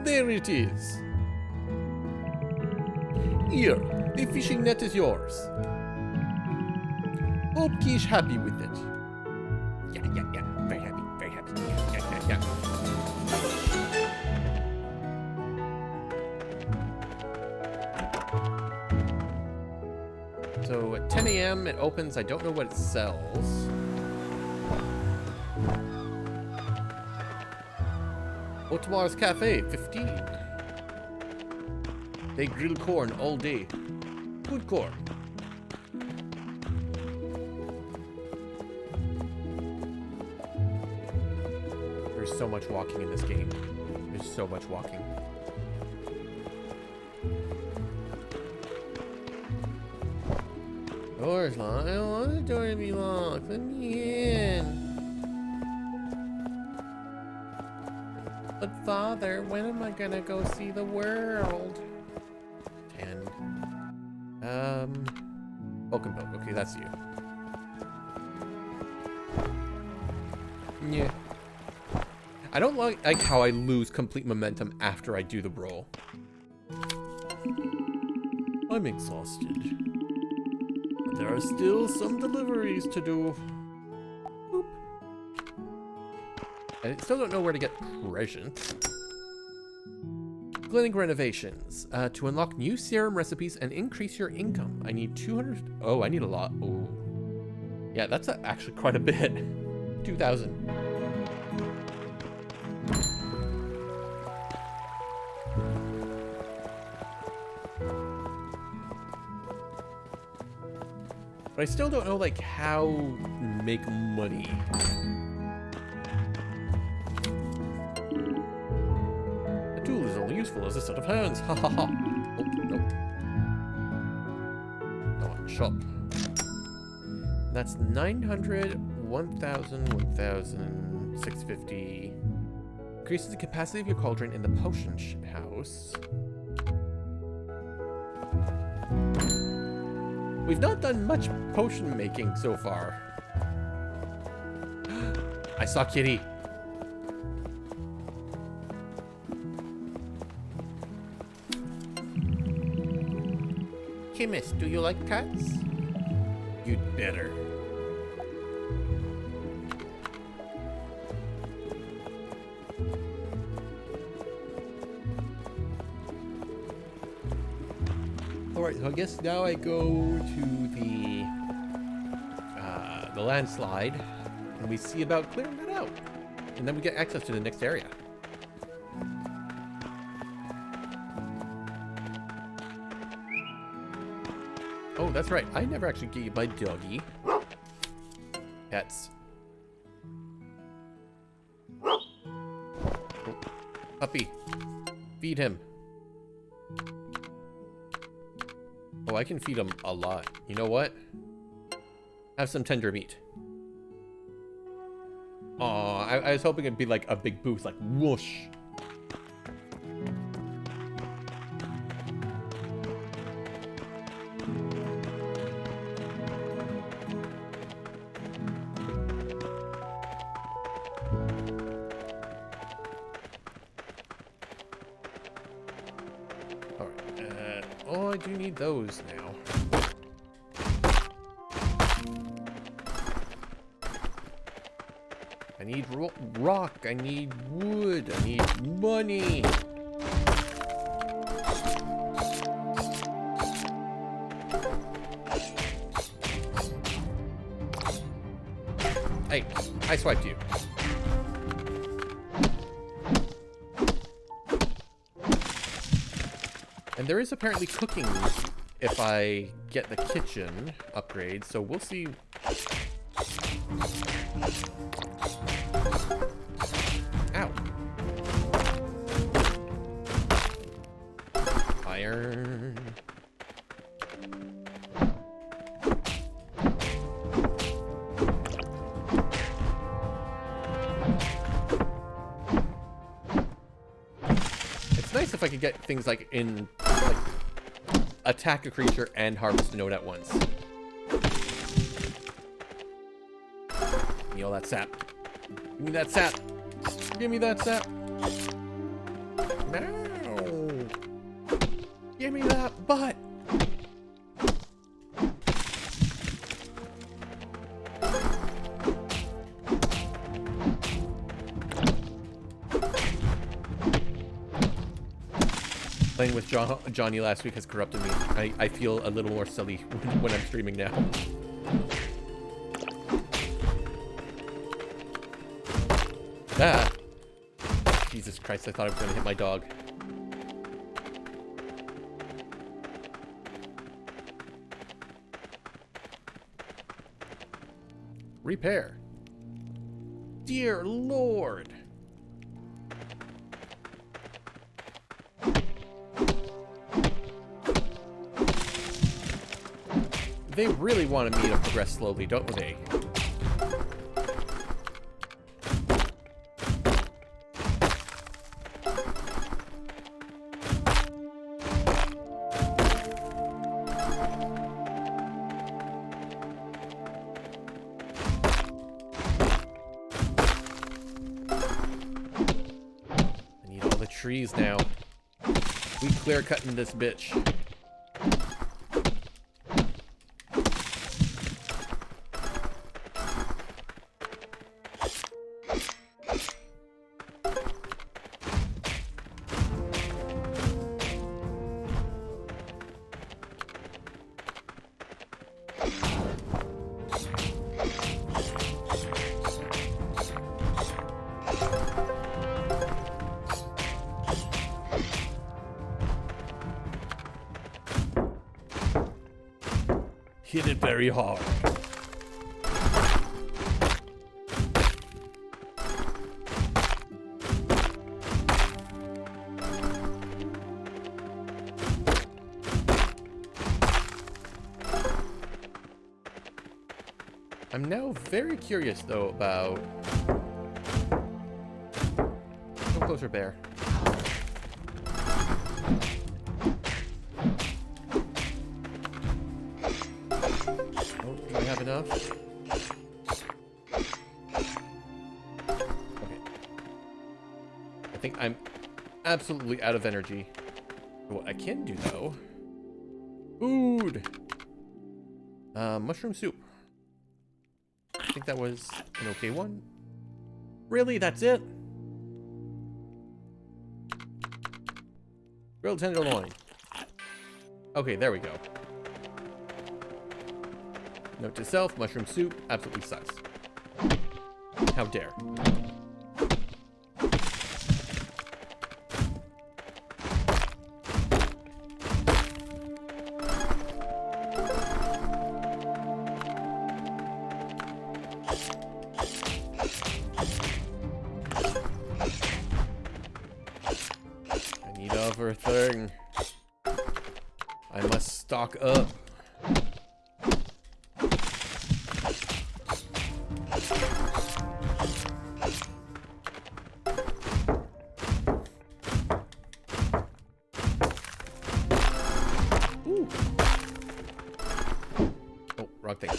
S1: There it is. Here, the fishing net is yours. Hope Keish happy with it. Yeah. Very happy, very happy. Yeah. So at 10 a.m. it opens. I don't know what it sells. Otmar's Cafe, 15. They grill corn all day. Good corn. There's so much walking in this game. There's so much walking. Door's locked. I don't want the door to be locked. Let me in. But Father, when am I gonna go see the world? 10. Welcome boat. Okay, that's you. Yeah. I don't like how I lose complete momentum after I do the roll.
S2: I'm exhausted. But there are still some deliveries to do. Boop.
S1: I still don't know where to get presents. Clinic renovations. To unlock new serum recipes and increase your income. I need 200. Oh, I need a lot. Oh. Yeah, that's actually quite a bit. 2,000. But I still don't know, like, how to make money.
S2: A tool is only useful as a set of hands. Ha ha ha.
S1: Oh, nope.
S2: No, shop.
S1: That's 900, 1,000, 1,000, 650. Increases the capacity of your cauldron in the potion house. We've not done much potion making so far. I saw Kitty.
S4: Chemist, do you like cats?
S1: You'd better. Alright, so I guess now I go to the landslide, and we see about clearing that out. And then we get access to the next area. Oh, that's right. I never actually gave my doggy pets. Oh, puppy. Feed him. Oh, I can feed him a lot. You know what? Have some tender meat. Aw, I was hoping it'd be like a big boost, like whoosh. Alright, oh, I do need those now. I need rock, I need wood, I need money. Hey, I swiped you. And there is apparently cooking if I get the kitchen upgrade, so we'll see. Ow. Iron. It's nice if I could get things like in, like, attack a creature and harvest a node at once. Give me all that sap. Give me that sap. Give me that sap. No. Give me that butt. Playing with Johnny last week has corrupted me. I feel a little more silly when I'm streaming now. Ah! Jesus Christ, I thought I was going to hit my dog. Repair. Dear Lord! They really wanted me to progress slowly, don't they? trees now. We clear cutting this bitch.
S2: Hit it very hard.
S1: I'm now very curious, though, about... Come closer, bear. Oh, do I have enough? Okay. I think I'm absolutely out of energy. What I can do, though... Food! Mushroom soup. I think that was an okay one. Really? That's it? Grilled tenderloin. Okay, there we go. Note to self, mushroom soup absolutely sucks. How dare. I need everything. I must stock up. Ooh. Oh, wrong thing.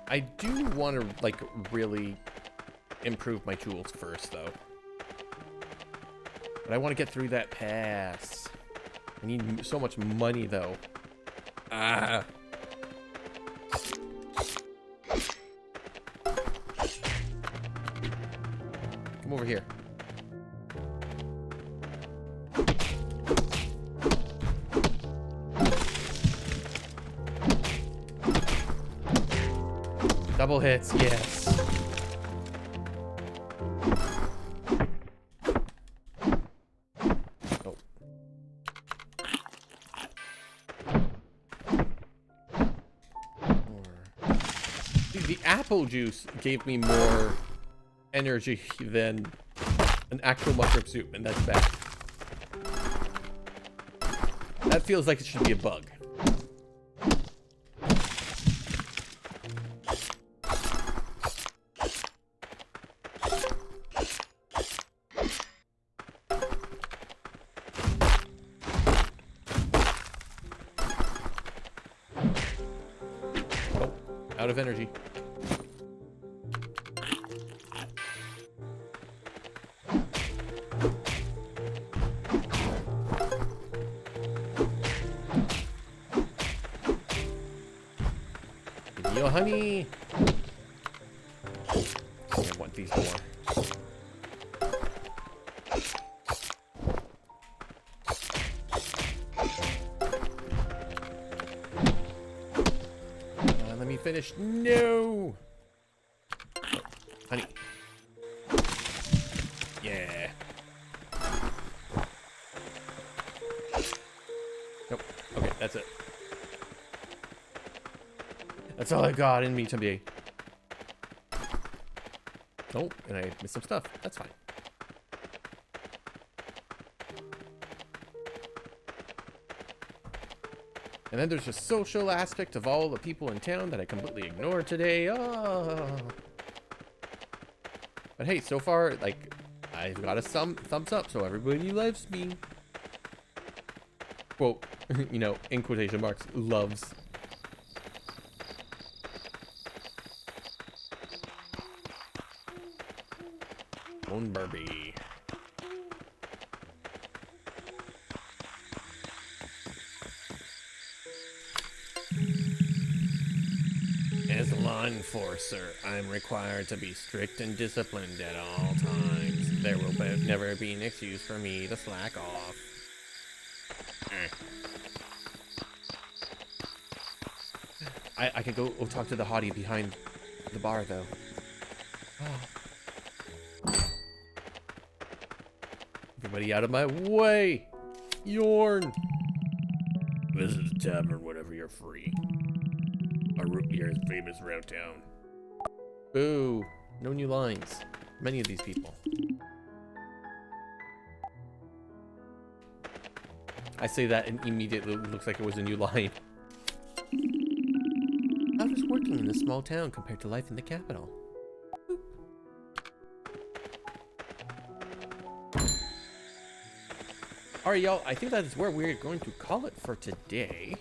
S1: I do want to, like, really improve my tools first, though. But I want to get through that pass. I need so much money, though. Ah. Come over here. Double hits, yes. Oh. See, the apple juice gave me more energy than an actual mushroom soup, and that's bad. That feels like it should be a bug. Out of energy. Give me your honey. I want these more. Let me finish. No. Oh, honey. Yeah. Nope. Okay, that's it. That's all I got in me to be. Oh, and I missed some stuff. That's fine. And then there's the social aspect of all the people in town that I completely ignored today. Oh. But hey, so far, like, I've got a thumbs up, so everybody loves me. Quote, you know, in quotation marks, loves.
S2: own Barbie.
S5: As a law enforcer, I'm required to be strict and disciplined at all times. There will never be an excuse for me to slack off.
S1: I could go talk to the hottie behind the bar, though.
S2: Everybody out of my way! Yorn!
S5: This is a tavern whenever you're free. A root beer is famous around town.
S1: Boo. No new lines. Many of these people. I say that and immediately it looks like it was a new line. How does working in a small town compared to life in the capital? Alright, y'all, I think that is where we're going to call it for today.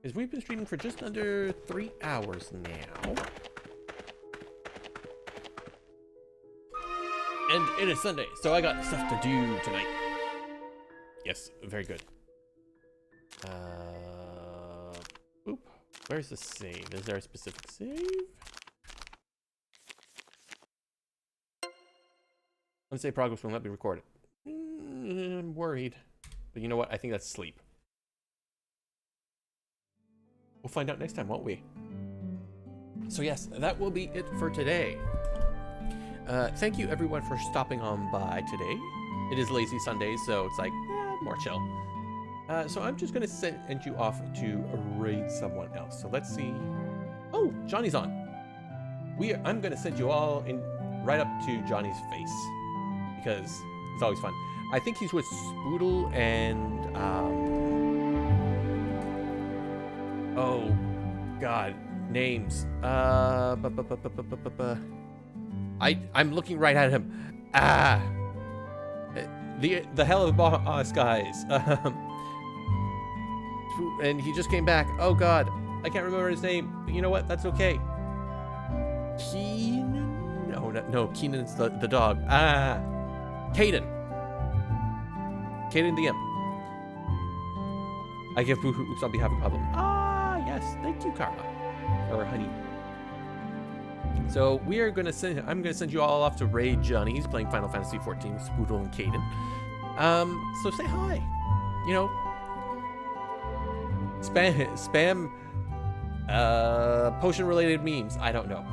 S1: Because we've been streaming for just under 3 hours now. And it is Sunday, so I got stuff to do tonight. Yes, very good. Oop. Where's the save? Is there a specific save? Unsaved progress will not be recorded. I'm worried. But you know what? I think that's sleep. We'll find out next time, won't we? So yes, that will be it for today. Thank you everyone for stopping on by today. It is Lazy Sunday, so it's like, more chill. So I'm just gonna send you off to raid someone else. So let's see. Oh, Johnny's on. I'm gonna send you all in right up to Johnny's face because it's always fun. I think he's with Spoodle and oh God, names. I'm looking right at him. The hell of a boss, guys. And he just came back. Oh God, I can't remember his name. But you know what? That's okay. Keenan? No, Keenan's the dog. Caden. Caden the imp. I give boo-hoops on behalf of Goblin. Yes, thank you, Karma. Or Honey. So we are gonna I'm gonna send you all off to raid Johnny. He's playing Final Fantasy XIV with Spoodle and Caden. So say hi. You know, spam potion related memes. I don't know.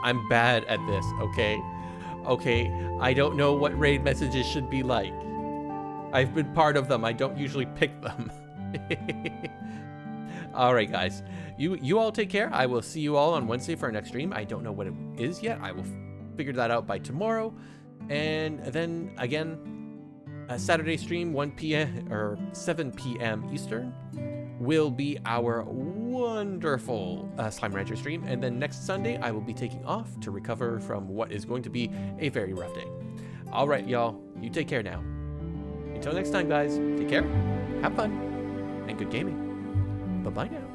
S1: I'm bad at this, okay? Okay, I don't know what raid messages should be like. I've been part of them. I don't usually pick them. All right, guys. You all take care. I will see you all on Wednesday for our next stream. I don't know what it is yet. I will figure that out by tomorrow. And then again, Saturday stream 1 p.m. or 7 p.m. Eastern will be our wonderful Slime Rancher stream. And then next Sunday, I will be taking off to recover from what is going to be a very rough day. All right, y'all. You take care now. Until next time, guys. Take care. Have fun. And good gaming. Bye-bye now.